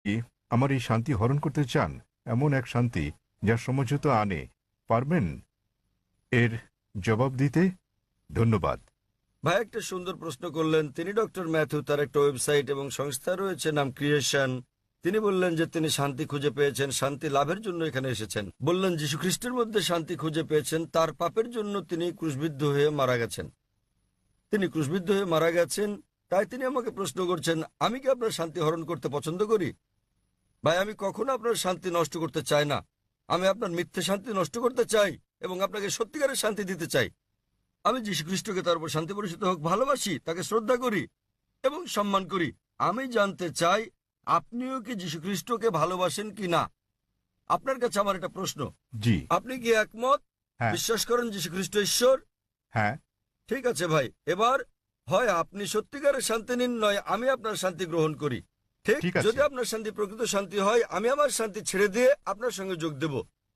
কি আমার এই শান্তি হরণ করতে চান, এমন এক শান্তি যা সমঝোতা আনে, পারবেন এর জবাব দিতে? ধন্যবাদ। ভাই একটা সুন্দর প্রশ্ন করলেন। তিনি ডক্টর ম্যাথু, তার একটা ওয়েবসাইট এবং সংস্থা রয়েছে নাম ক্রিয়েশন। তিনি বললেন যে তিনি শান্তি খুঁজে পেয়েছেন, শান্তি লাভের জন্য এখানে এসেছেন। বললেন যীশু খ্রিস্টের মধ্যে শান্তি খুঁজে পেয়েছেন, তার পাপের জন্য তিনি ক্রুশবিদ্ধ হয়ে মারা গেছেন। তিনি ক্রুশবিদ্ধ হয়ে মারা গেছেন। তাই তিনি আমাকে প্রশ্ন করছেন, আমি কি আপনার শান্তি হরণ করতে পছন্দ করি? ভাই আমি কখনো আপনার শান্তি নষ্ট করতে চাই না। আমি আপনার মিথ্যে শান্তি নষ্ট করতে চাই এবং আপনাকে সত্যিকারের শান্তি দিতে চাই। আমি যীশু খ্রিস্টকে তার উপর শান্তি বর্ষিত হোক ভালোবাসি, তাকে শ্রদ্ধা করি এবং সম্মান করি। আমি জানতে চাই আপনিও কি যীশু খ্রিস্টকে ভালোবাসেন কি না। আপনার কাছে আমার একটা প্রশ্ন, জি। আপনি কি একমত? হ্যাঁ। বিশ্বাস করেন যীশু খ্রিস্ট ঈশ্বর? হ্যাঁ। ঠিক আছে ভাই, এবার হয় আপনি সত্যিকারের শান্তি নিন, নয় আমি আপনার শান্তি গ্রহণ করি। ঠিক, ঠিক আছে। যদি আপনার শান্তি প্রকৃত শান্তি হয়, আমি আমার শান্তি ছেড়ে দিয়ে আপনার সঙ্গে যোগ দেব।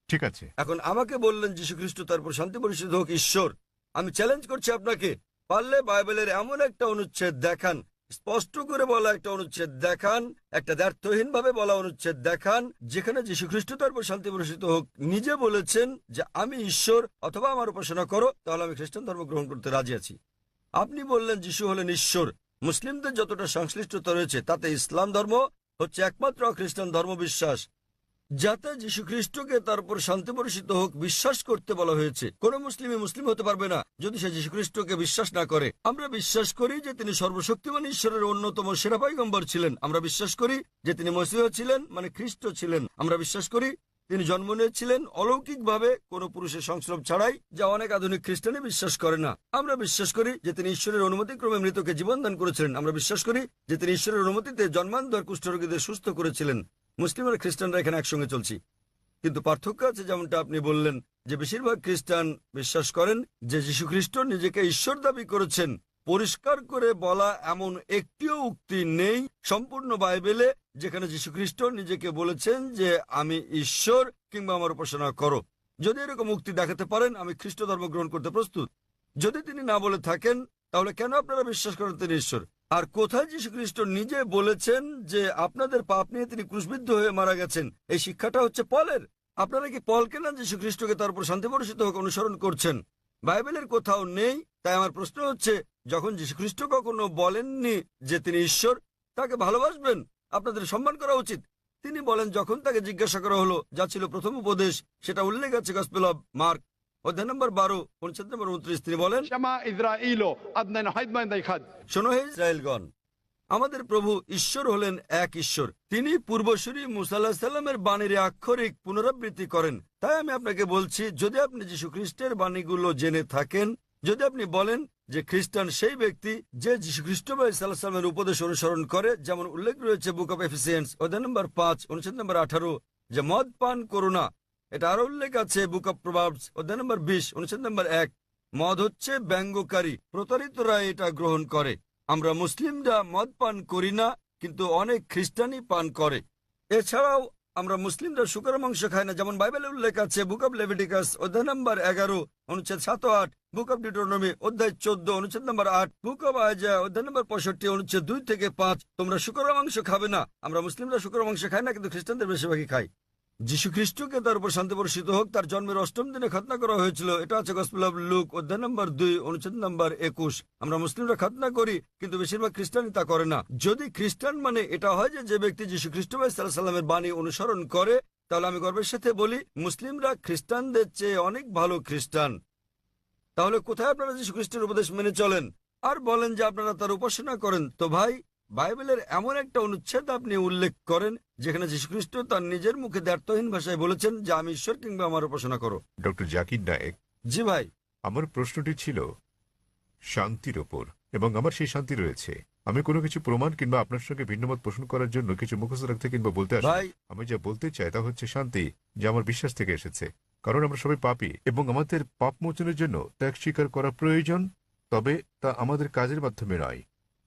ঠিক আছে। এখন আমাকে বললেন যীশু খ্রিস্ট তারপর শান্তি পরিষদ হোক ঈশ্বর। আমি চ্যালেঞ্জ করছি আপনাকে, পারলে বাইবেলের এমন একটা অনুচ্ছেদ দেখান, স্পষ্ট করে বলা একটা অনুচ্ছেদ দেখান, একটা দ্ব্যর্থহীন ভাবে বলা অনুচ্ছেদ দেখান, যেখানে যীশু খ্রিস্ট তারপর শান্তি পরিষদ হোক নিজে বলেছেন যে আমি ঈশ্বর, অথবা আমার উপাসনা করো, তাহলে আমি খ্রিস্টান ধর্ম গ্রহণ করতে রাজি আছি। আপনি বললেন যীশু হলেন ঈশ্বর। মুসলিমদের যতটা সংশ্লিষ্টতা রয়েছে তাতে ইসলাম ধর্ম হচ্ছে একমাত্র খ্রিস্টান ধর্ম বিশ্বাস যাতে যীশু খ্রিস্টকে তার উপর শান্তি বর্ষিত হোক বিশ্বাস করতে বলা হয়েছে। কোন মুসলিমই মুসলিম হতে পারবে না যদি সে যীশু খ্রিস্টকে বিশ্বাস না করে। আমরা বিশ্বাস করি যে তিনি সর্বশক্তিমান ঈশ্বরের অন্যতম সেরা পয়গম্বর ছিলেন। আমরা বিশ্বাস করি যে তিনি মসীহ ছিলেন, মানে খ্রিস্ট ছিলেন। আমরা বিশ্বাস করি তিনি জন্ম নিয়েছিলেন অলৌকিকভাবে, কোনো পুরুষের সংস্রব ছাড়াই, যা অনেক আধুনিক খ্রিস্টানে বিশ্বাস করে না। আমরা বিশ্বাস করি যে তিনি ঈশ্বরের অনুমতিক্রমে মৃতকে জীবন দান করেছিলেন। আমরা বিশ্বাস করি যে তিনি ঈশ্বরের অনুমতিতে জন্মান্তর কুষ্ঠরোগীদের সুস্থ করেছিলেন। মুসলিম আর খ্রিস্টানরা এখানে একসঙ্গে চলছি, কিন্তু পার্থক্য আছে। যেমনটা আপনি বললেন যে বেশিরভাগ খ্রিস্টান বিশ্বাস করেন যে যীশু খ্রিস্ট নিজেকে ঈশ্বর দাবি করেছেন। পরিষ্কার করে বলা এমন একটিও উক্তি নেই সম্পূর্ণ বাইবেলে যেখানে যীশু খ্রিস্ট নিজেকে বলেছেন যে আমি ঈশ্বর কিংবা আমার উপাসনা করো। যদি এরকম উক্তি দেখাতে পারেন, আমি খ্রিস্ট ধর্ম গ্রহণ করতে প্রস্তুত। যদি তিনি না বলে থাকেন, তাহলে কেন আপনারা বিশ্বাস করেন তিনি ঈশ্বর? আর কোথায় যীশু খ্রিস্ট নিজে বলেছেন যে আপনাদের পাপ নিয়ে তিনি ক্রুশবিদ্ধ হয়ে মারা গেছেন? এই শিক্ষাটা হচ্ছে পলের। আপনারা কি পলকে না যীশু খ্রিস্টকে তার উপর শান্তি বর্ষিত হোক অনুসরণ করছেন? বাইবেলের কোথাও নেই। তাই আমার প্রশ্ন হচ্ছে, যখন যীশু খ্রিস্ট কখনো বলেননি যে তিনি ঈশ্বর, তাকে ভালোবাসবেন, আপনাদের সম্মান করা উচিত। তিনি বলেন, যখন তাকে জিজ্ঞাসা করা হলো, যা ছিল প্রথম উপদেশ, সেটা উল্লেখ আছে গসপেল অব মার্ক অধ্যায় নম্বর 12 অনুচ্ছেদ নম্বর 29। তিনি বলেন, শোনো হে ইসরায়েলগণ, আমাদের প্রভু ঈশ্বর হলেন এক ঈশ্বর। তিনি পূর্বসূরি মুসা আলাইহিস সালামের বাণীর আক্ষরিক পুনরাবৃত্তি করেন। তাই আমি আপনাকে বলছি, যদি আপনি যীশু খ্রিস্টের বাণীগুলো জেনে থাকেন, যদি আপনি বলেন যে খ্রিস্টান সেই ব্যক্তি যে যীশু খ্রিস্ট বা ঈসা আলাইহিস সালামের উপদেশ অনুসরণ করে, যেমন উল্লেখ রয়েছে বুক অফ এফিসিয়েন্স অধ্যায় নম্বর 5 অনুচ্ছেদ নম্বর 18, যে মদ পান করো না। এটা আরো উল্লেখ আছে বুক অফ প্রভাবস অধ্যায় নম্বর 20 অনুচ্ছেদ নম্বর 1। মদ হচ্ছে ব্যঙ্গকারী, প্রতারিতরা এটা গ্রহণ করে। আমরা মুসলিমরা মদ পান করি না, কিন্তু অনেক খ্রিস্টানই পান করে। এছাড়াও আমরা মুসলিমরা শুকরের মাংস খাই না, যেমন বাইবেলে উল্লেখ আছে বুক অব লেভিটিকাস অধ্যায় নম্বর 11 অনুচ্ছেদ 7 ও 8, বুক অব ডিউটেরোনমি অধ্যায় 14 অনুচ্ছেদ নম্বর 8, বুক অব আইজায়া অধ্যায় নম্বর 65 অনুচ্ছেদ 2 থেকে 5। তোমরা শুকরের মাংস খাবে না। আমরা মুসলিমরা শুকরের মাংস খাই না, কিন্তু খ্রিস্টানদের বেশিরভাগই খাই। যীশু খ্রিস্টকে তার উপর শান্তি বর্ষিত হোক তার জন্মের 8ম দিনে খতনা করা হয়েছিল। এটা আছে গসপেল অব লুক অধ্যায় নম্বর 2 অনুচ্ছেদ নম্বর 21। আমরা মুসলিমরা খতনা করি, কিন্তু বেশিরভাগ খ্রিস্টানই তা করে না। যদি খ্রিস্টান মানে এটা হয় যে ব্যক্তি যীশু খ্রিস্ট সাল্লাল্লাহু সাল্লামের বাণী অনুসরণ করে, তাহলে আমি গর্বের সাথে বলি মুসলিমরা খ্রিস্টানদের চেয়ে অনেক ভালো খ্রিস্টান। তাহলে কোথায় আপনারা যীশু খ্রিস্টের উপদেশ মেনে চলেন আর বলেন যে আপনারা তার উপাসনা করেন? তো ভাই, বাইবেলের এমন একটা অনুচ্ছেদ আপনি উল্লেখ করেন যেখানে যীশুখ্রিস্ট তার নিজের মুখে দ্ব্যর্থহীন ভাষায় বলেছেন যে আমি ঈশ্বর কিংবা আমার উপাসনা করো। ডক্টর জাকির নায়েক। জি ভাই। আমার প্রশ্নটি ছিল শান্তির ওপর, এবং আমার সেই শান্তি রয়েছে। আমি কোনো কিছু প্রমাণ কিংবা আপনার সঙ্গে ভিন্নমত পোষণ করার জন্য কিছু মুখস্থ রাখতে কিংবা বলতে আসি। আমি যা বলতে চাই তা হচ্ছে শান্তি, যা আমার বিশ্বাস থেকে এসেছে। কারণ আমরা সবাই পাপী এবং আমাদের পাপ মোচনের জন্য ত্যাগ স্বীকার করা প্রয়োজন। তবে তা আমাদের কাজের মাধ্যমে নয়,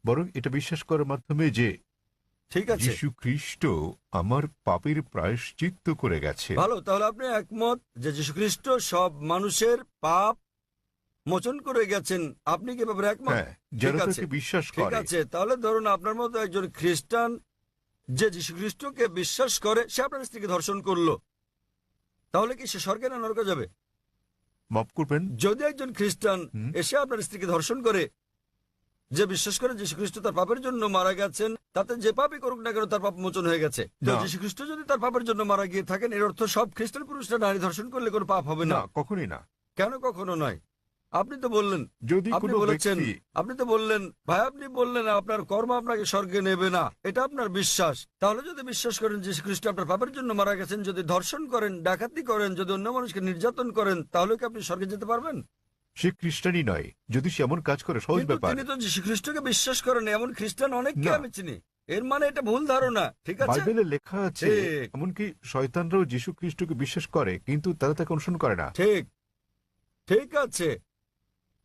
বরং এটা বিশ্বাস করার মাধ্যমে যে ঠিক আছে, যীশু খ্রিস্ট আমার পাপের প্রায়শ্চিত্ত করে গেছে। ভালো, তাহলে আপনি একমত যে যীশুখ্রিস্ট সব মানুষের পাপ মোচন করে গেছেন। আপনি কি ব্যাপারে একমত? হ্যাঁ, যারা তাকে বিশ্বাস করে। ঠিক আছে, তাহলে ধরুন আপনার মতো একজন খ্রিস্টান যে যীশু খ্রিস্টকে বিশ্বাস করে সে আপনার স্ত্রীকে ধর্ষণ করলো, তাহলে কি সে স্বর্গে না নরকে যাবে? মাফ করবেন। যদি একজন খ্রিস্টান হুম। এসে আপনার স্ত্রীকে ধর্ষণ করে, যে বিশ্বাস করে যীশু খ্রিস্ট তার পাপের জন্য মারা গেছেন, তাতে যে পাপই করুক না কেন তার পাপ মোচন হয়ে গেছে। তো না। যীশু খ্রিস্ট যদি তার পাপের জন্য মারা গিয়ে থাকেন, এর অর্থ সব খ্রিস্টান পুরুষরা নারী ধর্ষণ করলে কোনো পাপ হবে না, না? কখনই না। কেন কখনো নয়? আপনি তো বললেন, যদি আপনি কোনো বলেছেন, ব্যক্তি আপনি তো বললেন ভাই, আপনি বললেন আপনার কর্ম আপনাকে স্বর্গে নেবে না, এটা আপনার বিশ্বাস। তাহলে যদি বিশ্বাস করেন যীশু খ্রিস্ট আপনার পাপের জন্য মারা গেছেন, যদি ধর্ষণ করেন, ডাকাতি করেন, যদি অন্য মানুষকে নির্যাতন করেন, তাহলে কি আপনি স্বর্গে যেতে পারবেন? সে খ্রিস্টানই নয়, যদি সে এমন কাজ করে, সহজ কিন্তু ব্যাপার। তিনি তো যীশু খ্রিস্টকে বিশ্বাস করেন, এমন খ্রিস্টান অনেককে না। আমি চিনি। এর মানে এটা ভুল ধারণা, ঠিক আছে? বাইবেলে লেখা আছে ঠিক। এমনকি শয়তানরাও যীশু খ্রিস্টকে বিশ্বাস করে, কিন্তু তারা তাকে অনুসরণ করে না। ঠিক, ঠিক আছে,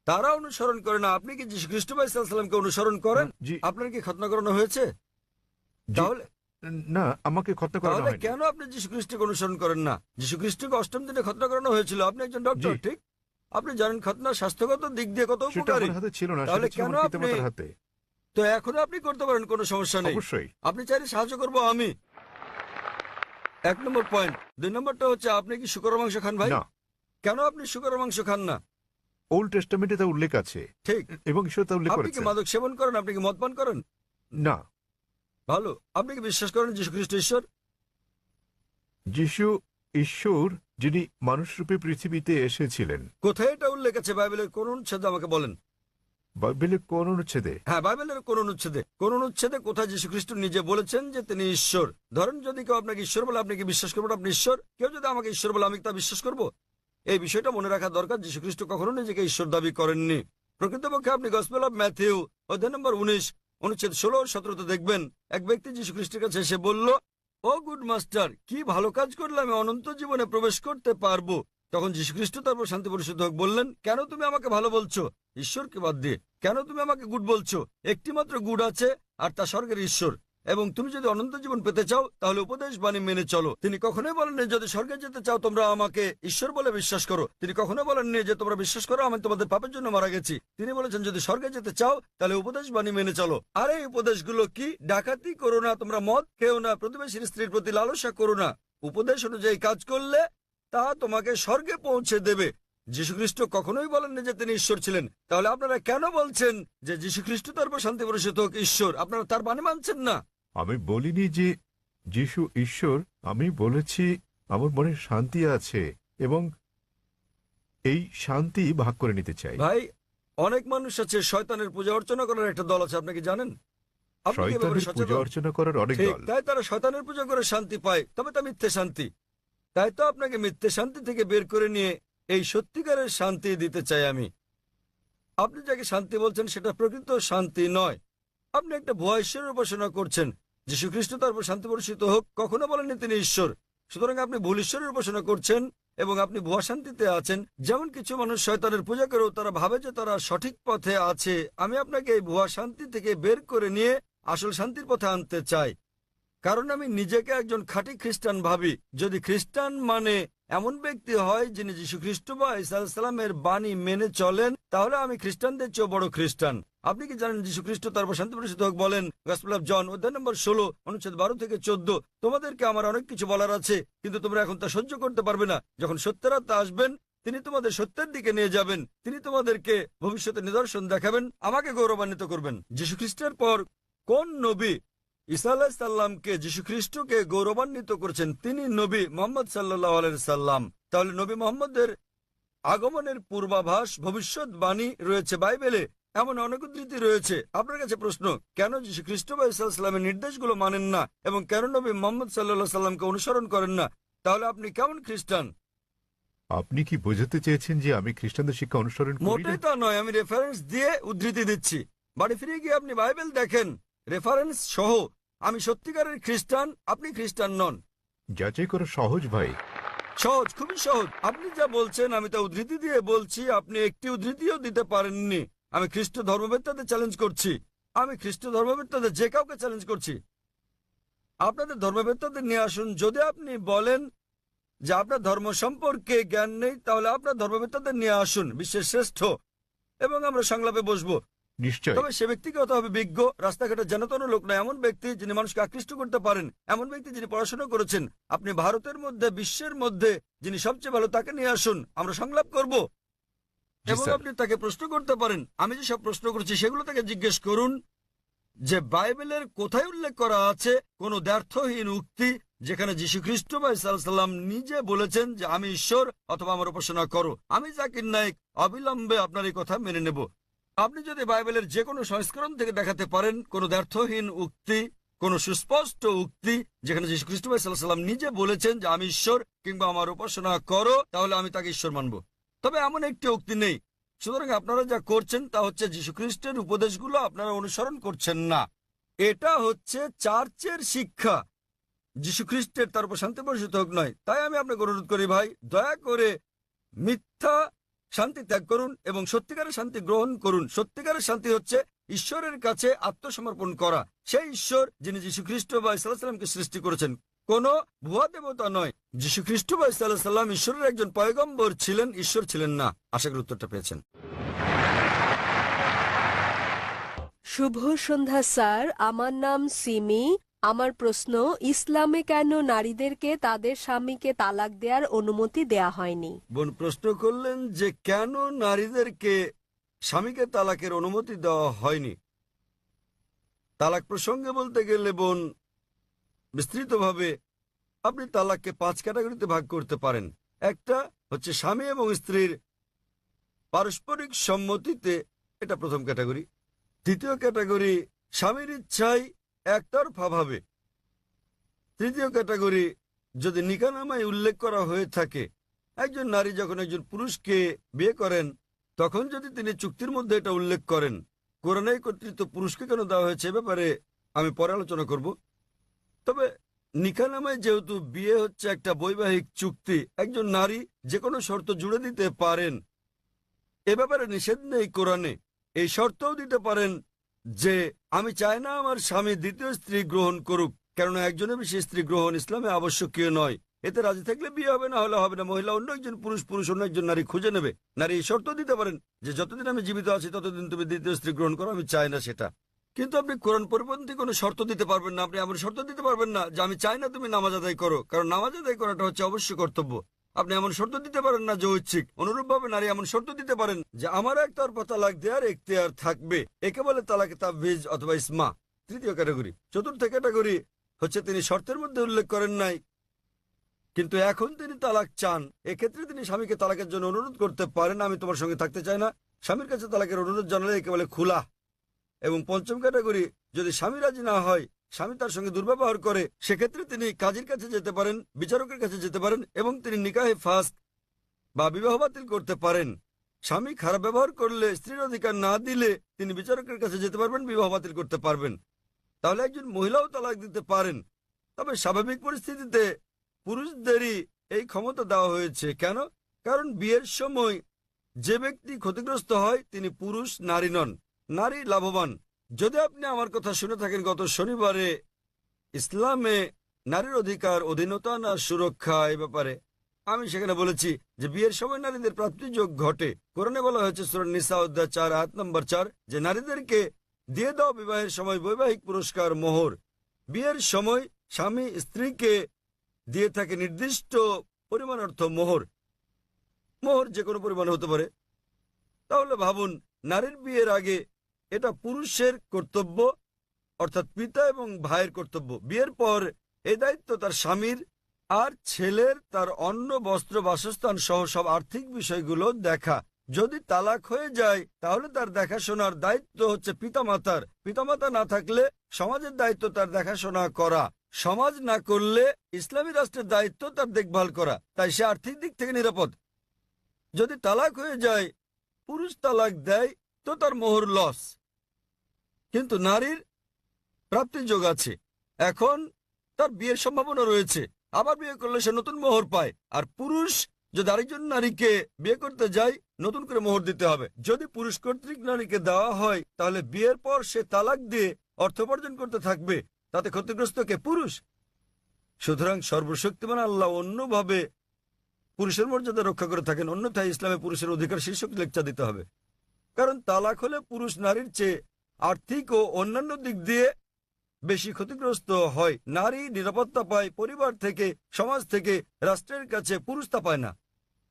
তারা অনুসরণ করে না। আপনি কি যীশু খ্রিস্ট ভাই সাল্লামকে অনুসরণ করেন? জি। আপনার কি খতনা করানো হয়েছে? জি। তাহলে না, আমাকে খতনা করানো তাহলে হয়নি। কেন আপনি যীশু খ্রিস্টকে অনুসরণ করেন না? যীশু খ্রিস্টকে অষ্টম দিনে খতনা করানো হয়েছিল। আপনি একজন ডক্টর, জি। ঠিক? আপনি জানেন খতনা স্বাস্থ্যগত দিক দিয়ে কত সেটা উপকারী। আমার হাতে ছিল না, তাহলে সেটা ছিল কেন আমার আপনি- পিতামাতার হাতে। তো এখনো আপনি করতে পারেন, কোনো সমস্যা নেই। অবশ্যই। আপনি চাইলে সাহায্য করবো আমি। 1 নম্বর পয়েন্ট। 2 নম্বরটা হচ্ছে, আপনি কি শুকরের মাংস খান ভাই? না, কেন আপনি শুকরের মাংস খান না? ওল্ড টেস্টামেন্টে তা উল্লেখ আছে ঠিক। এবং ঈশ্বর তা উল্লেখ আপনি কি করেছে। মাদক সেবন করেন? আপনি কি মদ পান করেন? না, ভালো। আপনি কি বিশ্বাস করেন যীশু খ্রিস্ট ঈশ্বর? যিশু ঈশ্বর, যিনি মানুষরূপে পৃথিবীতে এসেছিলেন। কোথায় এটা উল্লেখ আছে বাইবেলের কোন অনুচ্ছেদে আমাকে বলেন? বাইবেলে কোন অনুচ্ছেদে? হ্যাঁ, বাইবেলের কোন অনুচ্ছেদে? কোন অনুচ্ছেদে কোথায় যীশু খ্রিস্ট নিজে বলেছেন যে তিনি ঈশ্বর? ধরেন যদি কেউ আপনাকে ঈশ্বর বলে, আপনি কি বিশ্বাস করবেন আপনি ঈশ্বর? কেউ যদি আমাকে ঈশ্বর বলে, আমি কি তা বিশ্বাস করব? এই বিষয়টা মনে রাখা দরকার। যীশু খ্রিস্ট কখনো নিজেকে ঈশ্বর দাবি করেননি। প্রকৃতপক্ষে আপনি গসপেল অফ ম্যাথিউ অধ্যায় নম্বর 19 অনুচ্ছেদ 16 ও 17 দেখবেন, এক ব্যক্তি যীশু খ্রিস্টের কাছে এসে বলল, ও গুড মাস্টার, কি ভালো কাজ করলে আমি অনন্ত জীবনে প্রবেশ করতে পারবো? তখন যীশু খ্রিস্ট তারপর শান্তি পরিশুদ্ধ হোক বললেন, কেন তুমি আমাকে ভালো বলছো ঈশ্বরকে বাদ দিয়ে? কেন তুমি আমাকে গুড বলছো? একটি মাত্র গুড আছে, আর তা স্বর্গের ঈশ্বর। এবং তুমি যদি অনন্ত জীবন পেতে চাও, তাহলে উপদেশ বাণী মেনে চলো। তিনি কখনোই বলেননি যদি স্বর্গে যেতে চাও তোমরা আমাকে ঈশ্বর বলে বিশ্বাস করো। তিনি কখনো বলেননি যে তোমরা বিশ্বাস করো আমি তোমাদের পাপের জন্য মারা গেছি। তিনি বলেছেন যদি স্বর্গে যেতে চাও তাহলে উপদেশ বাণী মেনে চলো। আর এই উপদেশগুলো কি? ডাকাতি করো না, তোমরা মদ খেও না, প্রতিবেশীর স্ত্রীর প্রতি লালসা করো না। উপদেশ অনুযায়ী কাজ করলে তা তোমাকে স্বর্গে পৌঁছে দেবে। যীশুখ্রিস্ট কখনোই বলেননি যে তিনি ঈশ্বর ছিলেন। তাহলে আপনারা কেন বলছেন যে যীশুখ্রিস্ট তারপর শান্তি বর্ষিত হোক ঈশ্বর? আপনারা তার বাণী মানছেন না। আমি বলিনি যে যিশু ঈশ্বর, আমি বলেছি আমার মনে শান্তি আছে এবং এই শান্তি ভাগ করে নিতে চাই। ভাই, অনেক মানুষ আছে, শয়তানের পূজা অর্চনা করার একটা দল আছে, আপনি কি জানেন? আপনি কি এ ব্যাপারে শয়তানের পূজা সচেতন? অর্চনা করার অনেক ঠিক, দল। তাই তারা শয়তানের পূজা করে শান্তি পায়, তবে তা মিথ্যে শান্তি। তাই তো আপনাকে মিথ্যে শান্তি থেকে বের করে নিয়ে এই সত্যিকারের শান্তি দিতে চাই আমি। আপনি যাকে শান্তি বলছেন সেটা প্রকৃত শান্তি নয়। আপনি একটা ভুয়া ঈশ্বরের উপাসনা করছেন। যীশুখ্রিস্ট তার উপর শান্তি বর্ষিত হোক কখনো বলেননি তিনি ঈশ্বর। সুতরাং আপনি ভুল ঈশ্বরের উপাসনা করছেন এবং আপনি ভুয়া শান্তিতে আছেন। যেমন কিছু মানুষ শয়তানের পূজা করেও তারা ভাবে যে তারা সঠিক পথে আছে। আমি আপনাকে এই ভুয়া শান্তি থেকে বের করে নিয়ে আসল শান্তির পথে আনতে চাই, কারণ আমি নিজেকে একজন খাঁটি খ্রিস্টান ভাবি। যদি খ্রিস্টান মানে এমন ব্যক্তি হয় যিনি যীশু খ্রিস্ট বা ঈসা আলাইহিস সালামের বাণী মেনে চলেন, তাহলে আমি খ্রিস্টানদের চেয়ে বড় খ্রিস্টান। আপনি কি জানেন যীশু খ্রিস্ট তারপর শান্তি বর্ষিত হোক বলেন, গসপেল অফ জন অধ্যায় নম্বর 16 অনুচ্ছেদ 12 থেকে 14, তোমাদেরকে আমার অনেক কিছু বলার আছে, কিন্তু তোমরা এখন তা সহ্য করতে পারবে না। যখন সত্যের আত্মা আসবেন তিনি তোমাদের সত্যের দিকে নিয়ে যাবেন। তিনি তোমাদেরকে ভবিষ্যতে নিদর্শন দেখাবেন, আমাকে গৌরবান্বিত করবেন। যীশু খ্রিস্টের পর কোন নবী ঈসা আলাইহিস সালামকে যীশু খ্রিস্টকে গৌরবান্বিত করেছেন? তিনি নবী মুহাম্মদ সাল্লাল্লাহু আলাইহি সাল্লাম। তাহলে নবী মুহাম্মদের আগমনের পূর্বাভাস, ভবিষ্যৎবাণী রয়েছে বাইবেলে। এমন অনেক উদ্ধৃতি রয়েছে। আপনার কাছে প্রশ্ন, কেন যীশু খ্রিস্ট বা ঈসা আলাইহিস সালামের নির্দেশগুলো মানেন না এবং কেন নবী মুহাম্মদ সাল্লাল্লাহু আলাইহি সাল্লামকে অনুসরণ করেন না? তাহলে আপনি কেমন খ্রিস্টান? আপনি কি বোঝাতে চেয়েছেন যে আমি খ্রিস্টানদের শিক্ষা অনুসরণ করি না? মোটেই তা নয়, আমি রেফারেন্স দিয়ে উদ্ধৃতি দিচ্ছি। বাড়ি ফিরে গিয়ে আপনি বাইবেল দেখেন রেফারেন্স সহ। আমি সত্যিকারের খ্রিস্টান, আপনি খ্রিস্টান নন। যাচাই করা সহজ ভাই। সহজ, খুবই সহজ। আপনি যা বলছেন আমি তা উদ্ধৃতি দিয়ে বলছি, আপনি একটি উদ্ধৃতিও দিতে পারেননি। আমি খ্রিস্ট ধর্মবেত্তাদের চ্যালেঞ্জ করছি। আমি খ্রিস্ট ধর্মবেত্তাদের যে কাউকে চ্যালেঞ্জ করছি। আপনাদের ধর্মবেত্তাদের নিয়ে আসুন। যদি আপনি বলেন যে আপনার ধর্ম সম্পর্কে জ্ঞান নেই, তাহলে আপনার ধর্মবেত্তাদের নিয়ে আসুন, বিশ্বের শ্রেষ্ঠ, এবং আমরা সংলাপে বসবো। নিশ্চয়। তবে সে ব্যক্তিকে হতে হবে বিজ্ঞ, রাস্তাঘাটে জানাতন লোক নয়, এমন ব্যক্তি যিনি মানুষকে আকৃষ্ট করতে পারেন, এমন ব্যক্তি যিনি পড়াশোনা করেছেন। আপনি ভারতের মধ্যে, বিশ্বের মধ্যে যিনি সবচেয়ে ভালো তাকে নিয়ে আসুন, আমরা সংলাপ করব। জি এবং স্যার। আপনি তাকে প্রশ্ন করতে পারেন, আমি যে সব প্রশ্ন করছি সেগুলো তাকে জিজ্ঞেস করুন যে বাইবেলের কোথায় উল্লেখ করা আছে কোন দ্ব্যর্থহীন উক্তি যেখানে যীশু খ্রিস্ট বা ঈসা আলাইহিস সালাম নিজে বলেছেন যে আমি ঈশ্বর অথবা আমার উপাসনা করো। আমি জাকির নায়েক অবিলম্বে আপনার এই কথা মেনে নেব। আপনি যদি বাইবেলের যে কোনো সংস্করণ থেকে দেখাতে পারেন কোন দ্ব্যর্থহীন উক্তি, কোন সুস্পষ্ট উক্তি যেখানে যীশু খ্রিস্ট বা ঈসা আলাইহিস সালাম নিজে বলেছেন যে আমি ঈশ্বর কিংবা আমার উপাসনা করো, তাহলে আমি তাকে ঈশ্বর মানব। তবে এমন একটি উক্তি নেই। সুতরাং আপনারা যা করছেন তা হচ্ছে যীশুখ্রিস্টের উপদেশগুলো আপনারা অনুসরণ করছেন না। এটা হচ্ছে চার্চের শিক্ষা, যীশুখ্রিস্টের তার উপর শান্তি বর্ষিত হোক নয়। তাই আমি আপনাকে অনুরোধ করি ভাই, দয়া করে মিথ্যা শান্তি ত্যাগ করুন এবং সত্যিকারের শান্তি গ্রহণ করুন। সত্যিকারের শান্তি হচ্ছে ঈশ্বরের কাছে আত্মসমর্পণ করা, সেই ঈশ্বর যিনি যীশুখ্রিস্ট বা ঈসা আলাইহিস সালামকে সৃষ্টি করেছেন, কোনো ভুয়া দেবতা নয়। যীশুখ্রিস্ট বা ঈসা আলাইহিস সালাম ঈশ্বরের একজন পয়গম্বর ছিলেন, ঈশ্বর ছিলেন না। আশা করি উত্তরটা পেয়েছেন। শুভ সন্ধ্যা স্যার, আমার নাম সিমি। আমার প্রশ্ন, ইসলামে কেন নারীদেরকে তাদের স্বামীকে তালাক দেওয়ার অনুমতি দেয়া হয়নি? বোন প্রশ্ন করলেন যে কেন নারীদেরকে স্বামীকে তালাকের অনুমতি দেওয়া হয়নি। তালাক প্রসঙ্গে বলতে গেলে বোন, বিস্তৃতভাবে আপনি তালাককে 5 ক্যাটাগরিতে ভাগ করতে পারেন। একটা হচ্ছে স্বামী এবং স্ত্রীর পারস্পরিক সম্মতিতে, এটা প্রথম ক্যাটাগরি। দ্বিতীয় ক্যাটাগরি স্বামীর ইচ্ছায় একতরফাভাবে। তৃতীয় ক্যাটাগরি যদি নিকাহনামায় উল্লেখ করা হয়ে থাকে, একজন নারী যখন একজন পুরুষকে বিয়ে করেন তখন যদি তিনি চুক্তির মধ্যে এটা উল্লেখ করেন। কোরআনে কর্তৃত্ব পুরুষকে কেন দেওয়া হয়েছে এ ব্যাপারে আমি পরে আলোচনা করব। তবে নিকাহনামায় যেহেতু বিয়ে হচ্ছে একটা বৈবাহিক চুক্তি, একজন নারী যে কোনো শর্ত জুড়ে দিতে পারেন, এ ব্যাপারে নিষেধ নেই কোরআনে। এই শর্তও দিতে পারেন যে আমি চাই না আমার স্বামী দ্বিতীয় স্ত্রী গ্রহণ করুক, কেননা একজনের বেশি স্ত্রী গ্রহণ ইসলামে আবশ্যকীয় নয়। এতে রাজি থাকলে বিয়ে হবে, না হলে হবে না। মহিলা অন্য একজন পুরুষ, পুরুষ অন্য একজন নারী খুঁজে নেবে। নারী এই শর্ত দিতে পারেন যে যতদিন আমি জীবিত আছি ততদিন তুমি দ্বিতীয় স্ত্রী গ্রহণ করো, আমি চাই না সেটা। কিন্তু আপনি কোরআন পরিপন্থী কোনো শর্ত দিতে পারবেন না। আপনি এমন শর্ত দিতে পারবেন না যে আমি চাই না তুমি নামাজ আদায় করো, কারণ নামাজ আদায় করাটা হচ্ছে অবশ্যই কর্তব্য। আপনি এমন শর্ত দিতে পারেন না যে ঐচ্ছিক। অনুরূপভাবে নারী এমন শর্ত দিতে পারেন যে আমার একতরফা তালাক দেওয়ার এখতিয়ার থাকবে। একে বলে তালাকে তাবভিজ অথবা ইসমা। তৃতীয় ক্যাটাগরি। চতুর্থ ক্যাটাগরি হচ্ছে তিনি শর্তের মধ্যে উল্লেখ করেন নাই, কিন্তু এখন তিনি তালাক চান। এক্ষেত্রে তিনি স্বামীকে তালাকের জন্য অনুরোধ করতে পারেন, আমি তোমার সঙ্গে থাকতে চাই না। স্বামীর কাছে তালাকের অনুরোধ জানালে একে বলে খুলা। এবং পঞ্চম ক্যাটাগরি, যদি স্বামী রাজি না হয়, স্বামী তার সঙ্গে দুর্ব্যবহার করে, সেক্ষেত্রে তিনি কাজীর কাছে যেতে পারেন, বিচারকের কাছে যেতে পারেন এবং তিনি নিকাহে ফাস্ক বা বিবাহ বাতিল করতে পারেন। স্বামী খারাপ ব্যবহার করলে, স্ত্রীর অধিকার না দিলে তিনি বিচারকের কাছে যেতে পারবেন, বিবাহ বাতিল করতে পারবেন। তাহলে একজন মহিলাও তালাক দিতে পারেন। তবে স্বাভাবিক পরিস্থিতিতে পুরুষদেরই এই ক্ষমতা দেওয়া হয়েছে। কেন? কারণ বিয়ের সময় যে ব্যক্তি ক্ষতিগ্রস্ত হয় তিনি পুরুষ, নারী নন। নারী লাভবান। যদি আপনি আমার কথা শুনে থাকেন, গত শনিবারে ইসলামে নারীর অধিকার, অধীনতা না সুরক্ষা এ ব্যাপারে আমি সেখানে বলেছি যে বিয়ের সময় নারীদের প্রাপ্তিযোগ ঘটে। কোরআনে বলা হয়েছে সূরা নিসা অধ্যায় 4 আয়াত নম্বর 4 যে নারীদেরকে দিয়ে দাও বিবাহের সময় বৈবাহিক পুরস্কার, মোহর। বিয়ের সময় স্বামী স্ত্রীকে দিয়ে থাকে নির্দিষ্ট পরিমাণ অর্থ মোহর। মোহর যে কোনো পরিমাণ হতে পারে। তাহলে ভাবুন, নারীর বিয়ের আগে এটা পুরুষের কর্তব্য, অর্থাৎ পিতা এবং ভাইয়ের কর্তব্য। বিয়ের পর এই দায়িত্ব তার স্বামীর, আর ছেলের তার অন্ন, বস্ত্র, বাসস্থান সহ সব আর্থিক বিষয়গুলো দেখা। যদি তালাক হয়ে যায় তাহলে তার দেখাশোনার দায়িত্ব হচ্ছে পিতামাতার। পিতামাতা না থাকলে সমাজের দায়িত্ব তার দেখাশোনা করা। সমাজ না করলে ইসলামী রাষ্ট্রের দায়িত্ব তার দেখভাল করা। তাই সে আর্থিক দিক থেকে নিরাপদ। যদি তালাক হয়ে যায়, পুরুষ তালাক দেয়, তো তার মোহর লস, কিন্তু নারীর প্রাপ্তিযোগ আছে। এখন তার বিয়ের সম্ভাবনা রয়েছে, আবার বিয়ে করলে সে নতুন মোহর পায়। আর পুরুষ যদি আরেকজন নারীকে বিয়ে করতে যায়, নতুন করে মোহর দিতে হবে। যদি পুরুষ কর্তৃক নারীকে দেওয়া হয় তাহলে বিয়ের পর সে তালাক দিয়ে অর্থ উপার্জন করতে থাকবে, তাতে ক্ষতিগ্রস্ত কে? পুরুষ। সুতরাং সর্বশক্তিমান আল্লাহ অন্যভাবে পুরুষের মর্যাদা রক্ষা করে থাকেন, অন্যথায় ইসলামে পুরুষের অধিকার শীর্ষক লেকচার দিতে হবে। কারণ তালাক হলে পুরুষ নারীর চেয়ে আর্থিক ও অন্যান্য দিক দিয়ে বেশি ক্ষতিগ্রস্ত হয়। নারী নিরাপত্তা পায় পরিবার থেকে, সমাজ থেকে, রাষ্ট্রের কাছে, পুরুষ তা পায় না।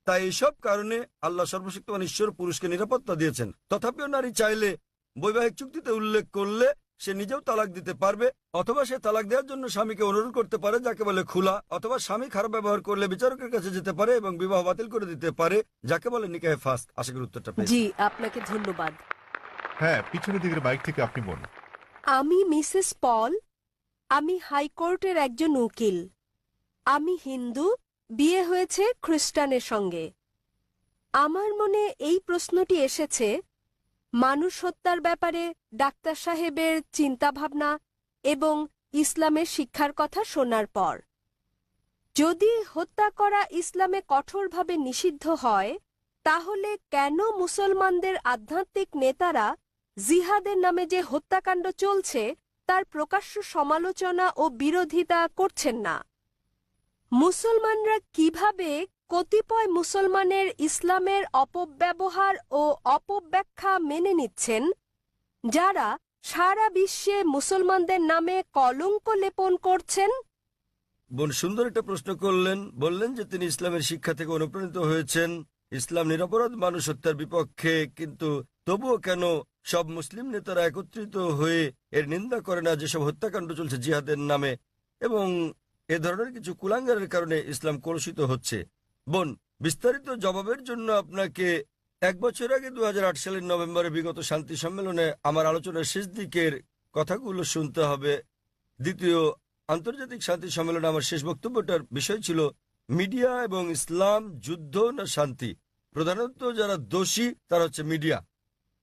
তাই এইসব কারণে আল্লাহ সর্বশক্তিমান ঈশ্বর পুরুষকে নিরাপত্তা দিয়েছেন। তথাপিও নারী চাইলে বৈবাহিক চুক্তিতে উল্লেখ করলে সে নিজেও তালাক দিতে পারবে, অথবা সে তালাক দেওয়ার জন্য স্বামীকে অনুরোধ করতে পারে, যাকে বলে খুলা, অথবা স্বামী খারাপ ব্যবহার করলে বিচারকের কাছে যেতে পারে এবং বিবাহ বাতিল করে দিতে পারে, যাকে বলে নিকাহে ফাস্ক। আশা করি উত্তরটা পেয়েছি। জি, আপনাকে ধন্যবাদ। হ্যাঁ, পিছনের দিকের বাইক থেকে আপনি বলুন। আমি মিসেস পল। আমি হাইকোর্টের একজন উকিল। আমি হিন্দু, বিয়ে হয়েছে খ্রিস্টানের সঙ্গে। আমার মনে এই প্রশ্নটি এসেছে মানুষ হত্যার ব্যাপারে ডাক্তার সাহেবের চিন্তাভাবনা এবং ইসলামের শিক্ষার কথা শোনার পর। যদি হত্যা করা ইসলামে কঠোরভাবে নিষিদ্ধ হয়, তাহলে কেন মুসলমানদের আধ্যাত্মিক নেতারা জিহাদের নামে যে হত্যাকাণ্ড চলছে তার প্রকাশ্য সমালোচনা ও বিরোধিতা করছেন না? মুসলমানরা কিভাবে কতিপয় মুসলমানের ইসলামের অপব্যবহার ও অপব্যাখ্যা মেনে নিচ্ছেন, যারা সারা বিশ্বে মুসলমানদের নামে কলঙ্ক লেপন করছেন? বোন সুন্দর একটা প্রশ্ন করলেন। বললেন যে তিনি ইসলামের শিক্ষা থেকে অনুপ্রাণিত হয়েছেন, ইসলাম নিরপরাধ মানুষ হত্যার বিপক্ষে, কিন্তু তবুও কেন সব মুসলিম নেতারা একত্রিত হয়ে এর নিন্দা করে না যেসব হত্যাকাণ্ড চলছে জিহাদের নামে, এবং এ ধরনের কিছু কুলাঙ্গারের কারণে ইসলাম কলুষিত হচ্ছে? বোন, বিস্তারিত জবাবের জন্য আপনাকে 1 বছর আগে 2008 সালের নভেম্বরে বিগত শান্তি সম্মেলনে আমার আলোচনার শেষ দিকের কথাগুলো শুনতে হবে। দ্বিতীয় আন্তর্জাতিক শান্তি সম্মেলনে আমার শেষ বক্তব্যটার বিষয় ছিল মিডিয়া এবং ইসলাম, যুদ্ধ না শান্তি। প্রধানত যারা দোষী তারা হচ্ছে মিডিয়া।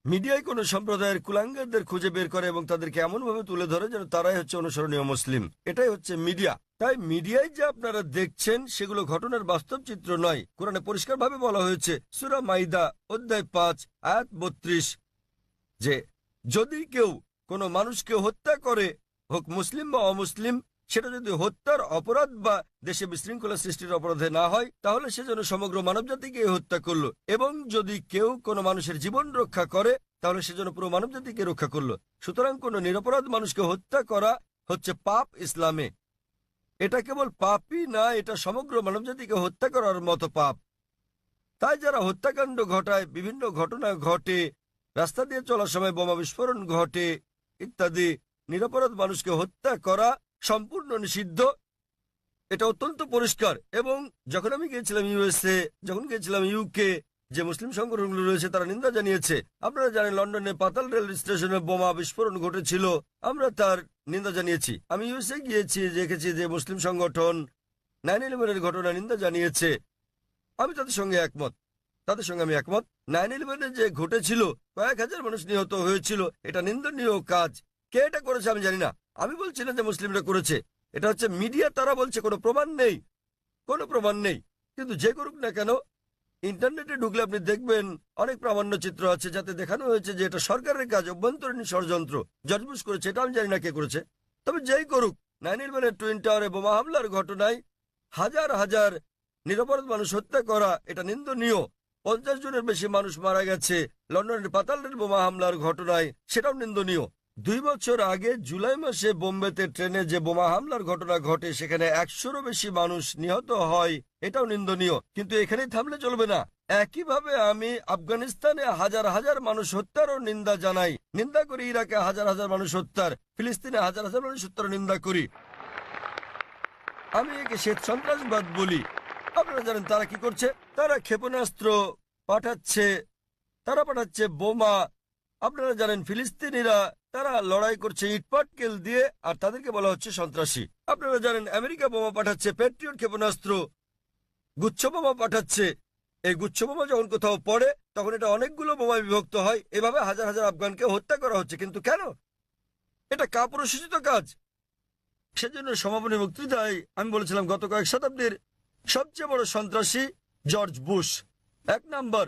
মিডিয়ায় কোনো সম্প্রদায়ের কুলাঙ্গারদের খুঁজে বের করে এবং তাদেরকে এমনভাবে তুলে ধরে যেন তারাই হচ্ছে অনুসরণীয় মুসলিম। এটাই হচ্ছে মিডিয়া। তাই মিডিয়ায় যে আপনারা দেখছেন সেগুলো ঘটনার বাস্তব চিত্র নয়। কোরআনে পরিষ্কারভাবে বলা হয়েছে, সূরা মাইদা অধ্যায় 5 আয়াত 32, যে যদি কেউ কোনো মানুষকে হত্যা করে, হোক মুসলিম বা অমুসলিম, সেটা যদি হত্যার অপরাধ বা দেশে বিশৃঙ্খলা সৃষ্টির অপরাধে না হয়, তাহলে সে যেন সমগ্র মানবজাতিকে হত্যা করলো। এবং যদি কেউ কোনো মানুষের জীবন রক্ষা করে, তাহলে সে যেন পুরো মানবজাতিকে রক্ষা করলো। সুতরাং কোনো নিরপরাধ মানুষকে হত্যা করা হচ্ছে পাপ ইসলামে। এটা কেবল পাপই না, এটা সমগ্র মানবজাতিকে হত্যা করার মতো পাপ। তাই যারা হত্যাকাণ্ড ঘটায়, বিভিন্ন ঘটনা ঘটে, রাস্তা দিয়ে চলার সময় বোমা বিস্ফোরণ ঘটে ইত্যাদি, নিরপরাধ মানুষকে হত্যা করা সম্পূর্ণ নিষিদ্ধ। এটা অত্যন্ত পরিষ্কার। এবং যখন আমি গিয়েছিলাম ইউএসএ, যখন গিয়েছিলাম ইউকে, যে মুসলিম সংগঠনগুলো রয়েছে তারা নিন্দা জানিয়েছে। আপনারা জানেন লন্ডনে পাতাল রেল স্টেশনে বোমা বিস্ফোরণ ঘটেছিল, আমরা তার নিন্দা জানিয়েছি। আমি ইউএসএ গিয়েছি, দেখেছি যে মুসলিম সংগঠন 9/11-এর ঘটনা নিন্দা জানিয়েছে। আমি তাদের সঙ্গে একমত, তাদের সঙ্গে আমি একমত। 9/11-এ যে ঘটেছিল, কয়েক হাজার মানুষ নিহত হয়েছিল, এটা নিন্দনীয় কাজ। কে এটা করেছে আমি জানি না, আমি বলছি না যে মুসলিমরা করেছে, এটা হচ্ছে মিডিয়া। তারা বলছে কোনো প্রমাণ নেই, কোনো প্রমাণ নেই। কিন্তু যে করুক না কেন, ইন্টারনেটে ঢুকলে আপনি দেখবেন অনেক প্রামাণ্য চিত্র আছে যাতে দেখানো হয়েছে যে এটা সরকারের কাজ, অভ্যন্তরীণ ষড়যন্ত্র। জর্জ বুশ করেছে, এটা আমি জানি না কে করেছে। তবে যেই করুক, 9/11-এর টুইন টাওয়ারে বোমা হামলার ঘটনায় হাজার হাজার নিরপরাধ মানুষ হত্যা করা, এটা নিন্দনীয়। 50 জনের বেশি মানুষ মারা গেছে লন্ডনের পাতাল রেল বোমা হামলার ঘটনায়, সেটাও নিন্দনীয়। 2 বছর আগে জুলাই মাসে বোম্বেতে ট্রেনে যে বোমা হামলার ঘটনা ঘটে, সেখানে 100-রও বেশি মানুষ নিহত হয়, এটাও নিন্দনীয়। কিন্তু এখানেই থামলে চলবে না। একইভাবে আমি আফগানিস্তানে হাজার হাজার মানুষ হত্যারও নিন্দা জানাই, নিন্দা করি। ইরাকে হাজার হাজার মানুষ হত্যার, ফিলিস্তিনে হাজার হাজার মানুষ হত্যারও নিন্দা করি। আমি একে শ্বেত সন্ত্রাসবাদ বলি। আপনারা জানেন তারা কি করছে? তারা ক্ষেপণাস্ত্র পাঠাচ্ছে, তারা পাঠাচ্ছে বোমা। আপনারা জানেন ফিলিস্তিনিরা তারা লড়াই করছে ইটপাটকেল দিয়ে, আর তাদেরকে বলা হচ্ছে সন্ত্রাসী। আপনারা জানেন আমেরিকা বোমা পাঠাচ্ছে, প্যাট্রিয়ট ক্ষেপণাস্ত্র, গুচ্ছ বোমা পাঠাচ্ছে। এই গুচ্ছ বোমা যখন কোথাও পড়ে, তখন এটা অনেকগুলো বোমায় বিভক্ত হয়। এভাবে হাজার হাজার আফগানকে হত্যা করা হচ্ছে। কিন্তু কেন? এটা কাপুরুষোচিত কাজ। সেজন্য সমাপনী বক্তৃতায় আমি বলেছিলাম গত কয়েক শতাব্দীর সবচেয়ে বড় সন্ত্রাসী জর্জ বুশ। 1 নাম্বার।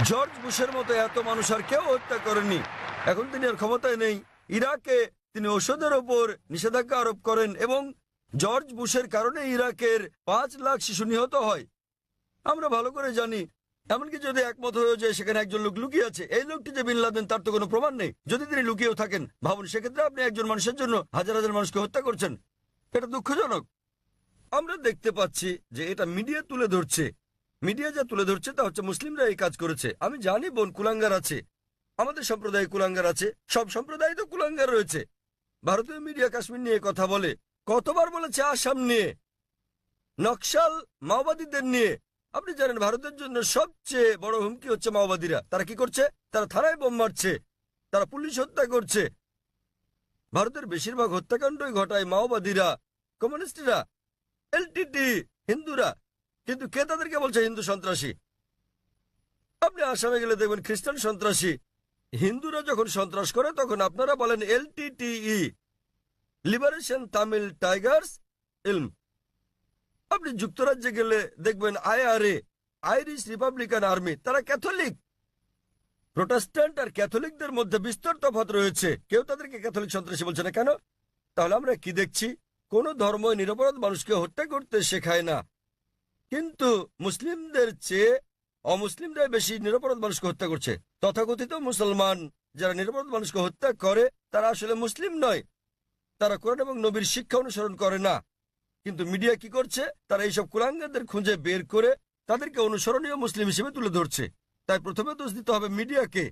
জর্জ বুশের মতো এত মানুষ আর কেউ হত্যা করেনি। এখন তিনি আর ক্ষমতায় নেই। ইরাকে তিনি ঔষধের ওপর নিষেধাজ্ঞা আরোপ করেন এবং জর্জ বুশের কারণে ইরাকের 5 লাখ শিশু নিহত হয়। আমরা ভালো করে জানি এমনকি যদি একমত হয়ে যায় সেখানে একজন লোক লুকিয়ে আছে, এই লোকটি যে বিন লাদেন তার তো কোনো প্রমাণ নেই। যদি তিনি লুকিয়েও থাকেন, ভাবুন সেক্ষেত্রে আপনি একজন মানুষের জন্য হাজার হাজার মানুষকে হত্যা করছেন। এটা দুঃখজনক। আমরা দেখতে পাচ্ছি যে এটা মিডিয়া তুলে ধরছে। মিডিয়া যা তুলে ধরছে তা হচ্ছে মুসলিমরা এই কাজ করেছে। আমি জানি বোন, কুলাঙ্গার আছে, আমাদের সম্প্রদায়ে কুলাঙ্গার আছে, সব সম্প্রদায় তো কুলাঙ্গার রয়েছে। ভারতীয় মিডিয়া কাশ্মীর নিয়ে কথা বলে, কতবার বলেছে আসাম নিয়ে, নকশাল মাওবাদীদের নিয়ে। আপনি জানেন ভারতের জন্য সবচেয়ে বড় হুমকি হচ্ছে মাওবাদীরা। তারা কি করছে? তারা থানায় বোম মারছে, তারা পুলিশ হত্যা করছে। ভারতের বেশিরভাগ হত্যাকাণ্ডই ঘটায় মাওবাদীরা, কমিউনিস্টরা, এলটিটি, হিন্দুরা। কিন্তু কে তাদেরকে বলছে হিন্দু সন্ত্রাসী? আপনি আসামে গেলে দেখবেন খ্রিস্টান সন্ত্রাসী। হিন্দুরা যখন সন্ত্রাস করে তখন আপনারা বলেন এলটিটিই, লিবারেশন তামিল টাইগার্স ইলম। আপনি যুক্তরাজ্যে গেলে দেখবেন আইআরএ, আইরিশ রিপাবলিকান আর্মি, তারা ক্যাথলিক। প্রোটেস্ট্যান্ট আর ক্যাথলিকদের মধ্যে বিস্তর তফাৎ রয়েছে। কেউ তাদেরকে ক্যাথলিক সন্ত্রাসী বলছে না কেন? তাহলে আমরা কি দেখছি? কোন ধর্মই নিরপরাধ মানুষকে হত্যা করতে শেখায় না, কিন্তু মুসলিমদের চেয়ে অমুসলিমরাই বেশি নিরপরাধ মানুষকে হত্যা করছে। তথাকথিত মুসলমান যারা নিরপরাধ মানুষকে হত্যা করে তারা আসলে মুসলিম নয়, তারা কোরআন এবং নবীর শিক্ষা অনুসরণ করে না। কিন্তু মিডিয়া কি করছে? তারা এইসব কুলাঙ্গারদের খুঁজে বের করে তাদেরকে অনুসরণীয় মুসলিম হিসেবে তুলে ধরছে। তাই প্রথমে দোষ দিতে হবে মিডিয়াকে।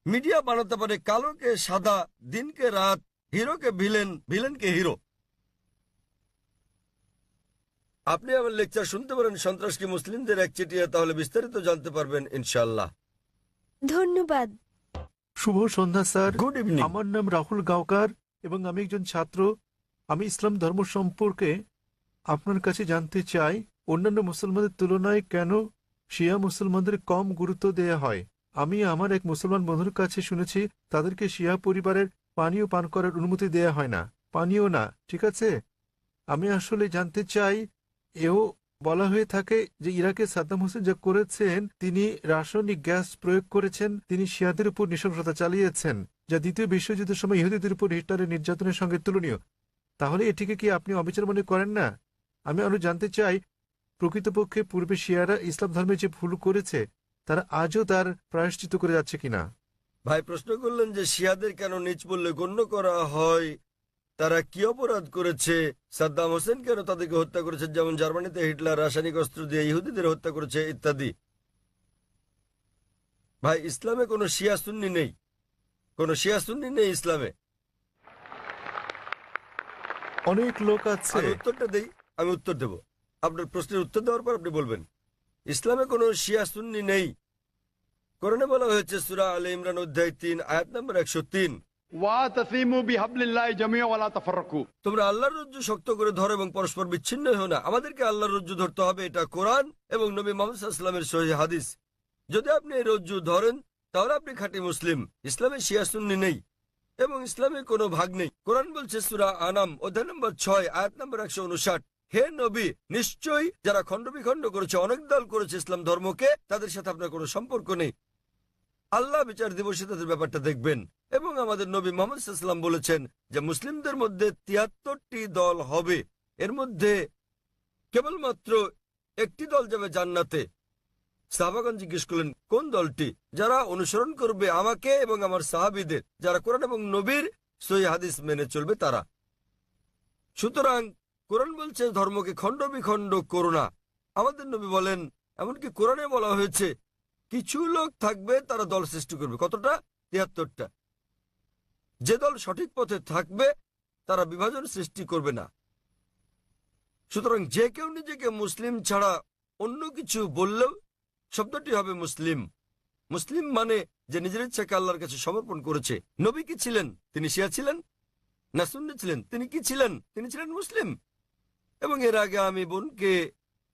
মিডিয়া বানাতে পারে কালোকে সাদা, দিনকে রাত, হিরোকে ভিলেন, ভিলেনকে হিরো। আপনি আমার লেকচার শুনতে পারেন সন্ত্রাস কি মুসলিমদের একচেটিয়া, তাহলে বিস্তারিত জানতে পারবেন ইনশাআল্লাহ। ধন্যবাদ। শুভ সন্ধ্যা স্যার। Good evening. আমার নাম রাহুল গাওকার এবং আমি একজন ছাত্র। আমি ইসলাম ধর্ম সম্পর্কে আপনার কাছে জানতে চাই, অন্যান্য মুসলমানদের তুলনায় কেন শিয়া মুসলমানদের কম গুরুত্ব দেয়া হয়? আমি আমার এক মুসলমান বন্ধুর কাছে শুনেছি তাদেরকে শিয়া পরিবারের পানীয় পান করার অনুমতি দেয়া হয় না। পানীয় না, ঠিক আছে? আমি আসলে জানতে চাই, এও বলা হয়ে থাকে যে ইরাকে সাদ্দাম হোসেন যা করেছেন, তিনি রাসায়নিক গ্যাস প্রয়োগ করেছেন, তিনি শিয়াদের উপর নৃশংসতা চালিয়েছেন, যা দ্বিতীয় বিশ্বযুদ্ধের সময় ইহুদিদের উপর হিটলারের নির্যাতনের সঙ্গে তুলনীয়। তাহলে এটিকে কি আপনি অবিচার মনে করেন না? আমি আরো জানতে চাই, প্রকৃতপক্ষে পূর্বে শিয়ারা ইসলাম ধর্মে যে ভুল করেছে তারা আজও তার প্রায়শ্চিত্ত করে যাচ্ছে কিনা? ভাই প্রশ্ন করলেন যে শিয়াদের কেন নিচ বললে গণ্য করা হয়, তারা কি অপরাধ করেছে, সাদ্দাম হোসেন কেন তাদেরকে হত্যা করেছে, যেমন জার্মানিতে হিটলার রাসায়নিক অস্ত্র দিয়ে ইহুদিদের হত্যা করেছে ইত্যাদি। ভাই ইসলামে কোনো শিয়া সুন্নি নেই, কোনো শিয়া সুন্নি নেই ইসলামে। অনেক লোক আছে। আমি উত্তরটা দেই, আমি উত্তর দেব। আপনার প্রশ্নের উত্তর দেওয়ার পর আপনি বলবেন। ইসলামে কোনো শিয়া সুন্নি নেই। কোরআনে বলা হয়েছে সূরা আলে ইমরান অধ্যায় 3 আয়াত নম্বর 103, ওয়াতাসিমু বিহাবলিল্লাহি জামিআ ওয়া লা তাফাররাকু। তোমরা আল্লাহর রজ্জু শক্ত করে ধরো এবং পরস্পর বিচ্ছিন্ন হও না। আমাদেরকে আল্লাহর রজ্জু ধরতে হবে, এটা কোরআন এবং নবী মুহাম্মদ সাল্লাল্লাহু আলাইহি ওয়াসাল্লামের সহিহ হাদিস। যদি আপনি এই রজ্জু ধরেন তাহলে আপনি খাঁটি মুসলিম। ইসলামে শিয়া সুন্নি নেই এবং ইসলামে কোনো ভাগ নেই। কোরআন বলছে সূরা আনাম অধ্যায় নম্বর 6 আয়াত নম্বর 159, হে নবী, নিশ্চয়ই যারা খণ্ড বিখণ্ড করেছে, অনেক দল করেছে ইসলাম ধর্মকে, তাদের সাথে আপনার কোনো সম্পর্ক নেই। আল্লাহ বিচার দিবসে তাদের ব্যাপারটা দেখবেন। এবং আমাদের নবী মুহাম্মদ সাল্লাল্লাহু আলাইহি ওয়াসাল্লাম বলেছেন যে মুসলিমদের মধ্যে 73টি দল হবে, এর মধ্যে কেবলমাত্র একটি দল যাবে জান্নাতে। সাহাবাগণ জিজ্ঞেস করলেন কোন দলটি? যারা অনুসরণ করবে আমাকে এবং আমার সাহাবীদের, যারা কোরআন এবং নবীর সহিহ হাদিস মেনে চলবে তারা। সুতরাং কোরআন বলছে ধর্মকে খণ্ড বিখণ্ড করো না। আমাদের নবী বলেন, এমনকি কোরআনে বলা হয়েছে কিছু লোক থাকবে তারা দল সৃষ্টি করবে। কতটা? 73টা। যে দল সঠিক পথে থাকবে তারা বিভাজন সৃষ্টি করবে না। সুতরাং যে কেউ নিজেকে মুসলিম ছাড়া অন্য কিছু বললেও শব্দটি হবে মুসলিম। মুসলিম মানে যে নিজের ইচ্ছাকে আল্লাহর কাছে সমর্পণ করেছে। নবী কি ছিলেন? তিনি শিয়া ছিলেন না সুন্নি ছিলেন? তিনি কি ছিলেন? তিনি ছিলেন মুসলিম। এবং এর আগে আমি বোনকে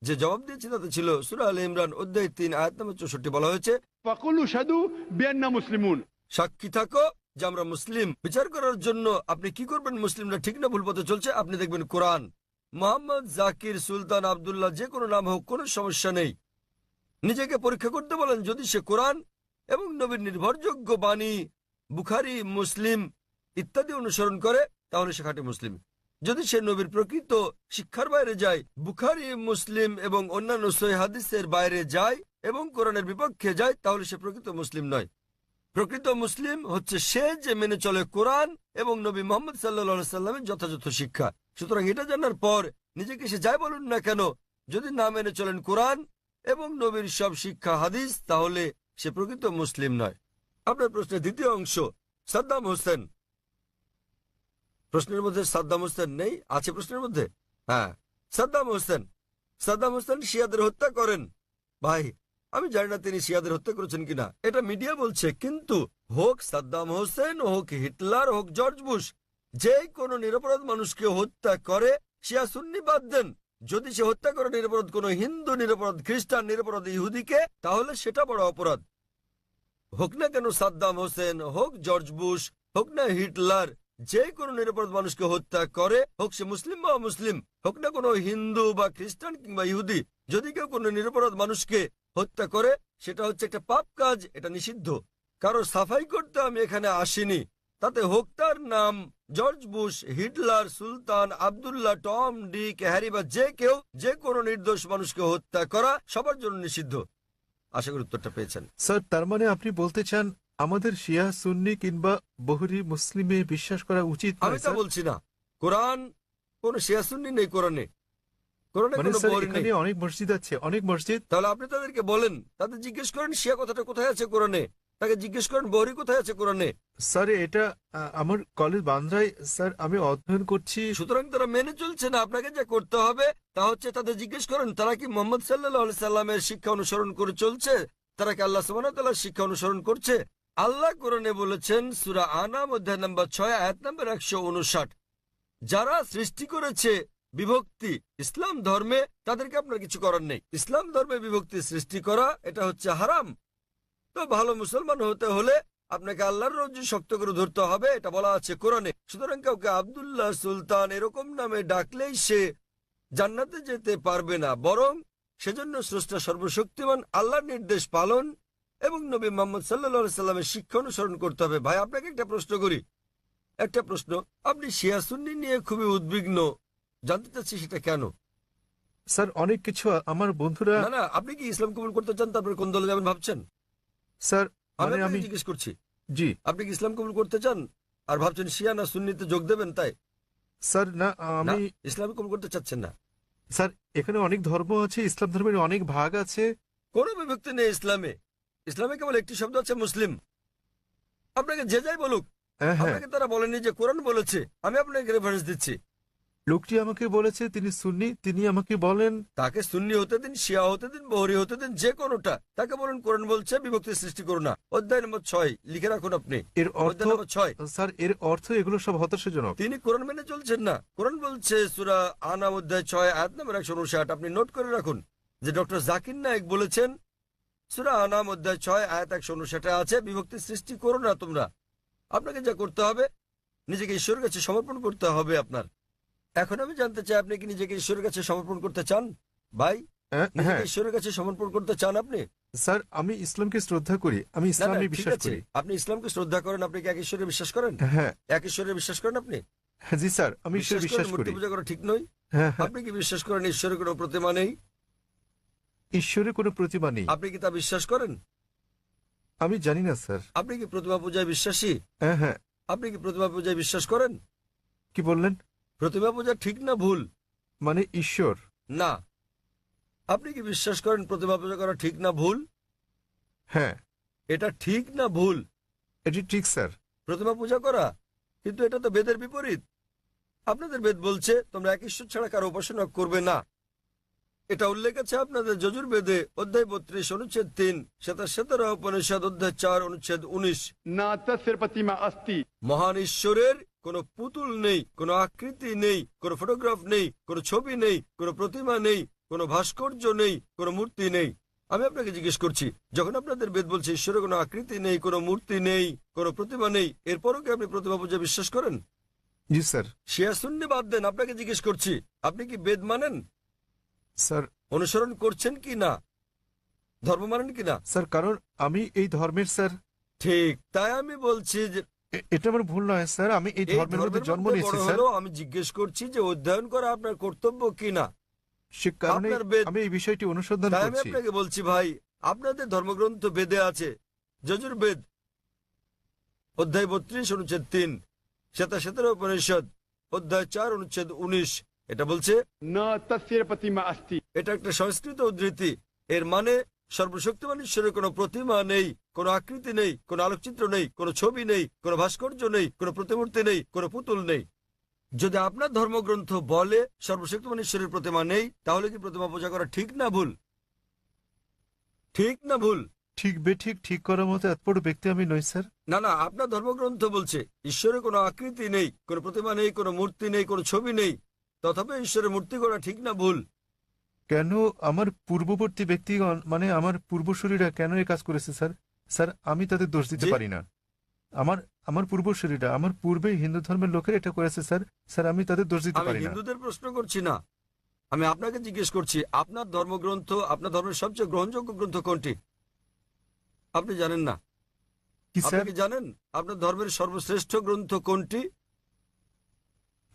যে জবাব দিয়েছি তাতে ছিল সূরা আলে ইমরান অধ্যায় 3 আয়াত নম্বর 64 বলা হয়েছে, ফাকুলু শাদু বিআন্না মুসলিমুন। সাক্ষী থাকো যে আমরা মুসলিম। বিচার করার জন্য আপনি কি করবেন মুসলিমরা ঠিক না ভুল পথে চলছে? আপনি দেখবেন কোরআন। মোহাম্মদ, জাকির, সুলতান, আব্দুল্লাহ, যে কোনো নাম হোক, কোনো সমস্যা নেই। নিজেকে পরীক্ষা করতে বলেন, যদি সে কোরআন এবং নবীর নির্ভরযোগ্য বাণী বুখারী, মুসলিম ইত্যাদি অনুসরণ করে তাহলে সে খাঁটি মুসলিম। যদি সে নবীর প্রকৃত শিক্ষার বাইরে যায়, বুখারী, মুসলিম এবং অন্যান্য সহিহ হাদিসের বাইরে যায় এবং কোরআনের বিপক্ষে যায়, তাহলে সে প্রকৃত মুসলিম নয়। প্রকৃত মুসলিম হচ্ছে সে যে মেনে চলে কোরআন এবং নবী মোহাম্মদ সাল্লাল্লাহু আলাইহি সাল্লামের যথাযথ শিক্ষা। সুতরাং এটা জানার পর নিজেকে সে যাই বলুন না কেন, যদি না মেনে চলেন কোরআন এবং নবীর সব শিক্ষা হাদিস, তাহলে সে প্রকৃত মুসলিম নয়। আপনার প্রশ্নের দ্বিতীয় অংশ, সাদ্দাম হোসেন। প্রশ্নের মধ্যে সাদ্দাম হোসেন নেই, আছে প্রশ্নের মধ্যে? হ্যাঁ, সাদ্দাম হোসেন। সাদ্দাম হোসেন শিয়াদের হত্যা করেন। ভাই, আমি জানি না তিনি শিয়াদের হত্যা করেছেন কিনা, এটা মিডিয়া বলছে, কিন্তু হোক সাদ্দাম হোসেন, হোক হিটলার, হোক জর্জ বুশ, যে কোনো নিরপরাধ মানুষকে হত্যা করে, শিয়া সুন্নি বাদ দেন, যদি সে হত্যা করে নিরপরাধ কোনো হিন্দু, নিরপরাধ খ্রিস্টান, নিরপরাধ ইহুদিকে, তাহলে সেটা বড় অপরাধ। হোক না কেন সাদ্দাম হোসেন, হোক জর্জ বুশ, হোক না হিটলার, যে কোনো নিরপরাধ মানুষকে হত্যা করে, হোক সে মুসলিম বা মুসলিম, হোক না কোনো হিন্দু বা খ্রিস্টান কিংবা ইহুদি, যদি কেউ কোনো নিরপরাধ মানুষকে হত্যা করে, সেটা হচ্ছে একটা পাপ কাজ, এটা নিষিদ্ধ। কারো সাফাই করতে আমি এখানে আসিনি, তাতে হোক তার নাম জর্জ বুশ, হিটলার, সুলতান, আব্দুল্লাহ, টম, ডিক, হ্যারি বা যে কেউ, যে কোনো নির্দোষ মানুষকে হত্যা করা সবার জন্য নিষিদ্ধ। আশা করি উত্তরটা পেয়েছেন। স্যার, তার মানে আপনি বলতে চান আমাদের শিয়া সুন্নি কিংবা বহুরি মুসলিমে বিশ্বাস করা উচিত আমি নয়, তা স্যার? বলছি না। কোরআন কোন শিয়া সুন্নি নেই, কোরআনে মানে কোনো স্যার, বহরি নেই। এখানে অনেক মসজিদ আছে, অনেক মসজিদ। তাহলে আপনি তাদেরকে বলেন, তাদের জিজ্ঞেস করেন শিয়া কথাটা কোথায় আছে কোরআনে, তাকে জিজ্ঞেস করেন বহরি কোথায় আছে কোরআনে। স্যার, এটা আমার কলেজ বান্দ্রায়, স্যার, আমি অধ্যয়ন করছি। সুতরাং তারা মেনে চলছে না। আপনাকে যা করতে হবে তা হচ্ছে তাদের জিজ্ঞেস করেন তারা কি মোহাম্মদ সাল্লাল্লাহু আলাইহি সাল্লামের শিক্ষা অনুসরণ করে চলছে, তারা কি আল্লাহ সুবহানাহু ওয়া তাআলার শিক্ষা অনুসরণ করছে। আল্লাহ কোরআনে বলেছেন, সূরা আনাম অধ্যায় নম্বর 6 আয়াত নম্বর 159, যারা সৃষ্টি করেছে বিভক্তি ইসলাম ধর্মে, তাদেরকে আপনার কিছু করার নেই। ইসলাম ধর্মে বিভক্তি সৃষ্টি করা এটা হচ্ছে হারাম। তো ভালো মুসলমান হতে হলে আপনাকে আল্লাহর রজ্জু শক্ত করে ধরতে হবে, এটা বলা আছে কোরআনে। সুতরাং কাউকে আব্দুল্লাহ, সুলতান এরকম নামে ডাকলেই সে জান্নাতে যেতে পারবে না, বরং সেজন্য স্রষ্টা সর্বশক্তিমান আল্লাহর নির্দেশ পালন এবং নবী মুহাম্মদ সাল্লাল্লাহু আলাইহি সাল্লামের শিক্ষা অনুসরণ করতে হবে। ভাই, আপনাকে একটা প্রশ্ন করি, একটা প্রশ্ন। আপনি শিয়া সুন্নি নিয়ে খুবই উদ্বিগ্ন, জানতে চাচ্ছি সেটা কেন? স্যার, অনেক কিছু আমার বন্ধুরা। না, আপনি কি ইসলাম কবুল করতে চান, তারপরে কোন দলে যাবেন ভাবছেন? স্যার, আমি মানে আপনাকে আমি জিজ্ঞেস করছি, জি আপনি কি ইসলাম কবুল করতে চান আর ভাবছেন শিয়া না সুন্নিতে যোগ দেবেন, তাই? স্যার, না, না, আমি ইসলাম কবুল করতে চাচ্ছেন না। স্যার, এখানে অনেক ধর্ম আছে, ইসলাম ধর্মের অনেক ভাগ আছে। কোনো বিভক্তি নেই ইসলামে। ইসলামে কেবল একটি শব্দ আছে, মুসলিম। আপনাকে যে যাই বলুক, হ্যাঁ, হ্যাঁ, আপনাকে তারা বলেনি যে কোরআন বলেছে। আমি আপনাকে রেফারেন্স দিচ্ছি। লোকটি আমাকে বলেছে তিনি সুন্নি, তিনি আমাকে বলেন। তাকে সুন্নি হতে দিন, শিয়া হতে দিন, বহরি হতে দিন, যে কোনোটা। তাকে বলুন কোরআন বলছে বিভক্তি সৃষ্টি করো না। অধ্যায় নম্বর 6 লিখে রাখুন আপনি, এর অর্থ, অধ্যায় নম্বর 6। স্যার, এর অর্থ এগুলো সব হতাশাজনক। তিনি কোরআন মেনে চলছেন না। কোরআন বলছে সূরা আনাম অধ্যায় 6 আয়াত নম্বর 159, আপনি নোট করে রাখুন যে ডক্টর জাকির নায়েক বলেছেন, সূরা আনাম অধ্যায় 6 আয়াত 159 আছে, বিভক্তি সৃষ্টি করো না তোমরা। আপনাকে যা করতে হবে, নিজেকে ঈশ্বরের কাছে সমর্পণ করতে হবে আপনার। এখন আমি জানতে চাই, আপনি কি নিজেকে ঈশ্বরের কাছে সমর্পণ করতে চান? ভাই, হ্যাঁ, নিজেকে ঈশ্বরের কাছে সমর্পণ করতে চান আপনি? স্যার, আমি ইসলামকে শ্রদ্ধা করি, আমি না, ইসলামে ঠিক বিশ্বাস আছে। করি। আপনি ইসলামকে শ্রদ্ধা করেন, আপনি কি এক ঈশ্বরে বিশ্বাস করেন? হ্যাঁ, এক ঈশ্বরে বিশ্বাস করেন আপনি? হ্যাঁ, জি স্যার, আমি ঈশ্বরে বিশ্বাস মূর্তি করি। পূজা করা ঠিক নয়? হ্যাঁ, হ্যাঁ, আপনি কি বিশ্বাস করেন ঈশ্বরের কোনো প্রতিমা নেই? ঈশ্বরের কোনো প্রতিমা নেই। আপনি কি তা বিশ্বাস করেন? আমি জানি না স্যার। আপনি কি প্রতিমা পূজায় বিশ্বাসী? হ্যাঁ, হ্যাঁ, আপনি কি প্রতিমা পূজায় বিশ্বাস করেন? কি বললেন? প্রতিমা পূজা ঠিক না ভুল? মানে ঈশ্বর? না। আপনি কি বিশ্বাস করেন প্রতিমা পূজা করা ঠিক না ভুল? হ্যাঁ, এটা ঠিক না ভুল? এটি ঠিক স্যার। প্রতিমা পূজা করা, কিন্তু এটা তো বেদের বিপরীত। আপনাদের বেদ বলছে তোমরা এক ঈশ্বর ছাড়া কারো উপাসনা করবে না। এটা উল্লেখ আছে আপনাদের যজুর বেদে অধ্যায় 32 অনুচ্ছেদ 3, শ্বেতার উপনিষদ অধ্যায় 4 অনুচ্ছেদ 19। ना तस्य प्रतिमा अस्ति মহান ঈশ্বরের কোনো পুতুল নেই, কোনো আকৃতি নেই, কোনো ফটোগ্রাফ নেই, কোনো ছবি নেই, কোনো প্রতিমা নেই, কোনো ভাস্কর্য নেই, কোনো মূর্তি নেই। আমি আপনাকে জিজ্ঞেস করছি, যখন আপনাদের বেদ বলছে ঈশ্বরের কোনো আকৃতি নেই, কোনো মূর্তি নেই, কোনো প্রতিমা নেই, এরপরও কি আপনি প্রতিমা পূজা বিশ্বাস করেন? জি স্যার। শিয়া সুন্নি বাদ দেন, আপনাকে জিজ্ঞেস করছি, আপনি কি বেদ মানেন? স্যার, অনুসরণ করছেন কি না? ধর্ম মানেন কি না? স্যার, কারণ আমি এই ধর্মের স্যার। ঠিক, তাই আমি বলছি যে এটা আমার ভুল নয় স্যার, আমি এই এই ধর্মের মধ্যে ধর্মের জন্ম মধ্যে নিয়েছি বড় স্যার। হলেও আমি জিজ্ঞেস করছি যে অধ্যয়ন করা আপনার কর্তব্য কিনা। সে কারণে আপনার বেদ, আমি এই বিষয়টি অনুসন্ধান তাই আমি করছি। আপনাকে বলছি ভাই, আপনাদের ধর্মগ্রন্থ বেদে আছে, যজুর্বেদ অধ্যায় 32 অনুচ্ছেদ 3, শ্বেতাশ্বেতার উপনিষদ অধ্যায় 4 অনুচ্ছেদ 19, এটা বলছে, न तस्य प्रतिमा अस्ति। এটা একটা সংস্কৃত উদ্ধৃতি। এর মানে সর্বশক্তিমান ঈশ্বরের কোনো প্রতিমা নেই, কোনো আকৃতি নেই, কোনো আলোকচিত্র নেই, কোনো ছবি নেই, কোনো ভাস্কর্য নেই, কোনো প্রতিমূর্তি নেই, কোনো পুতুল নেই। যদি আপনার ধর্মগ্রন্থ বলে সর্বশক্তিমান ঈশ্বরের প্রতিমা নেই, তাহলে কি প্রতিমা পূজা করা ঠিক না ভুল? ঠিক না ভুল? ঠিক বেঠিক ঠিক করার মতো এত বড় ব্যক্তি আমি নই স্যার। না না, আপনার ধর্মগ্রন্থ বলছে ঈশ্বরের কোনো আকৃতি নেই, কোনো প্রতিমা নেই, কোনো মূর্তি নেই, কোনো ছবি নেই, তথাপি ঈশ্বরের মূর্তি করা ঠিক না ভুল? কেন আমার পূর্ববর্তী ব্যক্তিগণ, মানে আমার পূর্বসূরীরা কেন এই কাজ করেছে স্যার? স্যার আমি তাদের দোষ দিতে জি? পারি না। আমার আমার পূর্বসূরীরা, আমার পূর্বে হিন্দু ধর্মের লোকের এটা করেছে স্যার। স্যার আমি তাদের দোষ দিতে আমি পারি না। হিন্দুদের প্রশ্ন করছি না, আমি আপনাকে জিজ্ঞেস করছি আপনার ধর্মগ্রন্থ, আপনার ধর্মের সবচেয়ে গ্রহণযোগ্য গ্রন্থ কোনটি? আপনি জানেন না? কি আপনি স্যার? কি জানেন আপনার ধর্মের সর্বশ্রেষ্ঠ গ্রন্থ কোনটি?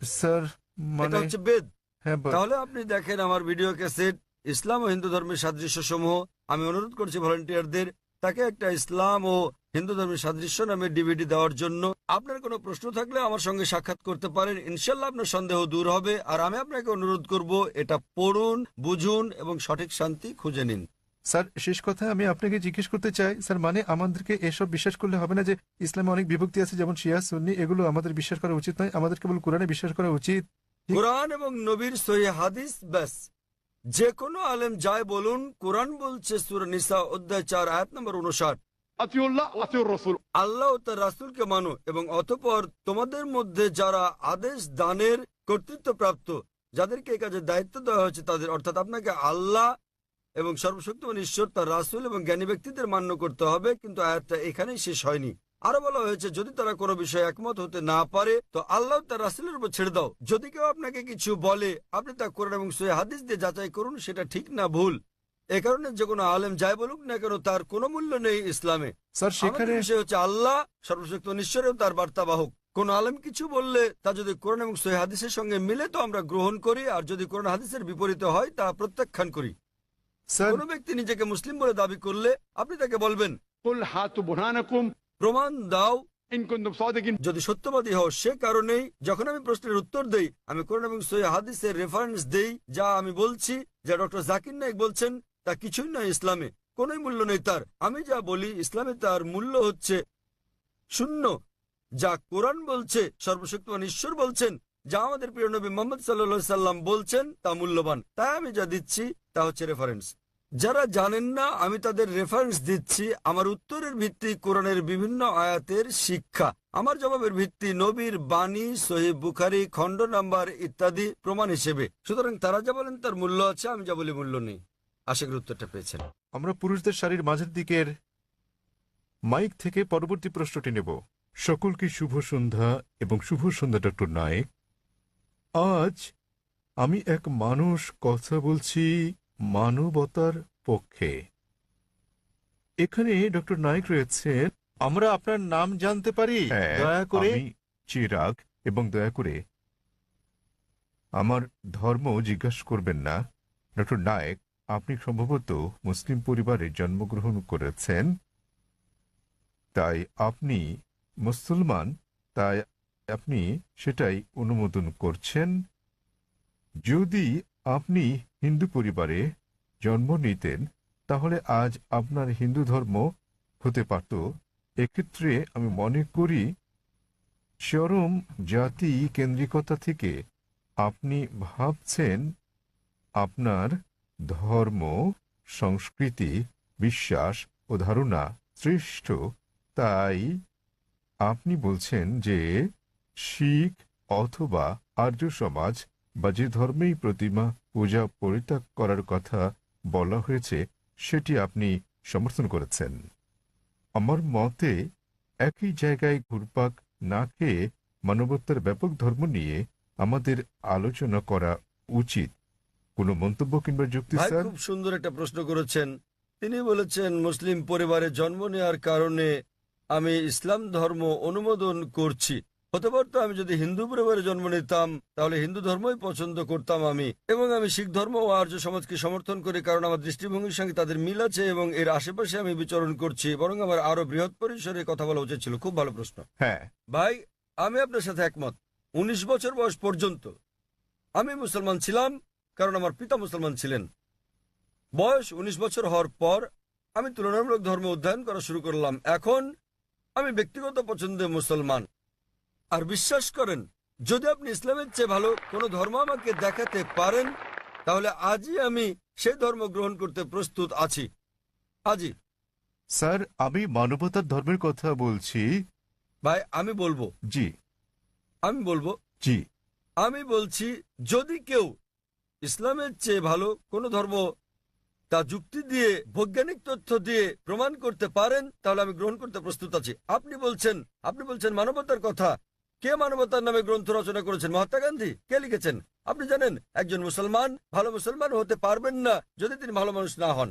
স্যার এটা মানে হচ্ছে বেদ। হ্যাঁ তাহলে আপনি দেখেন আমার ভিডিও ক্যাসেট ইসলাম ও হিন্দু ধর্মের সাদৃশ্য সমূহ। আমি অনুরোধ করছি ভলান্টিয়ারদের তাকে একটা ইসলাম ও হিন্দু ধর্মের সাদৃশ্য নামে ডিভিডি দেওয়ার জন্য। আপনার কোনো প্রশ্ন থাকলে আমার সঙ্গে সাক্ষাৎ করতে পারেন, ইনশাল্লাহ আপনার সন্দেহ দূর হবে। আর আমি আপনাকে অনুরোধ করব এটা পড়ুন, বুঝুন এবং সঠিক শান্তি খুঁজে নিন। স্যার শেষ কথা আমি আপনাকে জিজ্ঞেস করতে চাই স্যার, মানে আমাদেরকে এসব বিশ্বাস করলে হবে না যে ইসলামে অনেক বিভক্তি আছে, যেমন শিয়া সুন্নি, এগুলো আমাদের বিশ্বাস করা উচিত নয়, আমাদের কেবল কোরআনে বিশ্বাস করা উচিত। কোরআন এবং নবীর সহি হাদিস ব্যাস। যে কোনো আলেম যায় বলুন, কোরআন বলছে সূরা নিসা অধ্যায় 4 আয়াত নম্বর 59, अतिउल्लाह अतिउर रसूल। আল্লাহ ও তার রাসূলকে মানো এবং অতঃপর তোমাদের মধ্যে যারা আদেশ দানের কর্তৃত্বপ্রাপ্ত, যাদেরকে এই কাজের দায়িত্ব দেওয়া হয়েছে তাদের, অর্থাৎ আপনাকে আল্লাহ এবং সর্বশক্তিমান ঈশ্বর, তার রাসূল এবং জ্ঞানী ব্যক্তিদের মান্য করতে হবে। কিন্তু আয়াতটা এখানেই শেষ হয়নি। আরো বলা হয়েছে যদি তারা কোনো বিষয়ে একমত হতে না পারে তো আল্লাহ তার রাসূলের উপর ছেড়ে দাও। যদি কেউ আপনাকে কিছু বলে আপনি তা কোরআন এবং সহিহ হাদিস দিয়ে যাচাই করুন সেটা ঠিক না ভুল। এ কারণে যে কোনো আলেম যাই বলুক না কেন তার কোনো মূল্য নেই ইসলামে। স্যার আমাদের সেখানে বিষয় হচ্ছে আল্লাহ, সর্বশক্তিমান ঈশ্বর এবং তার বার্তাবাহক। কোন আলেম কিছু বললে তা যদি কোরআন এবং সহিহ হাদিসের সঙ্গে মিলে তো আমরা গ্রহণ করি, আর যদি কোরআন হাদিসের বিপরীতে হয় তা প্রত্যাখ্যান করি। স্যার কোন ব্যক্তি নিজেকে মুসলিম বলে দাবি করলে আপনি তাকে বলবেন कुल हाथु बुरहानकुम প্রমাণ দাও इन कुंतुम सादिकिन। যদি সত্যবাদী হও। সে কারণেই যখন আমি প্রশ্নের উত্তর দেই আমি কোরআন এবং সহিহ হাদিসের রেফারেন্স দেই। যা আমি বলছি, যা ডক্টর জাকির নায়েক বলছেন, তা কিছুই নয় ইসলামে, কোনোই মূল্য নেই তার। আমি যা বলি ইসলামে তার মূল্য হচ্ছে শূন্য। যা কোরআন বলছে, সর্বশক্তিমান ঈশ্বর বলছেন, যা আমাদের প্রিয় নবী মুহাম্মদ সাল্লাল্লাহু সাল্লাম বলছেন তা মূল্যবান। তাই আমি যা দিচ্ছি তা হচ্ছে রেফারেন্স। যারা জানেন না আমি তাদের রেফারেন্স দিচ্ছি। আমার উত্তরের ভিত্তি কোরআনের বিভিন্ন আয়াতের শিক্ষা, আমার জবাবের ভিত্তি নবীর বাণী, সহিহ বুখারী খণ্ড নাম্বার ইত্যাদি প্রমাণ হিসেবে। সুতরাং তারা যা বলেন তার মূল্য আছে, আমি যা বলি মূল্য নেই। আশা করি উত্তরটা পেয়েছেন। আমরা পুরুষদের শাড়ির মাঝের দিকের মাইক থেকে পরবর্তী প্রশ্নটি নেব। সকলকে শুভ সন্ধ্যা এবং শুভ সন্ধ্যা ডক্টর নায়েক। আজ আমি এক মানুষ কথা বলছি মানবতার পক্ষে। এখানে ডক্টর নায়েক রয়েছেন, আমরা আপনার নাম জানতে পারি হ্যাঁ, দয়া করে? আমি চিরাগ, এবং দয়া করে আমার ধর্ম জিজ্ঞাসা করবেন না। ডক্টর নায়েক, আপনি সম্ভবত মুসলিম পরিবারে জন্মগ্রহণ করেছেন, তাই আপনি মুসলমান, তাই আপনি সেটাই অনুমোদন করছেন। যদি আপনি হিন্দু পরিবারে জন্ম নিতেন তাহলে আজ আপনার হিন্দু ধর্ম হতে পারত। এক্ষেত্রে আমি মনে করি চরম জাতি কেন্দ্রিকতা থেকে আপনি ভাবছেন আপনার ধর্ম, সংস্কৃতি, বিশ্বাস ও ধারণা শ্রেষ্ঠ। তাই আপনি বলছেন যে শিখ অথবা আর্য সমাজ বা যে ধর্মেই প্রতিমা পূজা পরিত্যাগ করার কথা বলা হয়েছে সেটি আপনি সমর্থন করেছেন। আমার মতে একই জায়গায় ঘুরপাক না খেয়ে মানবতার ব্যাপক ধর্ম নিয়ে আমাদের আলোচনা করা উচিত। কোনো মন্তব্য কিংবা যুক্তি ভাই স্যার? খুব সুন্দর একটা প্রশ্ন করেছেন। তিনি বলেছেন মুসলিম পরিবারে জন্ম নেওয়ার কারণে আমি ইসলাম ধর্ম অনুমোদন করছি। হতে পারতো আমি যদি হিন্দু পরিবারে জন্ম নিতাম তাহলে হিন্দু ধর্মই পছন্দ করতাম আমি, এবং আমি শিখ ধর্ম ও আর্য সমাজকে সমর্থন করি, কারণ আমার দৃষ্টিভঙ্গির সঙ্গে তাদের মিল আছে এবং এর আশেপাশে আমি বিচরণ করছি। বরং আমার আরো বৃহৎ পরিসরে কথা বলা উচিত ছিল। খুব ভালো প্রশ্ন হ্যাঁ, ভাই। আমি আপনার সাথে একমত। 19 বছর বয়স পর্যন্ত আমি মুসলমান ছিলাম, কারণ আমার পিতা মুসলমান ছিলেন। বয়স 19 বছর হওয়ার পর আমি তুলনামূলক ধর্ম অধ্যয়ন করা শুরু করলাম। এখন আমি ব্যক্তিগত পছন্দে মুসলমান। আর বিশ্বাস করেন, যদি আপনি ইসলামের চেয়ে ভালো কোনো ধর্ম আমাকে দেখাতে পারেন, তাহলে আজই আমি সেই ধর্ম গ্রহণ করতে প্রস্তুত আছি। আজই। স্যার, আমি মানবতার ধর্মের কথা বলছি। ভাই আমি বলবো জি জি আমি বলছি, যদি কেউ ইসলামের চেয়ে ভালো কোনো ধর্ম তা যুক্তি দিয়ে, বৈজ্ঞানিক তথ্য দিয়ে প্রমাণ করতে পারেন, তাহলে আমি গ্রহণ করতে প্রস্তুত আছি। আপনি বলছেন মানবতার কথা। কে মানবতার নামে গ্রন্থ রচনা করেছেন? মহাত্মা গান্ধী। কে লিখেছেন? আপনি জানেন একজন মুসলমান ভালো মুসলমান হতে পারবেন না যদি তিনি ভালো মানুষ না হন।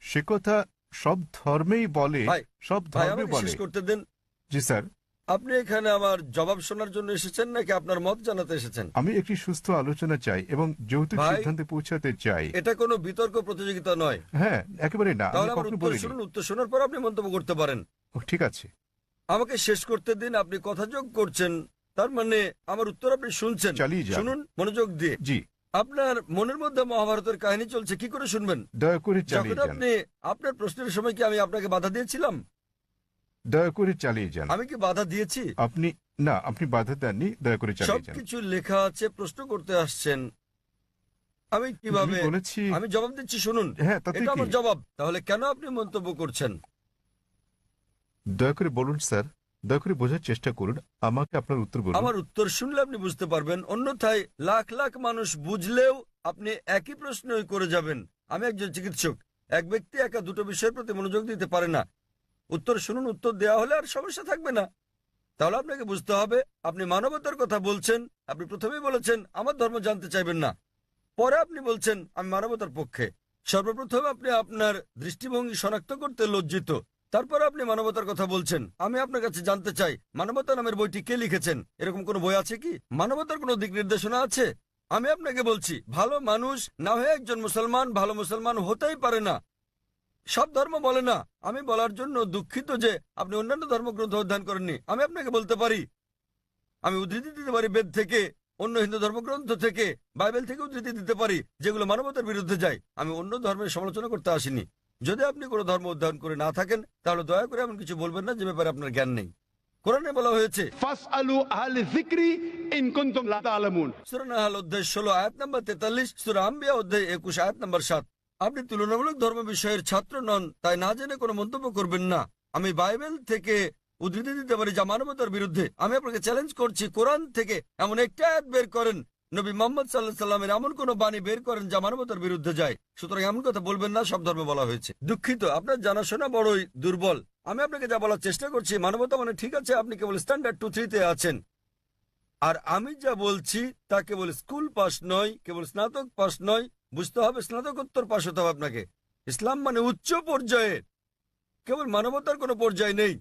সে কথা সব ধর্মেই বলে, ভাই, সব ভাই ধর্মে আমাকে বলে। শেষ করতে দেন। জি স্যার, আপনি এখানে আমার জবাব শোনার জন্য এসেছেন নাকি আপনার মত জানাতে এসেছেন? আমি একটি সুস্থ আলোচনা চাই এবং যৌতুক ভাই, সিদ্ধান্তে পৌঁছাতে চাই। এটা কোনো বিতর্ক প্রতিযোগিতা নয়। হ্যাঁ, একেবারে না, আমি তাহলে আমার কখনো উত্তর বলিনি। শুনুন, উত্তর শোনার পর আপনি মন্তব্য করতে পারেন। ও, ঠিক আছে। আমাকে শেষ করতে দিন। আপনি কথা যোগ করছেন, তার মানে আমার উত্তর আপনি শুনছেন। চালিয়ে যান। শুনুন মনোযোগ দিয়ে। জি, আপনার মনের মধ্যে মহাভারতের কাহিনী চলছে, কি করে শুনবেন? দয়া করে যখন চালিয়ে যান। আপনি আপনার প্রশ্নের সময় কি আমি আপনাকে বাধা দিয়েছিলাম? দয়া করে চালিয়ে যান। আমি কি বাধা দিয়েছি? আপনি বাধা দেননি, দয়া করে চালিয়ে যান। সবকিছু লেখা আছে, প্রশ্ন করতে আসছেন, আমি কিভাবে আমি বলেছি। আমি জবাব দিচ্ছি, শুনুন। হ্যাঁ, তাতে এটা কি? আমার জবাব। তাহলে কেন আপনি মন্তব্য করছেন? দয়া করে বলুন স্যার, দয়া করে বোঝার চেষ্টা করুন। আমাকে আপনার উত্তর বলুন। আমার উত্তর শুনলে আপনি বুঝতে পারবেন, অন্যথায় লাখ লাখ মানুষ বুঝলেও আপনি একই প্রশ্নই করে যাবেন। আমি একজন চিকিৎসক। এক ব্যক্তি একা দুটো বিষয়ের প্রতি মনোযোগ দিতে পারে না। উত্তর শুনুন, উত্তর দেওয়া হলে আর সমস্যা থাকবে না। তাহলে আপনাকে বুঝতে হবে, আপনি মানবতার কথা বলছেন। আপনি প্রথমেই বলেছেন আমার ধর্ম জানতে চাইবেন না, পরে আপনি বলছেন আমি মানবতার পক্ষে। সর্বপ্রথম আপনি আপনার দৃষ্টিভঙ্গি শনাক্ত করতে লজ্জিত, তারপর আপনি মানবতার কথা বলছেন। আমি আপনার কাছে জানতে চাই, মানবতা নামের বইটি কে লিখেছেন? এরকম কোনো বই আছে কি? মানবতার কোনো দিক নির্দেশনা আছে? আমি আপনাকে বলছি, ভালো মানুষ না হয়ে একজন মুসলমান ভালো মুসলমান হতেই পারে না। সব ধর্ম বলে না। আমি বলার জন্য দুঃখিত যে আপনি অন্যান্য ধর্মগ্রন্থ অধ্যয়ন করেননি। আমি আপনাকে বলতে পারি, আমি উদ্ধৃতি দিতে পারি বেদ থেকে, অন্য হিন্দু ধর্মগ্রন্থ থেকে, বাইবেল থেকে উদ্ধৃতি দিতে পারি, যেগুলো মানবতার বিরুদ্ধে যায়। আমি অন্য ধর্মের সমালোচনা করতে আসিনি। যদি আপনি কোনো ধর্ম অধ্যয়ন করে না থাকেন, তাহলে দয়া করে এমন কিছু বলবেন না যে ব্যাপারে আপনার জ্ঞান নেই। কোরআনে বলা হয়েছে, ফাসআলু আহলে যিকরি ইন কুনতুম লা তা'লামুন। সূরা নাহল অধ্যায় 16 আয়াত নম্বর 43, সূরা আম্বিয়া অধ্যায় 21 আয়াত নম্বর 7। আপনি তুলনামূলক ধর্ম বিষয়ের ছাত্র নন, তাই না জেনে কোনো মন্তব্য করবেন না। আমি বাইবেল থেকে উদ্ধৃতি দিতে পারি যা মানবতার বিরুদ্ধে। আমি আপনাকে চ্যালেঞ্জ করছি, কোরআন থেকে এমন একটা আয়াত বের করেন, নবী মুহাম্মদ সাল্লাল্লাহু আলাইহি সাল্লামের এমন কোন বাণী বের করেন যা মানবতার বিরুদ্ধে যায়। সুতরাং এমন কথা বলবেন না সব ধর্মে বলা হয়েছে। দুঃখিত, আপনার জানাশোনা বড়ই দুর্বল। আমি আপনাকে যা বলার চেষ্টা করছি, মানবতা মানে ঠিক আছে, আপনি কেবল স্ট্যান্ডার্ড 2-3 আছেন। আর আমি যা বলছি তা কেবল স্কুল পাস নয়, কেবল স্নাতক পাস নয়, বুঝতে হবে স্নাতকোত্তর পাস হতে হবে আপনাকে। ইসলাম মানে উচ্চ পর্যায়ে, কেবল মানবতার কোনো পর্যায় নেই।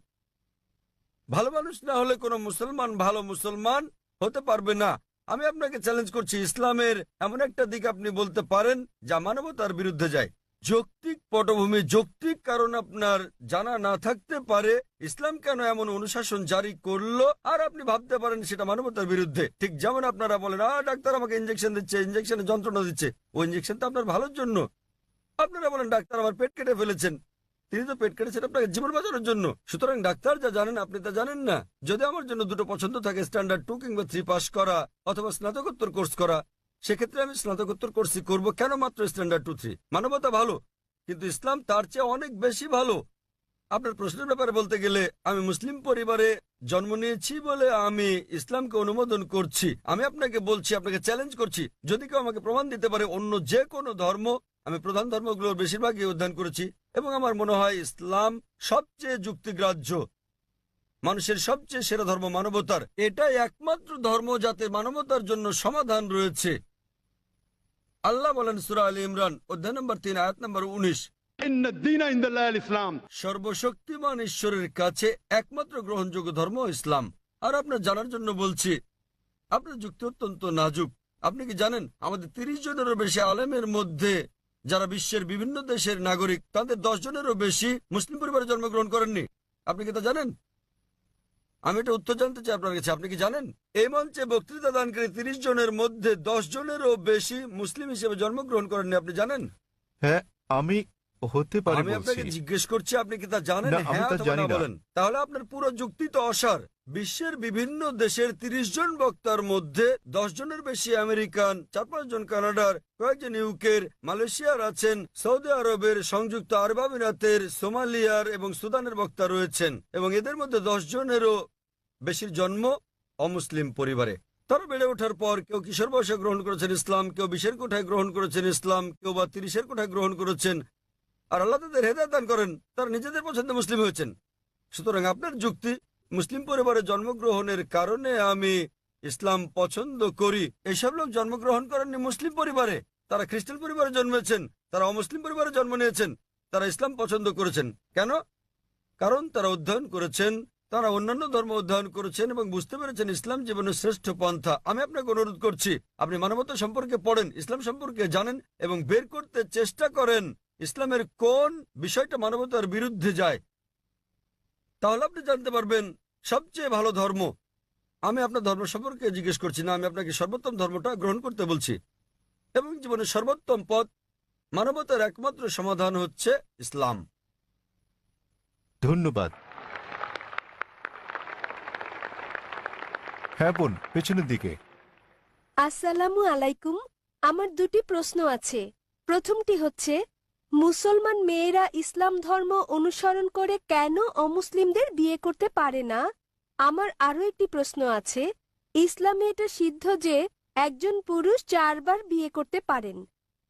ভালো মানুষ না হলে কোনো মুসলমান ভালো মুসলমান হতে পারবে না। আমি আপনাকে চ্যালেঞ্জ করছি, ইসলামের এমন একটা দিক আপনি বলতে পারেন যা মানবতার বিরুদ্ধে যায়। যৌক্তিক পটভূমি, যৌক্তিক কারণ আপনার জানা না থাকতে পারে ইসলাম কেন এমন অনুশাসন জারি করলো, আর আপনি ভাবতে পারেন সেটা মানবতার বিরুদ্ধে। ঠিক যেমন আপনারা বলেন, ডাক্তার আমাকে ইঞ্জেকশন দিচ্ছে, ইঞ্জেকশনে যন্ত্রণা দিচ্ছে, ওই ইঞ্জেকশন তো আপনার ভালোর জন্য। আপনারা বলেন ডাক্তার আমার পেট কেটে ফেলেছেন, তিনি তো পেট কেটেছেন আপনাকে জীবন বাঁচানোর জন্য। সুতরাং ডাক্তার যা জানেন আপনি তা জানেন না। যদি আমার জন্য দুটো পছন্দ থাকে, স্ট্যান্ডার্ড 2 কিংবা 3 পাস করা অথবা স্নাতকোত্তর কোর্স করা, সেক্ষেত্রে আমি স্নাতকোত্তর কোর্সই করব। কেন মাত্র স্ট্যান্ডার্ড 2-3? মানবতা ভালো, কিন্তু ইসলাম তার চেয়ে অনেক বেশি ভালো। আপনার প্রশ্নের ব্যাপারে বলতে গেলে, আমি মুসলিম পরিবারে জন্ম নিয়েছি বলে আমি ইসলামকে অনুমোদন করছি। আমি আপনাকে বলছি, আপনাকে চ্যালেঞ্জ করছি, যদি কেউ আমাকে প্রমাণ দিতে পারে অন্য যে কোনো ধর্ম, আমি প্রধান ধর্মগুলোর বেশিরভাগই অধ্যয়ন করেছি এবং আমার মনে হয় ইসলাম সবচেয়ে যুক্তিগ্রাহ্য, মানুষের সবচেয়ে সেরা ধর্ম মানবতার। এটাই একমাত্র ধর্ম যাতে মানবতার জন্য সমাধান রয়েছে। আল্লাহ বলেন সূরা আলে ইমরান অধ্যায় নম্বর 3 আয়াত নম্বর 19, إن الدين عند الله الإسلام। সর্বশক্তিমান ঈশ্বরের কাছে একমাত্র গ্রহণযোগ্য ধর্ম ইসলাম। আর আপনার জানার জন্য বলছি, আপনার যুক্তি অত্যন্ত নাজুক। আপনি কি জানেন আমাদের 30 জনেরও বেশি আলেমের মধ্যে যারা বিশ্বের বিভিন্ন দেশের নাগরিক, তাদের 10 জনেরও বেশি মুসলিম পরিবারে জন্মগ্রহণ করেননি? আপনি কি তা জানেন? আমি এটা উত্তর জানতে চাই আপনার কাছে, আপনি কি জানেন এই মঞ্চে বক্তৃতা দানকারী 30 জনের মধ্যে 10 জনেরও বেশি মুসলিম হিসেবে জন্মগ্রহণ করেননি? আপনি জানেন? হ্যাঁ, আমি হতে পারে আমি আপনাকে বলছি। জিজ্ঞেস করছি, আপনি কি তা জানেন? না, আমি হ্যাঁ তা অথবা জানি না না। বলেন। তাহলে আপনার পুরো যুক্তি তো অসার। বিশ্বের বিভিন্ন দেশের 30 জন বক্তার মধ্যে 10 জনের বেশি আমেরিকান, 4-5 জন কানাডার, কয়েকজন ইউকের, মালয়েশিয়ার আছেন, সৌদি আরবের, সংযুক্ত আরব আমিরাতের, সোমালিয়ার এবং সুদানের বক্তা রয়েছেন, এবং এদের মধ্যে 10 জনেরও বেশির জন্ম অমুসলিম পরিবারে। তারা বেড়ে ওঠার পর কেউ কিশোর বয়সে গ্রহণ করেছেন ইসলাম, কেউ 20-এর কোঠায় গ্রহণ করেছেন ইসলাম, কেউ বা 30-এর কোঠায় গ্রহণ করেছেন। আর আল্লাহ তাদের হেদায়েত দান করেন, তারা নিজেদের পছন্দে মুসলিম হয়েছেন। সুতরাং আপনার যুক্তি, মুসলিম পরিবারে জন্মগ্রহণের কারণে আমি ইসলাম পছন্দ করি, এসব লোক জন্মগ্রহণ করেননি মুসলিম পরিবারে। তারা খ্রিস্টান পরিবারে জন্মেছেন, তারা অমুসলিম পরিবারে জন্ম নিয়েছেন, তারা ইসলাম পছন্দ করেছেন। কেন? কারণ তারা অধ্যয়ন করেছেন, তারা অন্যান্য ধর্ম অধ্যয়ন করেছেন এবং বুঝতে পেরেছেন ইসলাম জীবনের শ্রেষ্ঠ পন্থা। আমি আপনাকে অনুরোধ করছি, আপনি মানবতা সম্পর্কে পড়েন, ইসলাম সম্পর্কে জানেন এবং বের করতে চেষ্টা করেন ইসলামের কোন বিষয়টা মানবতার বিরুদ্ধে যায়। তাহলে আপনি জানতে পারবেন সবচেয়ে ভালো ধর্ম। আমি আপনার ধর্ম সম্পর্কে জিজ্ঞেস করছি না, আমি আপনাকে সর্বোত্তম ধর্মটা গ্রহণ করতে বলছি। এবং জীবনের সর্বোত্তম পথ, মানবতার একমাত্র সমাধান হচ্ছে ইসলাম। ধন্যবাদ। হ্যাঁ বোন, পেছনের দিকে। আসসালামু আলাইকুম। আমার দুটি প্রশ্ন আছে। প্রথমটি হচ্ছে, মুসলমান মেয়েরা ইসলাম ধর্ম অনুসরণ করে কেন অমুসলিমদের বিয়ে করতে পারে না? আমার আরো একটি প্রশ্ন আছে, ইসলামে এটা সিদ্ধ যে একজন পুরুষ 4 বার বিয়ে করতে পারেন।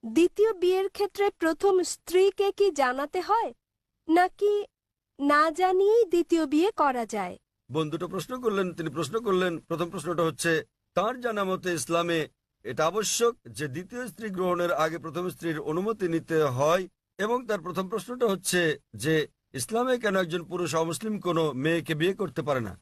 দ্বিতীয় বিয়ের ক্ষেত্রে প্রথম স্ত্রীকে কি জানাতে হয়, নাকি না জানিয়েই দ্বিতীয় বিয়ে করা যায়? বন্ধুটা প্রশ্ন করলেন, তিনি প্রশ্ন করলেন, প্রথম প্রশ্নটা হচ্ছে তার জানা মতে ইসলামে এটা আবশ্যক যে দ্বিতীয় স্ত্রী গ্রহণের আগে প্রথম স্ত্রীর অনুমতি নিতে হয়। এবং তার প্রথম প্রশ্নটা হচ্ছে যে ইসলামে কেন একজন পুরুষ অমুসলিম কোনো মেয়েকে বিয়ে করতে পারে না।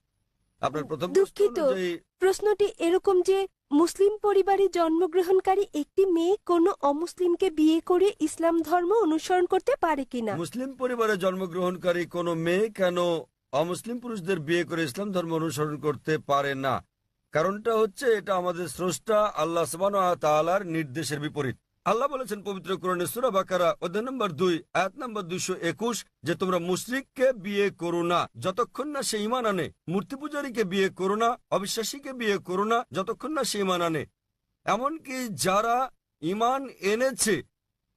আপনার প্রথম প্রশ্ন দুঃখিত, অনুযায়ী প্রশ্নটি এরকম যে মুসলিম পরিবারে জন্মগ্রহণকারী একটি মেয়ে কোনো অমুসলিমকে বিয়ে করে ইসলাম ধর্ম অনুসরণ করতে পারে কিনা। মুসলিম পরিবারে জন্মগ্রহণকারী কোনো মেয়ে কেন অমুসলিম পুরুষদের বিয়ে করে ইসলাম ধর্ম অনুসরণ করতে পারে না? কারণটা হচ্ছে এটা আমাদের স্রষ্টা আল্লাহ সুবহানাহু ওয়া তাআলার নির্দেশের বিপরীত। আল্লাহ বলেছেন পবিত্র কোরআনে সূরা বাকারা অধ্যায় নম্বর 2 আয়াত নম্বর 221 যে তোমরা মুশরিককে বিয়ে করো না যতক্ষণ না সে ঈমান আনে, মূর্তি পূজারীকে বিয়ে করো না, অবিশ্বাসীকে বিয়ে করো না যতক্ষণ না সে ঈমান আনে। এমনকি যারা ঈমান এনেছে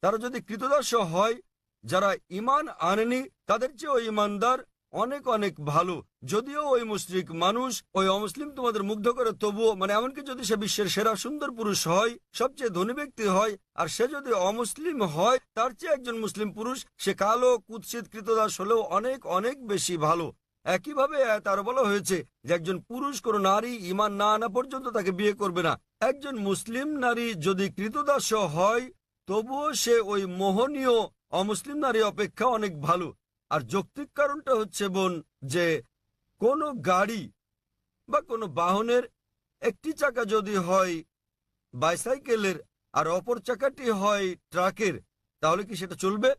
তারা যদি কৃতদাস হয়, যারা ঈমান আনেনি তাদের চেয়ে ওই ঈমানদার অনেক অনেক ভালো। যদিও ওই মুশরিক মানুষ, ওই অমুসলিম তোমাদের মুগ্ধ করে, তবুও এমনকি যদি সে বিশ্বের সেরা সুন্দর পুরুষ হয়, সবচেয়ে ধনী ব্যক্তি হয়, আর সে যদি অমুসলিম হয় তার চেয়ে একজন মুসলিম পুরুষ, সে কালো কুৎসিত কৃতদাস হলেও অনেক অনেক বেশি ভালো। একইভাবে তার বলা হয়েছে যে একজন পুরুষ কোনো নারী ঈমান না আনা পর্যন্ত তাকে বিয়ে করবে না। একজন মুসলিম নারী যদি কৃতদাস হয় তবুও সে ওই মোহনীয় অমুসলিম নারী অপেক্ষা অনেক ভালো। আর যৌক্তিক কারণটা হচ্ছে বোন যে কোনো গাড়ি বা কোনো বাহনের একটি চাকা যদি হয় বাইসাইকেলের আর অপর চাকাটি হয় ট্রাকের, তাহলে কি সেটা চলবে?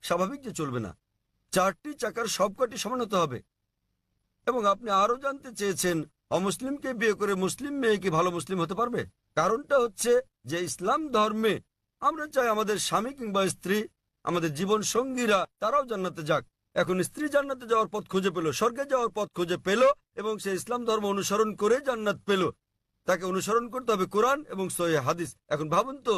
স্বাভাবিক যে চলবে না। 4টি চাকার সবকটি সমান হতে হবে। এবং আপনি আরো জানতে চেয়েছেন অমুসলিমকে বিয়ে করে মুসলিম মেয়ে কি ভালো মুসলিম হতে পারবে? কারণটা হচ্ছে যে ইসলাম ধর্মে আমরা চাই আমাদের স্বামী কিংবা স্ত্রী, আমাদের জীবন সঙ্গীরা তারাও জান্নাতে যাক। এখন স্ত্রী জান্নাতে যাওয়ার পথ খুঁজে পেল, স্বর্গে যাওয়ার পথ খুঁজে পেল, এবং সে ইসলাম ধর্ম অনুসরণ করে জান্নাত পেল। তাকে অনুসরণ করতে হবে কোরআন এবং সহিহ হাদিস। এখন ভাবুন তো,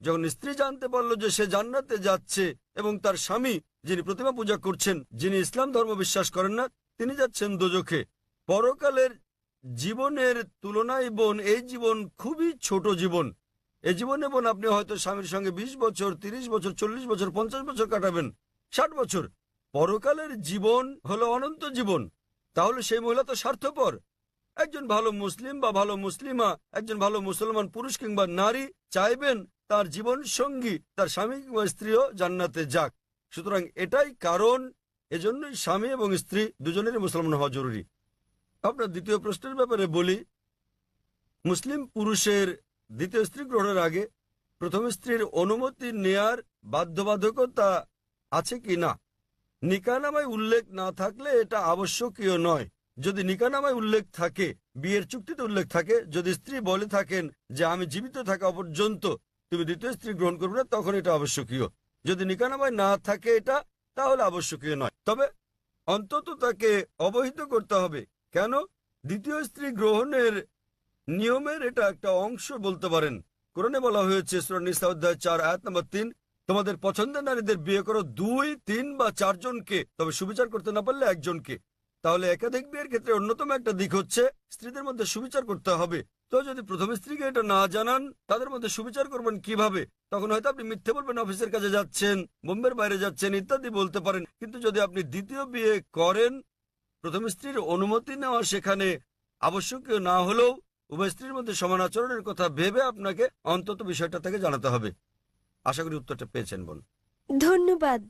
যখন স্ত্রী জানতে পারলো যে সে জান্নাতে যাচ্ছে এবং তার স্বামী যিনি প্রতিমা পূজা করছেন, যিনি ইসলাম ধর্ম বিশ্বাস করেন না, তিনি যাচ্ছেন দোজখে। পরকালের জীবনের তুলনায় বোন এই জীবন খুবই ছোট জীবন। এই জীবনে বোন আপনি হয়তো স্বামীর সঙ্গে 20 বছর, 30 বছর, 40 বছর, 50 বছর কাটাবেন, 60 বছর। পরকালের জীবন হলো অনন্ত জীবন। তাহলে সেই মহিলা তো স্বার্থপর। একজন ভালো মুসলিম বা ভালো মুসলিমা, একজন ভালো মুসলমান পুরুষ কিংবা নারী চাইবেন তার জীবন সঙ্গী, তার স্বামী কিংবা স্ত্রীও জান্নাতে যাক। সুতরাং এটাই কারণ, এজন্যই স্বামী এবং স্ত্রী দুজনেরই মুসলমান হওয়া জরুরি। আপনার দ্বিতীয় প্রশ্নের ব্যাপারে বলি, মুসলিম পুরুষের দ্বিতীয় স্ত্রী গ্রহণের আগে প্রথম স্ত্রীর অনুমতি নেয়ার বাধ্যবাধকতা আছে কি না। নিকাহনামায় উল্লেখ না থাকলে এটা আবশ্যকীয় নয়। যদি নিকাহনামায় উল্লেখ থাকে, বিয়ের চুক্তিতে উল্লেখ থাকে, যদি স্ত্রী বলে থাকেন যে আমি জীবিত থাকা পর্যন্ত তুমি দ্বিতীয় স্ত্রী গ্রহণ করবে না, তখন এটা আবশ্যকীয়। যদি নিকাহনামায় না থাকে এটা, তাহলে আবশ্যকীয় নয়। তবে অন্তত তাকে অবহিত করতে হবে। কেন? দ্বিতীয় স্ত্রী গ্রহণের নিয়মের এটা একটা অংশ বলতে পারেন। কোরআনে বলা হয়েছে সূরা নিসা অধ্যায় 4 আয়াত নম্বর 3, তোমাদের পছন্দের নারীদের বিয়ে করো 2, 3 বা 4 জনকে, তবে সুবিচার করতে না পারলে একজনকে। তাহলে একাধিক বিয়ের ক্ষেত্রে অন্যতম একটা দিক হচ্ছে স্ত্রীদের মধ্যে সুবিচার করতে হবে। তো যদি প্রথম স্ত্রীকে এটা না জানান, তাদের মধ্যে সুবিচার করবেন কিভাবে? তখন হয়তো আপনি মিথ্যে বলবেন, অফিসের কাজে যাচ্ছেন, বোম্বের বাইরে যাচ্ছেন ইত্যাদি বলতে পারেন। কিন্তু যদি আপনি দ্বিতীয় বিয়ে করেন, প্রথম স্ত্রীর অনুমতি নেওয়া সেখানে আবশ্যকীয় না হলেও উভয় স্ত্রীর মধ্যে সমান আচরণের কথা ভেবে আপনাকে অন্তত বিষয়টা থেকে জানাতে হবে। আশা করি উত্তরটা পেয়েছেন বোন। ধন্যবাদ।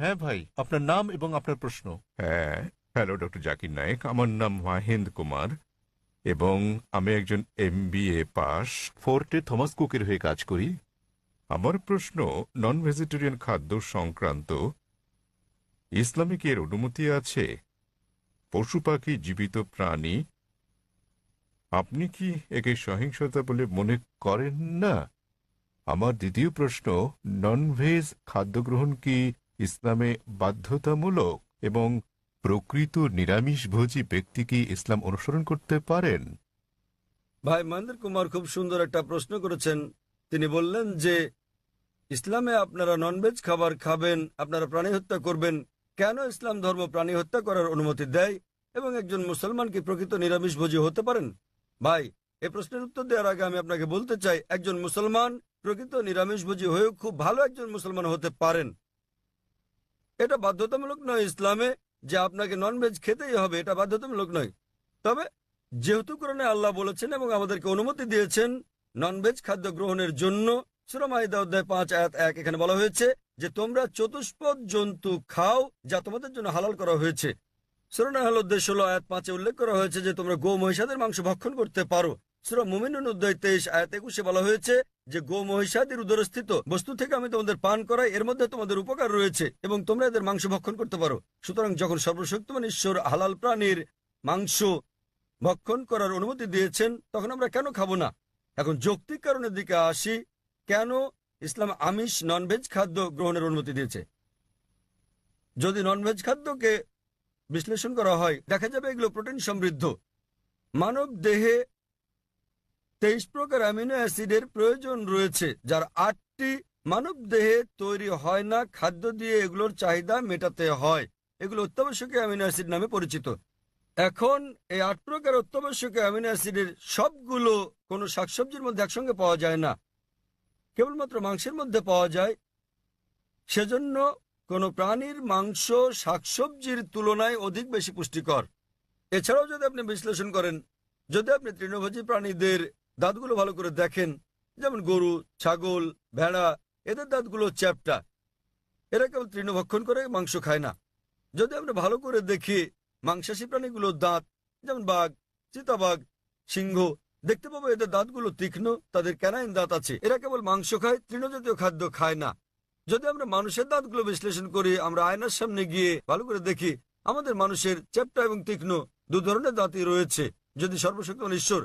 হ্যাঁ ভাই, আপনার নাম এবং আপনার প্রশ্ন। হ্যাঁ, হ্যালো ডক্টর জাকির নায়েক, আমার নাম মাহেন্দ্র কুমার এবং আমি একজন MBA পাস, ফোর্টে থমাস কুকের হয়ে কাজ করি। আমার প্রশ্ন নন ভেজিটেরিয়ান খাদ্য সংক্রান্ত। ইসলামে কি এর অনুমতি আছে? পশু পাখি জীবিত প্রাণী, আপনি কি একে সহিংসতা বলে মনে করেন না? আমার দ্বিতীয় প্রশ্ন, নন ভেজ খাদ্য গ্রহণ কি ইসলামে বাধ্যতামূলক এবং প্রকৃত নিরামিষভোজী ব্যক্তি কি ইসলাম অনুসরণ করতে পারেন? ভাই মহেন্দ্র কুমার খুব সুন্দর একটা প্রশ্ন করেছেন। তিনি বললেন যে ইসলামে আপনারা ননভেজ খাবার খাবেন, আপনারা প্রাণী হত্যা করবেন। কেন ইসলাম ধর্ম প্রাণী হত্যা করার অনুমতি দেয় এবং একজন মুসলমান কি প্রকৃত নিরামিষভোজী হতে পারেন? ভাই, এই প্রশ্নের উত্তর দেওয়ার আগে আমি আপনাকে বলতে চাই, একজন মুসলমান প্রকৃত নিরামিষভোজী হয়েও খুব ভালো একজন মুসলমান হতে পারেন। এটা বাধ্যতামূলক নয় ইসলামে যে আপনাকে ননভেজ খেতেই হবে, এটা বাধ্যতামূলক নয়। তবে যেহেতু কোরআনে আল্লাহ বলেছেন এবং আমাদেরকে অনুমতি দিয়েছেন ননভেজ খাদ্য গ্রহণের জন্য, সূরা মাইদা অধ্যায় 5 আয়াত 1 এখানে বলা হয়েছে যে তোমরা চতুষ্পদ জন্তু খাও যা তোমাদের জন্য হালাল করা হয়েছে। সূরা নাহল অধ্যায় 16 আয়াত 5 উল্লেখ করা হয়েছে যে তোমরা গো মহিষাদের মাংস ভক্ষণ করতে পারো। সূরা মুমিনুন অধ্যায় 23 আয়াত 21 বলা হয়েছে যে গো মহিষাদের উদরস্থিত বস্তু থেকে আমি তোমাদের পান করাই, এর মধ্যে তোমাদের উপকার রয়েছে এবং তোমরা এদের মাংস ভক্ষণ করতে পারো। সুতরাং যখন সর্বশক্তিমান ঈশ্বর হালাল প্রাণীর মাংস ভক্ষণ করার অনুমতি দিয়েছেন, তখন আমরা কেন খাবো না? এখন যৌক্তিক কারণের দিকে আসি, কেন ইসলাম আমিষ ননভেজ খাদ্য গ্রহণের অনুমতি দিয়েছে। যদি ননভেজ খাদ্যকে বিশ্লেষণ করা হয়, দেখা যাবে এগুলো প্রোটিন সমৃদ্ধ। মানব দেহে 23 প্রকার অ্যামিনো অ্যাসিডের প্রয়োজন রয়েছে, যার 8টি মানব দেহে তৈরি হয় না, খাদ্য দিয়ে এগুলোর চাহিদা মেটাতে হয়। এগুলো অত্যাবশ্যকীয় অ্যামিনো অ্যাসিড নামে পরিচিত। এখন এই 8 প্রকার অত্যাবশ্যকীয় অ্যামিনো অ্যাসিডের সবগুলো কোনো শাকসবজির মধ্যে একসঙ্গে পাওয়া যায় না, কেবলমাত্র মাংসের মধ্যে পাওয়া যায়। সেজন্য কোনো প্রাণীর মাংস শাকসবজির তুলনায় অধিক বেশি পুষ্টিকর। এছাড়াও যদি আপনি বিশ্লেষণ করেন, যদি আপনি তৃণভোজী প্রাণীদের দাঁতগুলো ভালো করে দেখেন, যেমন গরু, ছাগল, ভেড়া, এদের দাঁতগুলো চ্যাপ্টা, এরা কেবল তৃণভক্ষণ করে, মাংস খায় না। যদি আমরা ভালো করে দেখি মাংসাশী প্রাণীগুলোর দাঁত, যেমন বাঘ, চিতাবাঘ, সিংহ, দেখতে পাবো এদের দাঁতগুলো তীক্ষ্ণ, তাদের ক্যানাইন দাঁত আছে। এরা কেবল মাংস খায়, তৃণজাতীয় খাদ্য খায় না। যদি আমরা মানুষের দাঁতগুলো বিশ্লেষণ করি, আমরা আয়নার সামনে গিয়ে ভালো করে দেখি আমাদের মানুষের চ্যাপ্টা এবং তীক্ষ্ণ 2 ধরনের দাঁতই রয়েছে। যদি সর্বশক্তিমান ঈশ্বর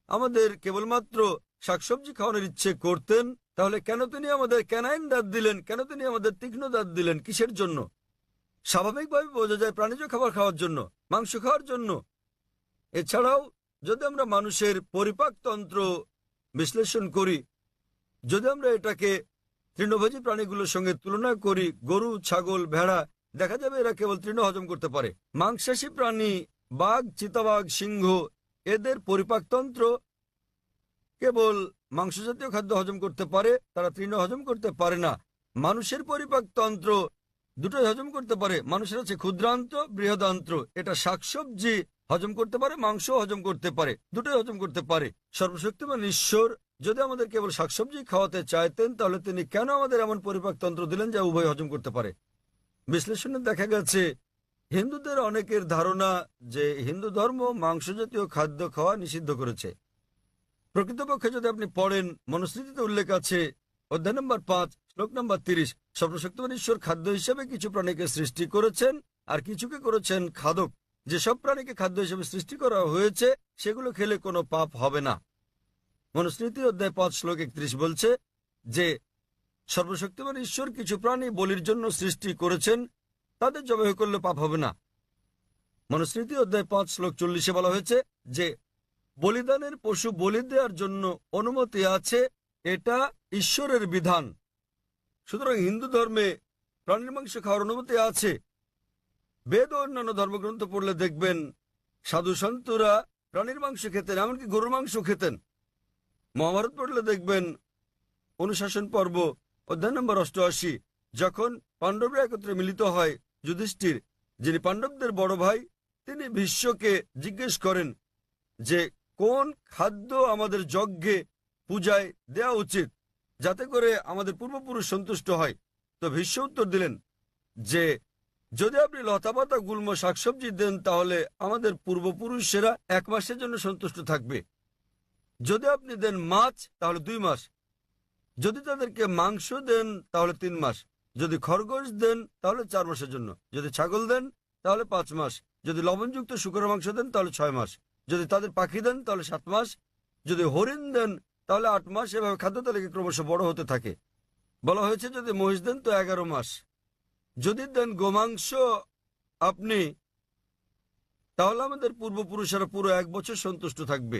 আমাদের কেবলমাত্র শাকসবজি খাওয়ানোর ইচ্ছে করতেন, তাহলে কেন তিনি আমাদের ক্যানাইন দাঁত দিলেন? কেন তিনি আমাদের তীক্ষ্ণ দাঁত দিলেন? কিসের জন্য? স্বাভাবিকভাবে বোঝা যায় প্রাণীজ খাবার খাওয়ার জন্য, মাংস খাওয়ার জন্য। এছাড়াও যদি আমরা মানুষের পরিপাকতন্ত্র বিশ্লেষণ করি, যদি আমরা এটাকে তৃণভোজী প্রাণীগুলোর সঙ্গে তুলনা করি, গরু, ছাগল, ভেড়া, দেখা যাবে এরা কেবল তৃণ হজম করতে পারে। মাংসাশী প্রাণী বাঘ, চিতাবাঘ, সিংহ, এদের পরিপাকতন্ত্র কেবল মাংসজাতীয় খাদ্য হজম করতে পারে, তারা তৃণ হজম করতে পারে না। মানুষের পরিপাকতন্ত্র দুটোই হজম করতে পারে। মানুষের আছে ক্ষুদ্রান্ত্র, বৃহদান্ত্র। এটা শাকসবজি হজম করতে পারে, মাংস হজম করতে পারে, দুটোই হজম করতে পারে। সর্বশক্তিমান ঈশ্বর যদি আমাদের কেবল শাকসবজি খাওয়াতে চাইতেন, তাহলে তিনি কেন আমাদের এমন পরিপাকতন্ত্র দিলেন যা উভয় হজম করতে পারে? বিশ্লেষণে দেখা গেছে হিন্দুদের অনেকের ধারণা যে হিন্দু ধর্ম মাংস জাতীয় খাদ্য খাওয়া নিষিদ্ধ করেছে। প্রকৃতপক্ষে যদি আপনি পড়েন, মনুস্মৃতিতে উল্লেখ আছে অধ্যায় নম্বর 5 শ্লোক নম্বর 30, সর্বশক্তিমান ঈশ্বর খাদ্য হিসেবে কিছু প্রাণীকে সৃষ্টি করেছেন আর কিছুকে করেছেন খাদক। যেসব প্রাণীকে খাদ্য হিসেবে সৃষ্টি করা হয়েছে সেগুলো খেলে কোনো পাপ হবে না। মনুস্মৃতি অধ্যায় 5 শ্লোক 31 বলছে যে সর্বশক্তিমান ঈশ্বর কিছু প্রাণী বলির জন্য সৃষ্টি করেছেন, তাদের জবাই করলে পাপ হবে না। মনুস্মৃতি অধ্যায় 5 শ্লোক 40 বলা হয়েছে যে বলিদানের পশু বলি দেওয়ার জন্য অনুমতি আছে, এটা ঈশ্বরের বিধান। সুতরাং হিন্দু ধর্মে প্রাণীর মাংস খাওয়ার অনুমতি আছে। বেদ ও অন্যান্য ধর্মগ্রন্থ পড়লে দেখবেন সাধু সন্তরা প্রাণীর মাংস খেতেন, এমনকি গরুর মাংস খেতেন। মহাভারত পড়লে দেখবেন অনুশাসন পর্ব অধ্যায় নম্বর 88, যখন পাণ্ডবরা একত্রে মিলিত হয়, যুধিষ্ঠির যিনি পাণ্ডবদের বড় ভাই, তিনি ভীষ্মকে জিজ্ঞেস করেন যে কোন খাদ্য আমাদের যজ্ঞে পূজায় দেয়া উচিত যাতে করে আমাদের পূর্বপুরুষ সন্তুষ্ট হয়। তো ভীষ্ম উত্তর দিলেন যে যদি আপনি লতাপাতা গুল্ম শাকসবজি দেন তাহলে আমাদের পূর্বপুরুষেরা 1 মাসের জন্য সন্তুষ্ট থাকবে। যদি আপনি দেন মাছ তাহলে 2 মাস, যদি তাদেরকে মাংস দেন তাহলে 3 মাস, যদি খরগোশ দেন তাহলে 4 মাসের জন্য, যদি ছাগল দেন তাহলে 5 মাস, যদি লবণযুক্ত শুকরের মাংস দেন তাহলে 6 মাস, যদি তাদের পাখি দেন তাহলে 7 মাস, যদি হরিণ দেন তাহলে 8 মাস। এভাবে খাদ্য তালিকা ক্রমশ বড় হতে থাকে। বলা হয়েছে যদি মহিষ দেন তো 11 মাস, যদি দেন গোমাংস আপনি, তাহলে আমাদের পূর্বপুরুষেরা পুরো 1 বছর সন্তুষ্ট থাকবে।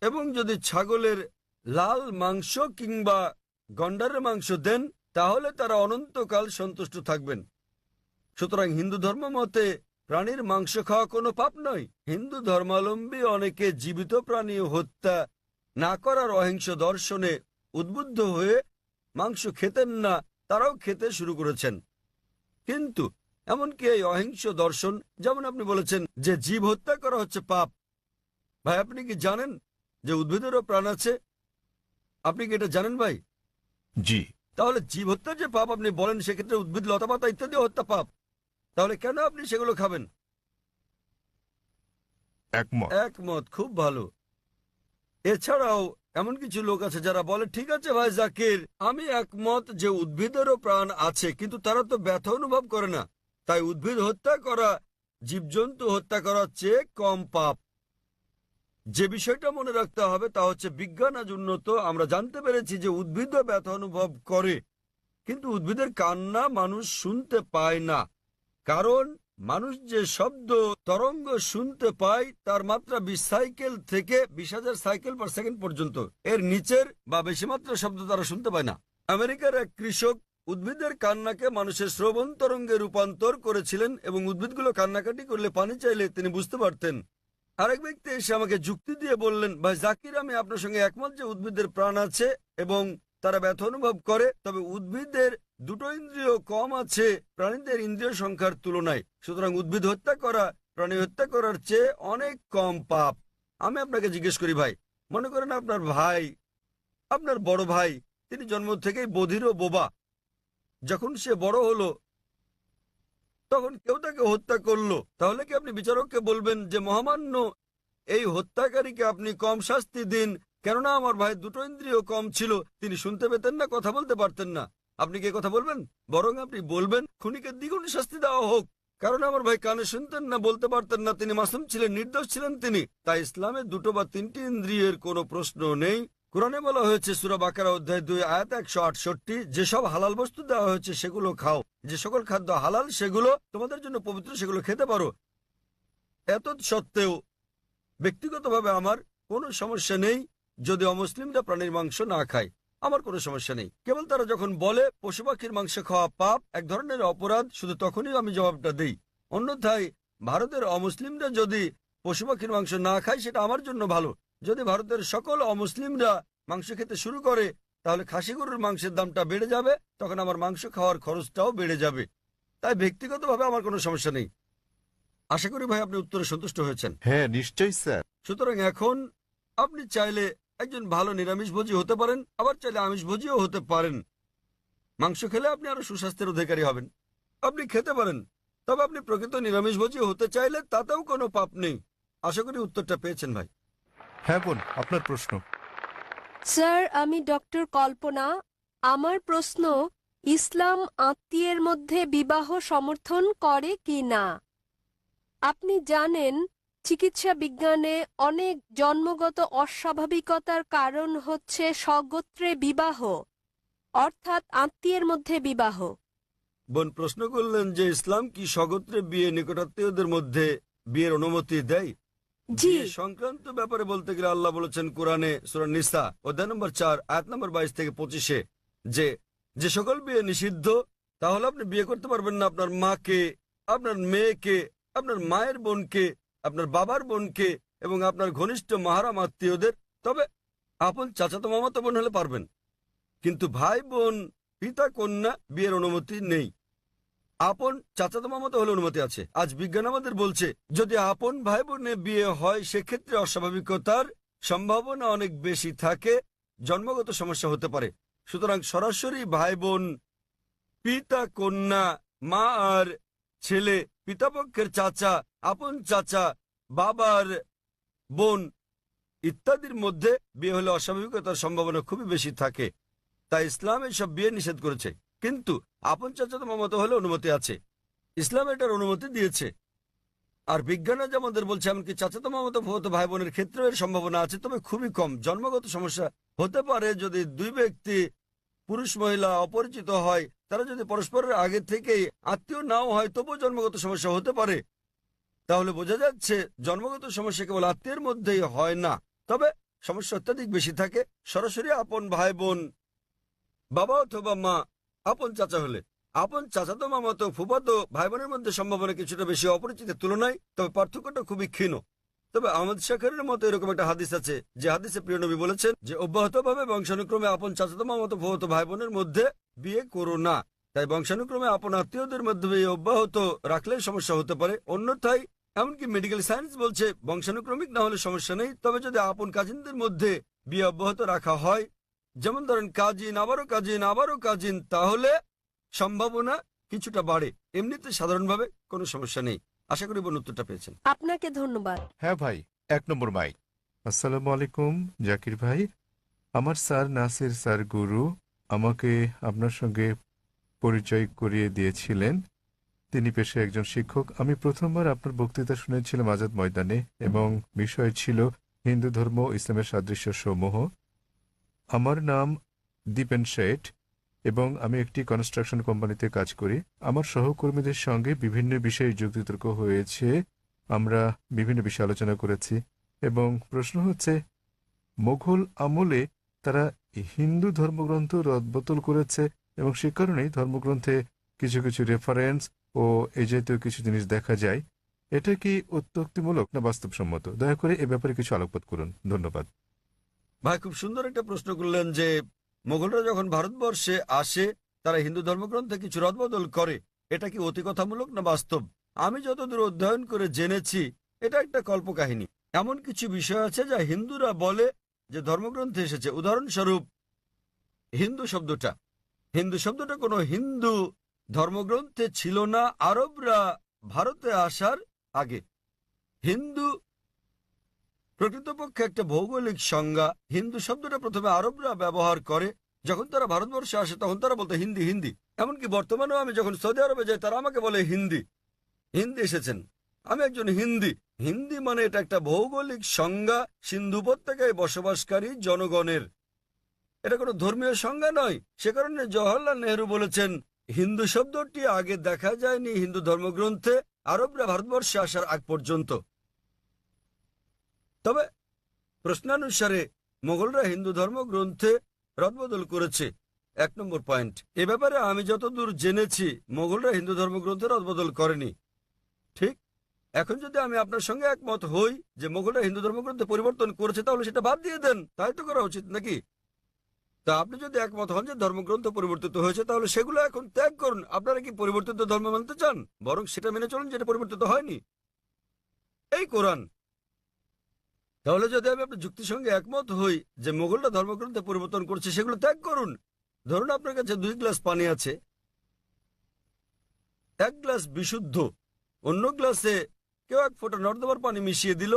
এবং যদি ছাগলের লাল মাংস কিংবা গন্ডারের মাংস দেন তাহলে তারা অনন্তকাল সন্তুষ্ট থাকবেন। সুতরাং হিন্দু ধর্ম মতে প্রাণীর মাংস খাওয়া কোনো পাপ নয়। হিন্দু ধর্মাবলম্বী অনেকে জীবিত প্রাণী হত্যা না করার অহিংস দর্শনে উদ্বুদ্ধ হয়ে মাংস খেতেন না, তারাও খেতে শুরু করেছেন। কিন্তু এমনকি এই অহিংস দর্শন, যেমন আপনি বলেছেন যে জীব হত্যা করা হচ্ছে পাপ, ভাই আপনি কি জানেন যে উদ্ভিদেরও প্রাণ আছে? আপনি কি এটা জানেন ভাই? জি। তাহলে জীব হত্যার যে পাপ আপনি বলেন, সেক্ষেত্রে উদ্ভিদ লতাপাতা ইত্যাদি হত্যা পাপ, তাহলে কেন আপনি সেগুলো খাবেন? একমত। একমত, খুব ভালো। এছাড়াও এমন কিছু লোক আছে যারা বলে ঠিক আছে ভাই জাকির, আমি একমত যে উদ্ভিদেরও প্রাণ আছে, কিন্তু তারা তো ব্যথা অনুভব করে না, তাই উদ্ভিদ হত্যা করা জীবজন্তু হত্যা করার চেয়ে কম পাপ। যে বিষয়টা মনে রাখতে হবে তা হচ্ছে বিজ্ঞান আজ উন্নত, আমরা জানতে পেরেছি যে উদ্ভিদও ব্যথা অনুভব করে, কিন্তু উদ্ভিদের কান্না মানুষ শুনতে পায় না। কারণ মানুষ যে শব্দ তরঙ্গ শুনতে পায় তার মাত্রা 20 সাইকেল থেকে 20,000 সাইকেল পার সেকেন্ড পর্যন্ত, এর নিচের বা বেশি মাত্রা শব্দ তারা শুনতে পায় না। আমেরিকার এক কৃষক উদ্ভিদের কান্নাকে মানুষের শ্রবণ তরঙ্গে রূপান্তর করেছিলেন এবং উদ্ভিদগুলো কান্নাকাটি করলে পানি চাইলে তিনি বুঝতে পারতেন। আরেক ব্যক্তি এসে আমাকে যুক্তি দিয়ে বললেন, ভাই জাকির আমি আপনার সঙ্গে একমত যে উদ্ভিদের প্রাণ আছে এবং তারা ব্যথা অনুভব করে, তবে উদ্ভিদের 2টো ইন্দ্রিয় কম আছে প্রাণীদের ইন্দ্রিয় সংখ্যার তুলনায়। সুতরাং উদ্ভিদ হত্যা করা প্রাণী হত্যা করার চেয়ে অনেক কম পাপ। আমি আপনাকে জিজ্ঞেস করি ভাই, মনে করেন আপনার ভাই, আপনার বড় ভাই, তিনি জন্ম থেকেই বধির ও বোবা। যখন সে বড় হলো তখন কেউ তাকে হত্যা করলো, তাহলে কি আপনি বিচারককে বলবেন যে মহামান্য এই হত্যাকারীকে আপনি কম শাস্তি দিন, কেননা আমার ভাই 2টো ইন্দ্রিয় কম ছিল, তিনি শুনতে পেতেন না, কথা বলতে পারতেন না? আপনি কি কথা বলবেন? বরং আপনি বলবেন খুনিকে দ্বিগুণ শাস্তি দেওয়া হোক, কারণ আমার ভাই কানে শুনতেন না, বলতে পারতেন না, তিনি মাসুম ছিলেন, নির্দোষ ছিলেন তিনি। তাই ইসলামে 2টো বা 3টি ইন্দ্রিয়ের কোনো প্রশ্ন নেই। কোরআনে বলা হয়েছে সূরা বাকারা অধ্যায় 2 আয়াত 168, যেসব হালাল বস্তু দেওয়া হয়েছে সেগুলো খাও, যে সকল খাদ্য হালাল সেগুলো তোমাদের জন্য পবিত্র, সেগুলো খেতে পারো। এত সত্ত্বেও ব্যক্তিগতভাবে আমার কোনো সমস্যা নেই যদি অমুসলিমরা প্রাণীর মাংস না খায়, আমার কোনো সমস্যা নেই। কেবল তারা যখন বলে পশু পাখির মাংস খাওয়া পাপ, এক ধরনের অপরাধ, শুধু তখনই আমি জবাবটা দিই। অন্যথায় ভারতের অমুসলিমরা যদি পশু পাখির মাংস না খায় সেটা আমার জন্য ভালো। যদি ভারতের সকল অমুসলিমরা মাংস খেতে শুরু করে তাহলে খাসি গরুর মাংসের দামটা বেড়ে যাবে, তখন আমার মাংস খাওয়ার খরচটাও বেড়ে যাবে। তাই ব্যক্তিগতভাবে আমার কোনো সমস্যা নেই। আশা করি ভাই আপনি উত্তরে সন্তুষ্ট হয়েছেন। হ্যাঁ নিশ্চয়ই স্যার। সুতরাং এখন আপনি চাইলে একজন ভালো নিরামিষভোজী হতে পারেন, আবার চাইলে আমিষভোজীও হতে পারেন। মাংস খেলে আপনি আরো সুস্বাস্থ্যের অধিকারী হবেন। আপনি খেতে পারেন, তবে আপনি প্রকৃত নিরামিষভোজী হতে চাইলে তাতেও কোনো পাপ নেই। আশা করি উত্তরটা পেয়েছেন ভাই। হ্যাঁ বোন, আপনার প্রশ্ন। স্যার, আমি ডক্টর কল্পনা। আমার প্রশ্ন, ইসলাম আত্মীয়ের মধ্যে বিবাহ সমর্থন করে কি না? আপনি জানেন, চিকিৎসা বিজ্ঞানে অনেক জন্মগত অস্বাভাবিকতার কারণ হচ্ছে স্বগোত্রে বিবাহ, অর্থাৎ আত্মীয়ের মধ্যে বিবাহ। বোন প্রশ্ন করলেন যে ইসলাম কি স্বগোত্রে বিয়ে, নিকটাত্মীয়দের মধ্যে বিয়ের অনুমতি দেয়? জি। বিয়ে সংক্রান্ত ব্যাপারে বলতে গেলে আল্লাহ বলেছেন কোরআনে সূরা নিসা অধ্যায় নম্বর 4 আয়াত নম্বর 22 থেকে 25 যে যে সকল বিয়ে নিষিদ্ধ, তাহলে আপনি বিয়ে করতে পারবেন না আপনার মাকে, আপনার মেয়েকে, আপনার মায়ের বোনকে, আপনার বাবার বোনকে এবং আপনার ঘনিষ্ঠ মাহারাম আত্মীয়দের। তবে আপন চাচাতো মামাতো বোন হলে পারবেন, কিন্তু ভাই বোন, পিতা কন্যা বিয়ের অনুমতি নেই। আপন চাচাতো মামাতো হলে অনুমতি আছে। আজ বিজ্ঞান আমাদের বলছে যদি আপন ভাই বোনে বিয়ে হয় সেক্ষেত্রে অস্বাভাবিকতার সম্ভাবনা অনেক বেশি থাকে, জন্মগত সমস্যা হতে পারে। সুতরাং সরাসরি ভাই বোন, পিতা কন্যা, মা আর ছেলে, পিতাপক্ষের চাচা, আপন চাচা, বাবার বোন ইত্যাদির মধ্যে বিয়ে হলে অস্বাভাবিকতার সম্ভাবনা খুবই বেশি থাকে। তাই ইসলাম এইসব বিয়ে নিষেধ করেছে, কিন্তু আপন চাচাতো মামাতো হলে অনুমতি আছে। ইসলাম এটার অনুমতি দিয়েছে। আর বিজ্ঞান আজ আমাদের বলছে এমনকি চাচাতো মামাতো ফুফাতো ভাই বোনের ক্ষেত্রেও এর সম্ভাবনা আছে, তবে খুবই কম। জন্মগত সমস্যা হতে পারে যদি দুই ব্যক্তি, পুরুষ মহিলা অপরিচিত হয়, তারা যদি পরস্পরের আগে থেকেই আত্মীয় নাও হয় তবুও জন্মগত সমস্যা হতে পারে। তাহলে বোঝা যাচ্ছে জন্মগত সমস্যা কেবল আত্মীয়ের মধ্যেই হয় না, তবে সমস্যা অত্যাধিক বেশি থাকে সরাসরি আপন ভাই বোন, বাবা অথবা মা, আপন চাচা হলে। আপন চাচাতো মামাতো ফুফাতো ভাই বোনের মধ্যে সম্ভাবনা কিছুটা বেশি অপরিচিতের তুলনায়, তবে পার্থক্যটা খুবই ক্ষীণ। তবে আহমদ শাকরের মতো এরকম একটা হাদিস আছে যে হাদিসে প্রিয় নবী বলেছেন যে অব্যাহতভাবে বংশানুক্রমে আপন চাচাতো মামাতো ফুফাতো ভাই বোনের মধ্যে বিয়ে করো না। তাই বংশানুক্রমে আপন আত্মীয়দের মধ্যে বিয়ে অব্যাহত রাখলে সমস্যা হতে পারে। অন্যথায় এমনকি মেডিকেল সায়েন্স বলছে বংশানুক্রমিক না হলে সমস্যা নেই, তবে যদি আপন কাজিনদের মধ্যে বিয়ে অব্যাহত রাখা হয়, যেমন ধরেন কাজিন আবারও কাজিন আবারও কাজিন, তাহলে সম্ভাবনা কিছুটা বাড়ে। এমনিতে সাধারণভাবে কোনো সমস্যা নেই। আশা করি বোন উত্তরটা পেয়েছেন। আপনাকে ধন্যবাদ। হ্যাঁ ভাই, 1 নম্বর মাইক। আসসালামু আলাইকুম জাকির ভাই। আমার স্যার নাসির স্যার গুরু আমাকে আপনার সঙ্গে পরিচয় করিয়ে দিয়েছিলেন। তিনি পেশায় একজন শিক্ষক। আমি প্রথমবার আপনার বক্তৃতা শুনেছিলাম আজাদ ময়দানে, এবং বিষয় ছিল হিন্দু ধর্ম ইসলামের সাদৃশ্য সমূহ। আমার নাম দীপেন শেঠ এবং আমি একটি কনস্ট্রাকশন কোম্পানিতে কাজ করি। আমার সহকর্মীদের সঙ্গে বিভিন্ন বিষয়ে যুক্তিতর্ক হয়েছে, আমরা বিভিন্ন বিষয়ে আলোচনা করেছি, এবং প্রশ্ন হচ্ছে মোঘল আমলে তারা হিন্দু ধর্মগ্রন্থ রদবদল করেছে এবং সে কারণেই ধর্মগ্রন্থে কিছু কিছু রেফারেন্স ও এই জাতীয় কিছু জিনিস দেখা যায়। এটা কি অত্যুক্তিমূলক না বাস্তবসম্মত? দয়া করে এ ব্যাপারে কিছু আলোকপাত করুন, ধন্যবাদ। ভাই খুব সুন্দর একটা প্রশ্ন করলেন যে মোগলরা যখন ভারতবর্ষে আসে তারা হিন্দু ধর্মগ্রন্থে কিছু রদবদল করে, এটা কি অতিকথামূলক না বাস্তব? আমি যতদূর অধ্যয়ন করে জেনেছি এটা একটা কল্পকাহিনী। এমন কিছু বিষয় আছে যা হিন্দুরা বলে যে ধর্মগ্রন্থে এসেছে। উদাহরণস্বরূপ হিন্দু শব্দটা কোনো হিন্দু ধর্মগ্রন্থে ছিল না আরবরা ভারতে আসার আগে। হিন্দু প্রকৃতপক্ষে একটা ভৌগোলিক সংজ্ঞা। হিন্দু শব্দটা প্রথমে আরবরা ব্যবহার করে, যখন তারা ভারতবর্ষে আসে তখন তারা বলতো হিন্দি হিন্দি। এমনকি বর্তমানেও আমি যখন সৌদি আরবে যাই তারা আমাকে বলে হিন্দি হিন্দি এসেছেন, আমি একজন হিন্দি। হিন্দি মানে এটা একটা ভৌগোলিক সংজ্ঞা সিন্ধু উপত্যকায় বসবাসকারী জনগণের, এটা কোনো ধর্মীয় সংজ্ঞা নয়। সে কারণে জওহরলাল নেহরু বলেছেন হিন্দু শব্দটি আগে দেখা যায়নি হিন্দু ধর্মগ্রন্থে আরবরা ভারতবর্ষে আসার আগ পর্যন্ত। তবে প্রশ্নানুসারে মোগলরা হিন্দু ধর্মগ্রন্থে রদবদল করেছে। 1 নম্বর পয়েন্ট, এ ব্যাপারে আমি যতদূর জেনেছি মোগলরা হিন্দু ধর্মগ্রন্থে রদবদল করেনি। ঠিক, এখন যদি আমি আপনার সঙ্গে একমত হই যে মোগলরা হিন্দু ধর্মগ্রন্থে পরিবর্তন করেছে, তাহলে সেটা বাদ দিয়ে দেন, তাই তো করা উচিত নাকি? তা আপনি যদি একমত হন যে ধর্মগ্রন্থ পরিবর্তিত হয়েছে, তাহলে সেগুলো এখন ত্যাগ করুন। আপনারা কি পরিবর্তিত ধর্ম মানতে চান? বরং সেটা মেনে চলুন যেটা পরিবর্তিত হয়নি, এই কোরআন। তাহলে যদি আমি আপনার যুক্তির সঙ্গে একমত হই যে মোগলরা ধর্মগ্রন্থে পরিবর্তন করছে, সেগুলো ত্যাগ করুন। ধরুন আপনার কাছে 2 গ্লাস পানি আছে, এক গ্লাস বিশুদ্ধ, অন্য গ্লাসে কেউ 1 ফোঁটা নর্দমার পানি মিশিয়ে দিল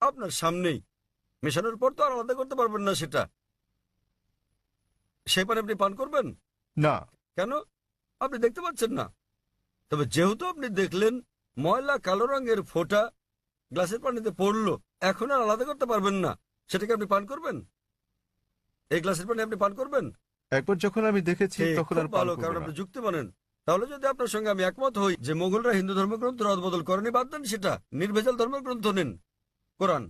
আপনার সামনেই। মেশানোর পর তো আর আলাদা করতে পারবেন না সেটা, সেই পানি আপনি পান করবেন? না। কেন? আপনি দেখতে পাচ্ছেন না। তবে যেহেতু আপনি দেখলেন ময়লা কালো রঙের ফোঁটা গ্লাসের পানিতে পড়লো, এখন আর আলাদা করতে পারবেন না, সেটাকে আপনি পান করবেন? এই গ্লাসের পানি আপনি পান করবেন? একবার যখন আমি দেখেছি ঠিক, তখন আর খুব পান ভালো, করব কারণ না। আপনি যুক্তি মানেন। তাহলে যদি আপনার সঙ্গে আমি একমত হই যে মোগলরা হিন্দু ধর্মগ্রন্থ রদবদল করেনি, বাদ দেন সেটা, নির্ভেজাল ধর্মগ্রন্থ নিন, কোরআন।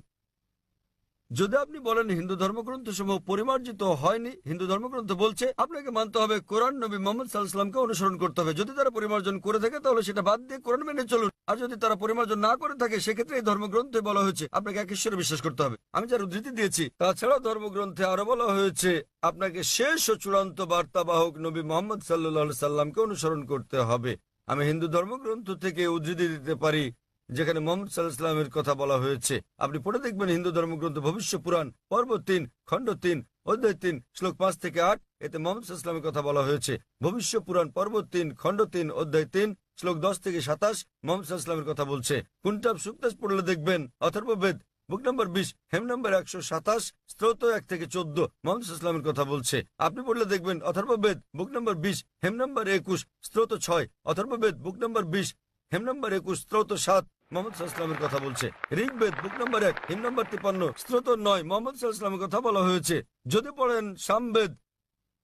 যদি আপনি বলেন হিন্দু ধর্মগ্রন্থ সমূহ পরিমার্জিত হয়নি, হিন্দু ধর্মগ্রন্থ বলছে, আপনাকে মানতে হবে কোরআন, নবী মোহাম্মদ সাল্লাল্লাহু আলাইহি ওয়াসাল্লামকে অনুসরণ করতে হবে। যদি তারা পরিমার্জন করে থাকে তাহলে সেটা বাদ দিয়ে কোরআন মেনে চলুন, আর যদি তারা পরিমার্জন না করে থাকে সেক্ষেত্রে এই ধর্মগ্রন্থে বলা হয়েছে আপনাকে এক ঈশ্বরে বিশ্বাস করতে হবে। আমি যার উদ্ধৃতি দিয়েছি, তাছাড়াও ধর্মগ্রন্থে আরো বলা হয়েছে আপনাকে শেষ ও চূড়ান্ত বার্তাবাহক নবী মোহাম্মদ সাল্লাল্লাহু আলাইহি সাল্লামকে অনুসরণ করতে হবে। আমি হিন্দু ধর্মগ্রন্থ থেকে উদ্ধৃতি দিতে পারি যেখানে মোহাম্মদ সাল্লাল্লাহু আলাইহি ওয়াসাল্লামের কথা বলা হয়েছে। আপনি পড়ে দেখবেন হিন্দু ধর্মগ্রন্থ ভবিষ্য পুরাণ পর্ব 3 খণ্ড 3 অধ্যায় 3 শ্লোক 5 থেকে 8, এতে মোহাম্মদ সাল্লাল্লাহু আলাইহি ওয়াসাল্লামের কথা বলা হয়েছে। ভবিষ্য পুরাণ পর্ব 3 খণ্ড 3 অধ্যায় 3 শ্লোক 10 থেকে 27 মোহাম্মদ সাল্লাল্লাহু আলাইহি ওয়াসাল্লামের কথা বলছে। কুনটাব সুক্তাস পড়লে দেখবেন অথর্ববেদ বুক নম্বর 20 হেম নম্বর 127 স্তোত্র 1 থেকে 14 মোহাম্মদ সাল্লাল্লাহু আলাইহি ওয়াসাল্লামের কথা বলছে। আপনি পড়লে দেখবেন অথর্ববেদ বুক নম্বর 20 হেম নম্বর 21 স্তোত্র 6, অথর্ববেদ বুক নম্বর 20 হেম নম্বর 21 স্তোত্র 7 মোহাম্মদ সাল্লাল্লাহু আলাইহি ওয়াসাল্লামের কথা বলছে। ঋগ্বেদ বুক নম্বর 1 হিম নম্বর 53 স্তোত্র 9 মোহাম্মদ সাল্লাল্লাহু আলাইহি ওয়াসাল্লামের কথা বলা হয়েছে। যদি পড়েন সামবেদ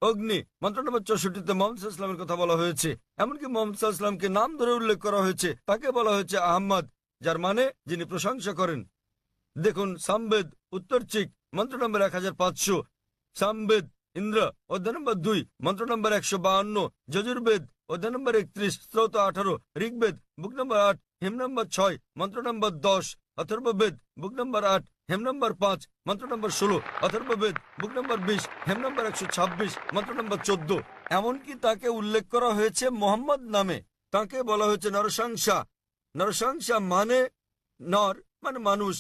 অগ্নি মন্ত্র নম্বর 64-তে মোহাম্মদ সাল্লাল্লাহু আলাইহি ওয়াসাল্লামের কথা বলা হয়েছে। এমনকি মোহাম্মদ সাল্লাল্লাহু আলাইহি ওয়াসাল্লামকে নাম ধরে উল্লেখ করা হয়েছে, তাকে বলা হয়েছে আহমদ, যার মানে যিনি প্রশংসা করেন। দেখুন সামবেদ উত্তরচিক মন্ত্র নম্বর 1500, সামবেদ ইন্দ্র অধ্যায় নম্বর 2 মন্ত্র নম্বর 152, যজুর্বেদ অধ্যায় নম্বর 31 স্তোত্র 18, ঋগ্বেদ বুক নম্বর 8 হেম নম্বর 6 মন্ত্র নম্বর 10, অথর্ববেদ বুক নম্বর 8 হেম নম্বর 5 মন্ত্র নম্বর 16, অথর্ববেদ বুক নম্বর 20 হেম নম্বর 126 মন্ত্র নম্বর 14। এমনকি তাকে উল্লেখ করা হয়েছে মোহাম্মদ নামে। তাকে বলা হয়েছে নরসংসা। নরসংসা মানে নর মানে মানুষ,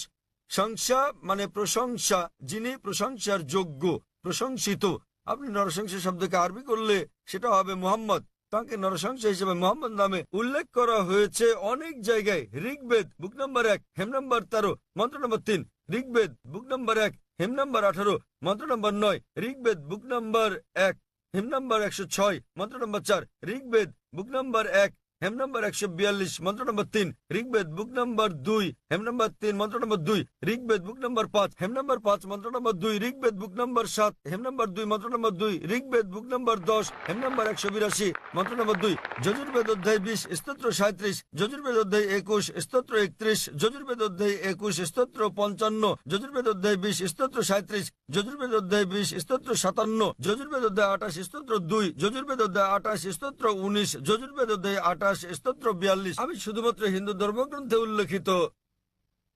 সংসা মানে প্রশংসা, যিনি প্রশংসার যোগ্য, প্রশংসিত। আপনি নরসংসা শব্দকে আরবি করলে সেটা হবে মোহাম্মদ। তাকে নরসংসা হিসেবে মোহাম্মদ নামে উল্লেখ করা হয়েছে অনেক জায়গায়। ঋগ্বেদ বুক নম্বর 1 হেম নম্বর 13 মন্ত্র নম্বর 3, ঋগ্বেদ বুক নম্বর 1 হেম নম্বর 18 মন্ত্র নম্বর 9, ঋগ্বেদ বুক নম্বর 1 হেম নম্বর 106 মন্ত্র নম্বর 4, ঋগ্বেদ বুক নম্বর 1 হেম নম্বর 142 মন্ত্র নম্বর 3, ঋগ্বেদ বুক নম্বর 2 হেম নম্বর 3 মন্ত্র নম্বর 2, ঋগ্বেদ বুক নম্বর 5 হেম নম্বর 5 মন্ত্র নম্বর 2, ঋগ্বেদ বুক নম্বর 7 হেম নম্বর 2 মন্ত্র নম্বর 2, ঋগ্বেদ বুক নম্বর 10 হেম নম্বর 182 মন্ত্র নম্বর 2, যজুর্বেদ অধ্যায় 20 স্তোত্র 37, যজুর্বেদ অধ্যায় 21 স্তোত্র 31, যজুর্বেদ অধ্যায় 21 স্তোত্র 55, যজুর্বেদ অধ্যায় 20 স্তোত্র 37, যজুর্বেদ অধ্যায় 20 স্তোত্র 57, যজুর্বেদ অধ্যায় 28 স্তোত্র 2, যজুর্বেদ অধ্যায় 28 স্তোত্র 19, যজুর্বেদ অধ্যায় 28 স্তোত্র 42। আমি শুধুমাত্র হিন্দু ধর্মগ্রন্থে উল্লেখিত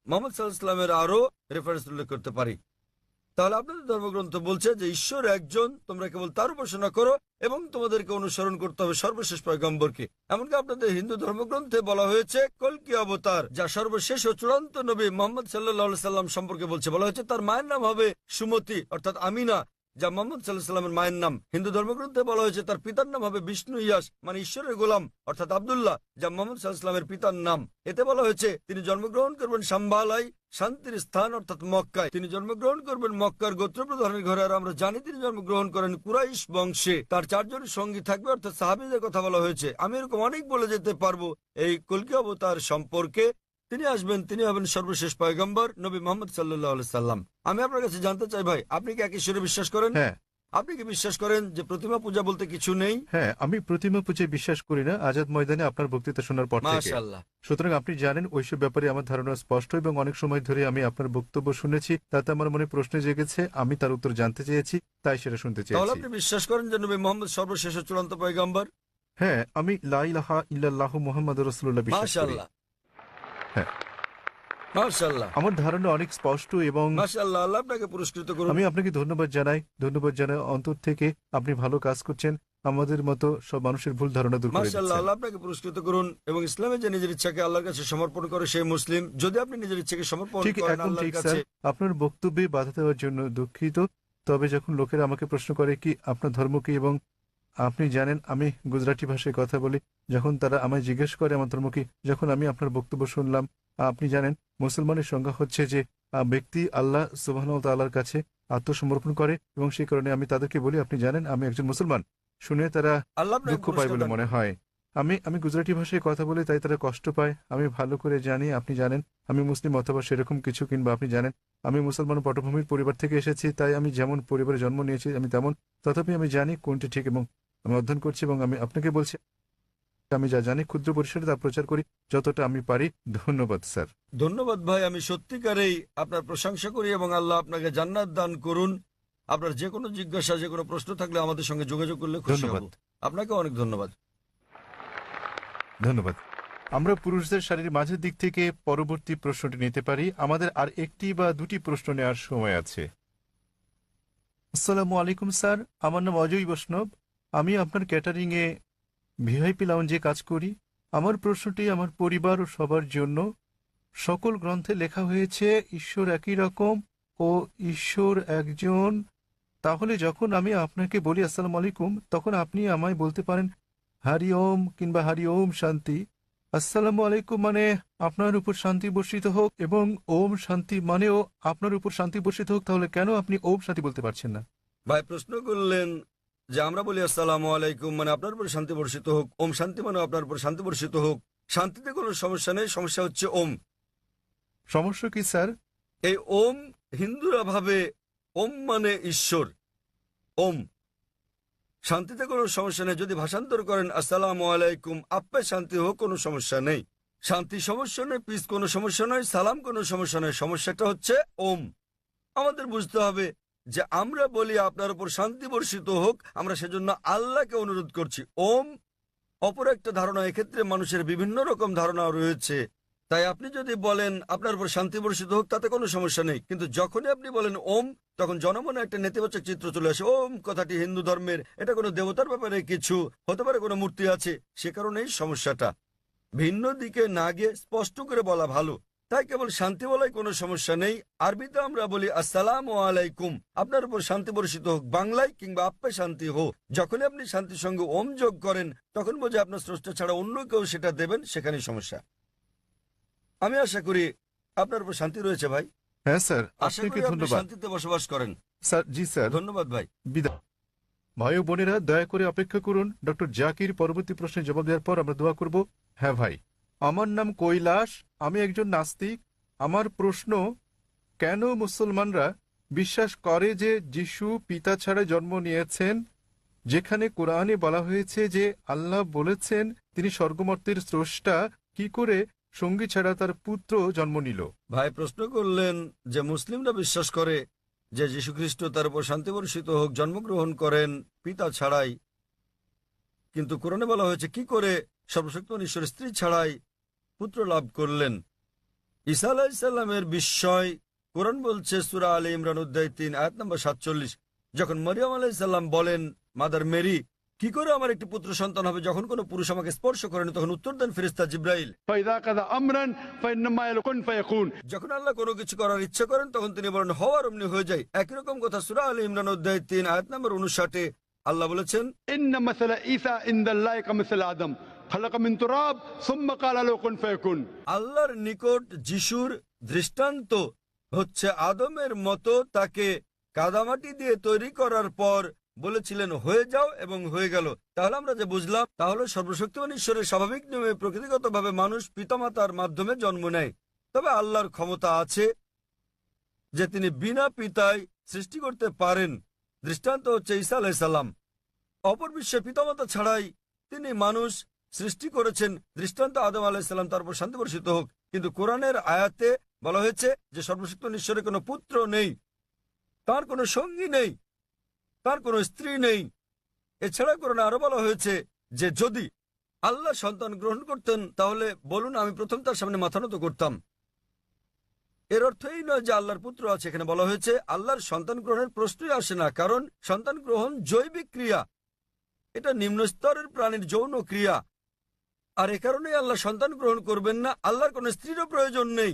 মোহাম্মদ সাল্লাল্লাহু আলাইহি ওয়াসাল্লামের আরো রেফারেন্স উল্লেখ করতে পারি। তাহলে আপনাদের ধর্মগ্রন্থ বলছে যে ঈশ্বর একজন, তোমরা কেবল তার উপাসনা করো এবং তোমাদেরকে অনুসরণ করতে হবে সর্বশেষ পয়গম্বরকে। এমনকি আপনাদের হিন্দু ধর্মগ্রন্থে বলা হয়েছে কল্কি অবতার, যা সর্বশেষ ও চূড়ান্ত নবী মোহাম্মদ সাল্লাল্লাহু আলাইহি সাল্লাম সম্পর্কে বলছে। বলা হয়েছে তার মায়ের নাম হবে সুমতি অর্থাৎ আমিনা, যা মোহাম্মদ সাল্লাল্লাহু আলাইহি সাল্লামের মায়ের নাম। হিন্দু ধর্মগ্রন্থে বলা হয়েছে তার পিতার নাম হবে বিষ্ণু ইয়াস মানে ঈশ্বরের গোলাম অর্থাৎ আব্দুল্লাহ, যা মোহাম্মদ সাল্লাল্লাহু আলাইহি সাল্লামের পিতার নাম। এতে বলা হয়েছে তিনি জন্মগ্রহণ করবেন সাম্বালাই, শান্তির স্থান অর্থাৎ মক্কায়। তিনি জন্মগ্রহণ করবেন মক্কার গোত্রপ্রধানের ঘরে, আর আমরা জানি তিনি জন্মগ্রহণ করেন কুরাইশ বংশে। তার 4 জন সঙ্গী থাকবে অর্থাৎ সাহাবীদের কথা বলা হয়েছে। আমি এরকম অনেক বলে যেতে পারবো এই কল্কি অবতার সম্পর্কে। তিনি আসবেন, তিনি হবেন সর্বশেষ পয়গম্বর নবী মোহাম্মদ সাল্লাল্লাহু আলাইহি সাল্লাম। আমি আপনার কাছে জানতে চাই ভাই, আপনি কি এক ঈশ্বরে বিশ্বাস করেন? হ্যাঁ। আপনি কি বিশ্বাস করেন যে প্রতিমা পূজা বলতে কিছু নেই? হ্যাঁ, আমি প্রতিমা পূজায় বিশ্বাস করি না, আজাদ ময়দানে আপনার বক্তৃতা শোনার পর থেকে। মাশাআল্লাহ। সুতরাং আপনি জানেন ওইসব ব্যাপারে আমার ধারণা স্পষ্ট, এবং অনেক সময় ধরে আমি আপনার বক্তব্য শুনেছি, তাতে আমার মনে প্রশ্ন জেগেছে, আমি তার উত্তর জানতে চেয়েছি, তাই সেটা শুনতে তাহলে চেয়েছি। আপনি বিশ্বাস করেন যে নবী মোহাম্মদ সর্বশেষ ও চূড়ান্ত পয়গম্বর? হ্যাঁ, আমি লা ইলাহা ইল্লাল্লাহু মুহাম্মাদুর রাসূলুল্লাহ বিশ্বাস করি। মাশাআল্লাহ। হ্যাঁ। মাশাআল্লাহ। আমার ধারণা অনেক স্পষ্ট, এবং মাশাআল্লাহ, আল্লাহ আপনাকে পুরস্কৃত করুন। আমি আপনাকে ধন্যবাদ জানাই অন্তর থেকে। আপনি ভালো কাজ করছেন, আমাদের মতো সব মানুষের ভুল ধারণা দূর করে মাশাআল্লাহ, দিচ্ছেন। আল্লাহ আপনাকে পুরস্কৃত করুন। এবং ইসলামে যে নিজের ইচ্ছাকে আল্লাহর কাছে সমর্পণ করে সেই মুসলিম। যদি আপনি নিজের ইচ্ছাকে সমর্পণ ঠিক করেন একদম আল্লাহর ঠিক কাছে। স্যার, আপনার বক্তব্যে বাধা দেওয়ার জন্য দুঃখিত। তবে যখন লোকেরা আমাকে প্রশ্ন করে কি আপনার ধর্ম কি, এবং আপনি জানেন আমি গুজরাটি ভাষায় কথা বলি, যখন তারা আমায় জিজ্ঞেস করে আমার ধর্ম কি, যখন আমি আপনার বক্তব্য শুনলাম, আপনি জানেন মুসলমানের সংজ্ঞা হচ্ছে যে ব্যক্তি আল্লাহ সুবহানাহু ওয়া তাআলার কাছে আত্মসমর্পণ করে, এবং সেই কারণে আমি তাদেরকে বলি আপনি জানেন আমি একজন মুসলমান। শুনে তারা আল্লাহ আপনাকে দুঃখ পায় পুরস্কার বলে দান মনে করুন। হয়। আমি গুজরাটি ভাষায় কথা বলি, তাই তারা কষ্ট পায়। আমি ভালো করে জানি আপনি জানেন আমি মুসলিম অথবা সেরকম কিছু, কিংবা আপনি জানেন আমি মুসলমান পটভূমির পরিবার থেকে এসেছি, তাই আমি যেমন পরিবারে জন্ম নিয়েছি আমি তেমন, তথাপি আমি জানি কোনটি ঠিক, এবং আমি অধ্যয়ন করছি এবং আমি আপনাকে বলছি আমি যা জানি ক্ষুদ্র পরিসরে তা প্রচার করি যতটা আমি পারি। ধন্যবাদ স্যার। ধন্যবাদ ভাই, আমি সত্যিকারেই আপনার প্রশংসা করি এবং আল্লাহ আপনাকে জান্নাত দান করুন। আপনার যে কোনো জিজ্ঞাসা, যে কোনো প্রশ্ন থাকলে আমাদের সঙ্গে যোগাযোগ করলে খুশি ধন্যবাদ। হব। আপনাকে অনেক ধন্যবাদ। ধন্যবাদ। আমরা পুরুষদের শাড়ির মাঝের দিক থেকে পরবর্তী প্রশ্নটি নিতে পারি। আমাদের আর একটি বা দুটি প্রশ্ন নেওয়ার সময় আছে। আসসালামু আলাইকুম স্যার, আমার নাম অজয় বৈষ্ণব। আমি আপনার ক্যাটারিং এ ভিআইপি লাউঞ্জে কাজ করি। আমার প্রশ্নটি আমার পরিবার ও সবার জন্য। সকল গ্রন্থে লেখা হয়েছে ঈশ্বর একই রকম ও ঈশ্বর একজন। তাহলে যখন আমি আপনাকে বলি আসসালামু আলাইকুম, তখন আপনি আমায় বলতে পারেন হারি ওম কিংবা হারি ওম শান্তি। আসসালামু আলাইকুম মানে আপনার উপর শান্তি বর্ষিত হোক, এবং ওম শান্তি মানেও আপনার উপর শান্তি বর্ষিত হোক। তাহলে কেন আপনি ওম শান্তি বলতে পারছেন না? ভাই প্রশ্ন করলেন যে আমরা বলি আসসালামু আলাইকুম মানে আপনার উপর শান্তি বর্ষিত হোক, ওম শান্তি মানে আপনার উপর শান্তি বর্ষিত হোক। শান্তিতে কোনো সমস্যা নেই, সমস্যা হচ্ছে ওম। সমস্যা কি স্যার? এই ওম হিন্দুরা ভাবে ওম মানে ঈশ্বর। ওম শান্তিতে কোনো সমস্যা নেই। যদি ভাষান্তর করেন আসসালামু আলাইকুম আপে শান্তি হোক, কোনো সমস্যা নেই। শান্তি সমস্যা নেই, পিস কোনো সমস্যা নয়, সালাম কোনো সমস্যা নয়। সমস্যাটা হচ্ছে ওম। আমাদের বুঝতে হবে যে আমরা বলি আপনার উপর শান্তি বর্ষিত হোক, আমরা সেজন্য আল্লাহকে অনুরোধ করছি। ওম অপর একটা ধারণা, এক্ষেত্রে মানুষের বিভিন্ন রকম ধারণা রয়েছে। তাই আপনি যদি বলেন আপনার উপর শান্তি বর্ষিত হোক, তাতে কোনো সমস্যা নেই। কিন্তু যখনই আপনি বলেন ওম, তখন জনমনে একটা নেতিবাচক চিত্র চলে আসে। ওম কথাটি হিন্দু ধর্মের, এটা কোনো দেবতার ব্যাপারে কিছু হতে পারে, কোনো মূর্তি আছে, সে কারণেই সমস্যাটা। ভিন্ন দিকে না গিয়ে স্পষ্ট করে বলা ভালো। তাই কেবল শান্তি বলাই কোনো সমস্যা নেই। আরবিতে আমরা বলি আসসালামু আলাইকুম আপনার উপর শান্তি বর্ষিত হোক, বাংলায় কিংবা আপে শান্তি হোক। যখনই আপনি শান্তির সঙ্গে ওম যোগ করেন, তখন বোঝে আপনার স্রষ্টা ছাড়া অন্য কেউ সেটা দেবেন, সেখানেই সমস্যা। আমি আশা করি আপনার উপর শান্তি রয়েছে ভাই। হ্যাঁ স্যার, আশা আপনাকে করি আপনি ধন্যবাদ। শান্তিতে বসবাস করেন। স্যার, জি স্যার, ধন্যবাদ ভাই। বিদায়। ভাই ও বোনেরা, দয়া করে অপেক্ষা করুন। ডক্টর জাকির পরবর্তী প্রশ্নের জবাব দেওয়ার পর আমরা দোয়া করব। হ্যাঁ ভাই, আমার নাম কৈলাস, আমি একজন নাস্তিক। আমার প্রশ্ন, কেন মুসলমানরা বিশ্বাস করে যে যিশু পিতা ছাড়া জন্ম নিয়েছেন, যেখানে কোরআনে বলা হয়েছে যে আল্লাহ বলেছেন তিনি স্বর্গমর্তের স্রষ্টা, কি করে সঙ্গী ছাড়া তার পুত্র জন্ম নিল? ভাই প্রশ্ন করলেন যে মুসলিমরা বিশ্বাস করে যে যীশুখ্রিস্ট তার উপর শান্তি বর্ষিত হোক জন্মগ্রহণ করেন পিতা ছাড়াই, কিন্তু কোরআনে বলা হয়েছে কি করে সর্বশক্তিমান ঈশ্বর স্ত্রী ছাড়াই পুত্র লাভ করলেন। ঈসা আলাইহিসসালামের বিস্ময় কোরআন বলছে সূরা আলে ইমরান অধ্যায় 3 আয়াত নম্বর 47, যখন মরিয়ম আলাইহিসসালাম বলেন মাদার মেরি কি করে আমার একটি পুত্র সন্তান হবে যখন কোনো পুরুষ আমাকে স্পর্শ করেনি, তখন উত্তর দেন ফেরেশতা জিবরাইল, فإذا قضى أمرا فإنما يكون فيكون। যখন আল্লাহ কোনো কিছু করার ইচ্ছা করেন তখন তিনি বলেন হওয়ার অমনি হয়ে যায়। একই রকম কথা সূরা আলে ইমরান অধ্যায় 3 আয়াত নম্বর 59 আল্লাহ বলেছেন إن مثل عيسى عند الله كمثل آدم خلق من تراب ثم قال له كن فيكون। আল্লাহর নিকট যিশুর দৃষ্টান্ত হচ্ছে আদমের মতো, তাকে কাদামাটি দিয়ে তৈরি করার পর বলেছিলেন হয়ে যাও এবং হয়ে গেল। তাহলে আমরা যে বুঝলাম, তাহলে সর্বশক্তিমান ঈশ্বরের স্বাভাবিক নিয়মে প্রকৃতিগতভাবে মানুষ পিতামাতার মাধ্যমে জন্ম নেয়, তবে আল্লাহর ক্ষমতা আছে যে তিনি বিনা পিতায় সৃষ্টি করতে পারেন। দৃষ্টান্ত হচ্ছে ঈসা আলাইহিস সালাম। অপর বিশ্বের পিতামাতা ছাড়াই তিনি মানুষ সৃষ্টি করেছেন। দৃষ্টান্ত আদম আলাইহিস সালাম, তারপর শান্তি বর্ষিত হোক। কিন্তু কোরআনের আয়াতে বলা হয়েছে যে সর্বশক্তিমান ঈশ্বরের কোনো পুত্র নেই, তার কোনো সঙ্গী নেই, তার কোনো স্ত্রী নেই। এছাড়া কোরআনে আরো বলা হয়েছে যে যদি আল্লাহ সন্তান গ্রহণ করতেন তাহলে বলুন আমি প্রথম তার সামনে মাথা নত করতাম। এর অর্থ এই নয় যে আল্লাহর পুত্র আছে। এখানে বলা হয়েছে আল্লাহর সন্তান গ্রহণের প্রশ্নই আসে না, কারণ সন্তান গ্রহণ জৈবিক ক্রিয়া, এটা নিম্ন স্তরের প্রাণীর যৌন ক্রিয়া। আর এ কারণেই আল্লাহ সন্তান গ্রহণ করবেন না। আল্লাহর কোনো স্ত্রীরও প্রয়োজন নেই।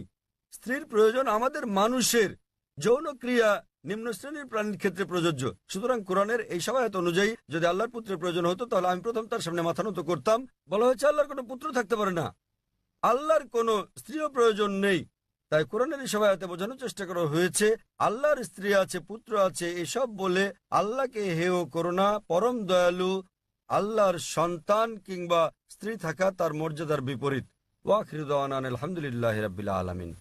স্ত্রীর প্রয়োজন আমাদের মানুষের, যৌন ক্রিয়া নিম্ন শ্রেণীর প্রাণীর ক্ষেত্রে প্রযোজ্য। সুতরাং কোরআনের এই সবায়াত অনুযায়ী যদি আল্লাহর পুত্রের প্রয়োজন হতো তাহলে আমি প্রথম তার সামনে মাথা নত করতাম। বলা হয়েছে আল্লাহর কোনো পুত্র থাকতে পারে না, আল্লাহর কোনো স্ত্রীও প্রয়োজন নেই। তাই কোরআনের এই সবায়াতে বোঝানোর চেষ্টা করা হয়েছে আল্লাহর স্ত্রী আছে, পুত্র আছে, এসব বলে আল্লাহকে হেয় করো না। পরম দয়ালু আল্লাহর সন্তান কিংবা স্ত্রী থাকা তার মর্যাদার বিপরীত। ওয়াখিরু দাওয়ানা আলহামদুলিল্লাহি রাব্বিল আলামিন।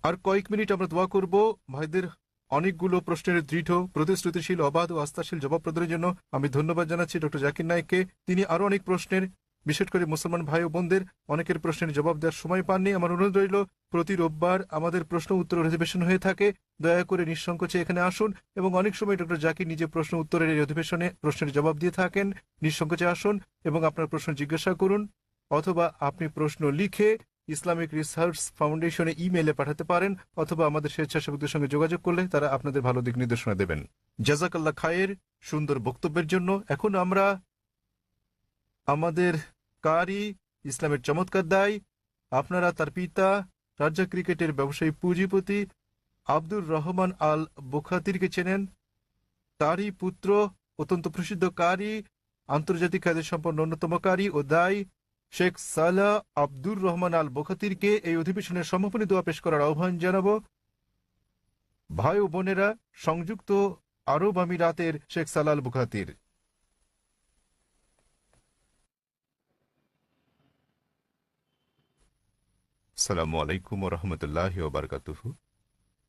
আর কয়েক মিনিট আমরা দোয়া করব ভাইদের অনেকগুলো প্রশ্নের দৃঢ়, প্রতিশ্রুতিশীল, অবাধ ও আস্থাশীল জবাব প্রদানের জন্য। আমি ধন্যবাদ জানাচ্ছি ডক্টর জাকির নায়েককে। তিনি আরো অনেক প্রশ্নের, বিশেষ করে মুসলমান ভাই ও বোনদের অনেকের প্রশ্নের জবাব দেওয়ার সময় পাননি। আমার অনুরোধ রইল, প্রতি রোববার আমাদের প্রশ্ন উত্তর অধিবেশন হয়ে থাকে, দয়া করে নিঃসংকোচে এখানে আসুন। এবং অনেক সময় ডক্টর জাকির নিজে প্রশ্ন উত্তরের এই অধিবেশনে প্রশ্নের জবাব দিয়ে থাকেন। নিঃসংকোচে আসুন এবং আপনার প্রশ্ন জিজ্ঞাসা করুন, অথবা আপনি প্রশ্ন লিখে ইসলামিক রিসার্চ ফাউন্ডেশনে ইমেইলে পাঠাতে পারেন, অথবা আমাদের স্বেচ্ছাসেবকদের সঙ্গে যোগাযোগ করলে তারা আপনাদের ভালো দিক নির্দেশনা দেবেন। জাজাকাল্লাহ খায়ের সুন্দর বক্তব্যের জন্য। এখন আমরা আমাদের কারি, ইসলামের চমৎকার দায়, আপনারা তার পিতা, রাজ্য ক্রিকেটের ব্যবসায়ী পুঁজিপতি আব্দুর রহমান আল বুখাতিরকে চেনেন। তারই পুত্র, অত্যন্ত প্রসিদ্ধ কারি, আন্তর্জাতিক খ্যাতি সম্পন্ন অন্যতম কারি ও দায়ী শেখ সালাহ আব্দুর রহমান আল বুখাতিরকে এই অধিবেশনের সমাপনী দোয়া পেশ করার আহ্বান জানাব। ভাই ও বোনেরা, সংযুক্ত আরব আমিরাতের শেখ সালাহ আল বুখাতির। আসসালামু আলাইকুম ওয়া রাহমাতুল্লাহি ওয়া বারাকাতুহু।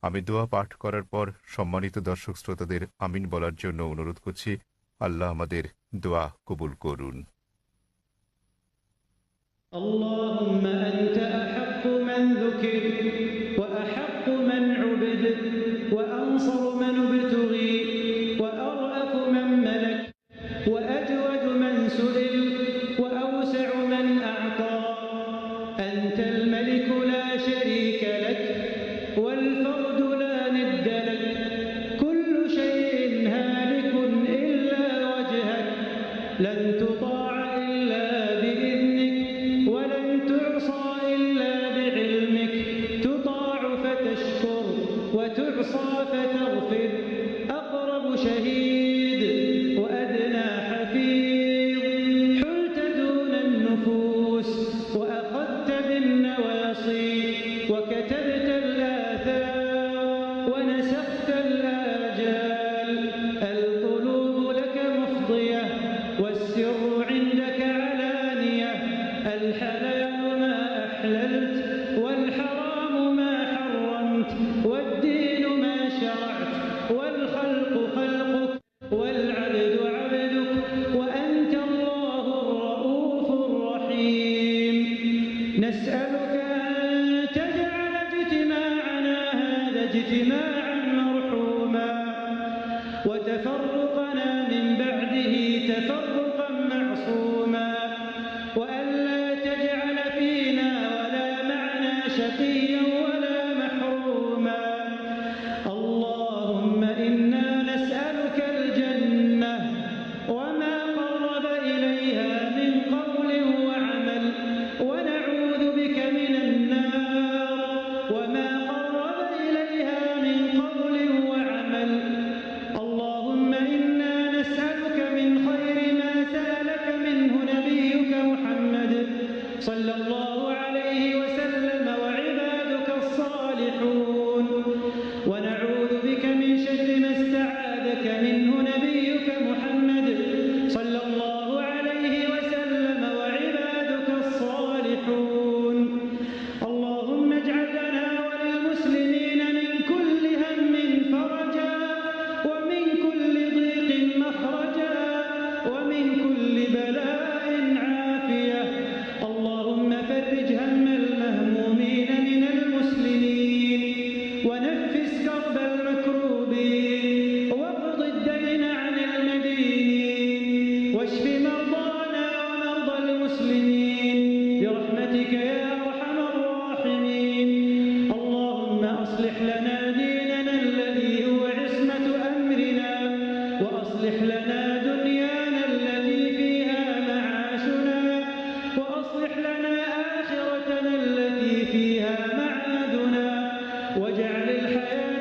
আমি দোয়া পাঠ করার পর সম্মানিত দর্শক শ্রোতাদের আমিন বলার জন্য অনুরোধ করছি। আল্লাহ আমাদের দোয়া কবুল করুন। اللهم أنت أحق من ذكر وأحق من عبد وأنصر من ابتغي وأرأف من ملك وأجود من سئل وأوسع من أعطى. أنت الملك لا شريك لك والفرد لا ند لك. كل شيء هالك إلا وجهك لن تطاع إلا بإذنك ولن تعصى إلا بعلمك. تطاع فتشكر وتعصى فتغفر. أقرب شهيد وأدنى حفيظ. حلت دون النفوس وأخذت بالنواصي وكتبت الآثار ونسخت الآجال. القلوب لك مفضية والسر عندك علانية. الحلال ما أحللت والحرام ما حرمت والدين ما شرعت والخلق خلقك والعبد عبدك وأنت الله الرؤوف الرحيم. نسألك أن تجعل اجتماعنا هذا اجتماعا مرحوما وتفرقنا من بعده تفرقا معصوما وألا تجعل فينا ولا معنا شقيا ولا محروما. اللهم إنا نسألك الجنة وما قرب إليها من قول وعمل ونعوذ بك من النار وما قرب إليها من قول وعمل. اللهم إنا نسألك من خير ما سألك منه نبيك محمد صلى الله عليه وسلم وعبادك الصالحون ونعوذ بك من شر ما استعاذك منه نبيك محمد صلى الله عليه وسلم وعبادك الصالحون. اللهم اجعل لنا وللمسلمين من كل هم فرجا ومن كل ضيق مخرجا ومن كل بلاء عافية. اللهم فرج هم المهمومين من المسلمين ونفس كرب المكروبين واقض الدين عن المدينين واشف مرضانا ومرضى المسلمين برحمتك يا أرحم الراحمين. اللهم أصلح لنا ديننا الذي هو عصمة أمرنا وأصلح لنا دنيانا التي فيها معاشنا وأصلح لنا آخرتنا التي فيها معادنا واجعل الحياة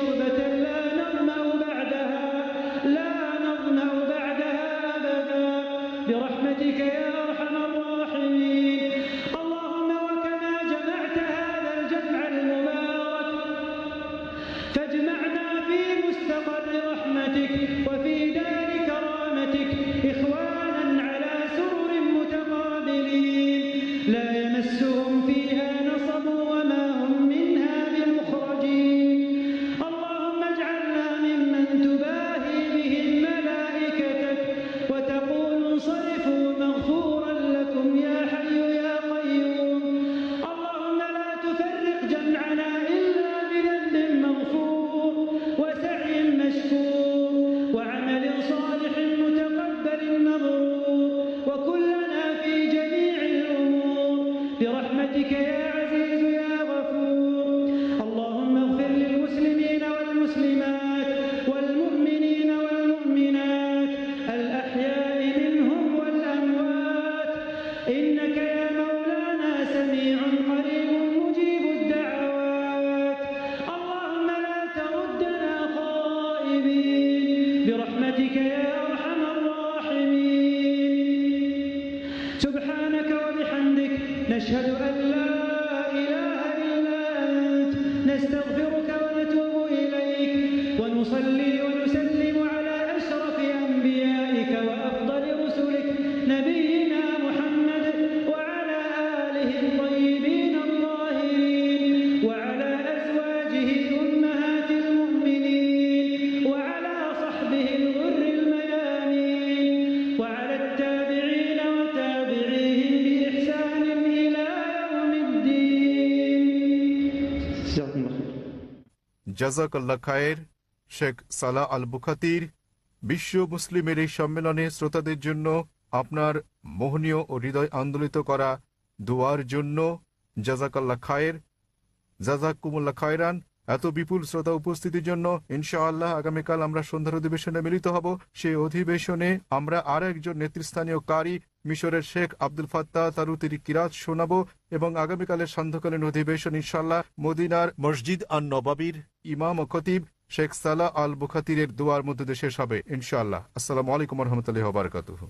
شربة لا نظمأ بعدها أبدا برحمتك يا أرحم الراحمين. اللهم وكما جمعت هذا الجمع المبارك فاجمعنا في مستقر رحمتك وفي دار كرامتك إخوانا على سرر متقابلين لا يمسهم فيها نصب وما هم منها بمخرجين. اللهم اجعلنا ممن تباهي بهم ملائكتك وتقول انصرفوا مغفورا لكم يا حي يا قيوم. اللهم لا تفرق جمعنا إلا بذنب مغفور وسعي مشكور وعمل صالح متقبل مبرور وكلنا في جميع الأمور برحمتك يا عزيز يا غفور. اللهم اغفر للمسلمين والمسلمات والمؤمنين والمؤمنات الأحياء منهم والأموات إنك يا مولانا سميع قريب مجيب الدعوات. اللهم لا تردنا خائبين برحمتك يا أرحم الراحمين. سبحانك وبحمدك نشهد أن لا إله إلا أنت نستغفرك ونتوب إليك ونصلي ونسلم على أشرف أنبيائك وأفضل رسلك نبينا محمد وعلى آله الطيبين الطاهرين وعلى أزواجه أمهات المؤمنين وعلى صحبه الغر الميامين وعلى التابعين وتابعيهم بإحسان إلى يوم الدين. جزاكم الله خير. জাজাকাল্লাহ খায়ের। শেখ সালাহ আল বুখাতির বিশ্ব মুসলিমের এই সম্মেলনে শ্রোতাদের জন্য আপনার মোহনীয় ও হৃদয় আন্দোলিত করা দোয়ার জন্য জাজাকাল্লাহ খায়ের। জাজাকুমুল্লাহ খায়রান। এত বিপুল শ্রোতা উপস্থিতির জন্য ইনশাআল্লাহ আগামীকাল আমরা সন্ধ্যার অধিবেশনে মিলিত হব। সেই অধিবেশনে আমরা আর একজন নেতৃস্থানীয় কারি মিশরের শেখ আব্দুল ফাত্তাহ তারুতির কিরাত শোনাবো এবং আগামীকালের সান্ধ্যকালীন অধিবেশন ইনশাআল্লাহ মদিনার মসজিদ আন নবাবির ইমাম ও খতিব শেখ সালাহ আল বুখাতিরের দোয়ার মধ্যে শেষ হবে ইনশাআল্লাহ। আসসালামু আলাইকুম ওয়া রাহমাতুল্লাহি ওয়া বারাকাতুহু।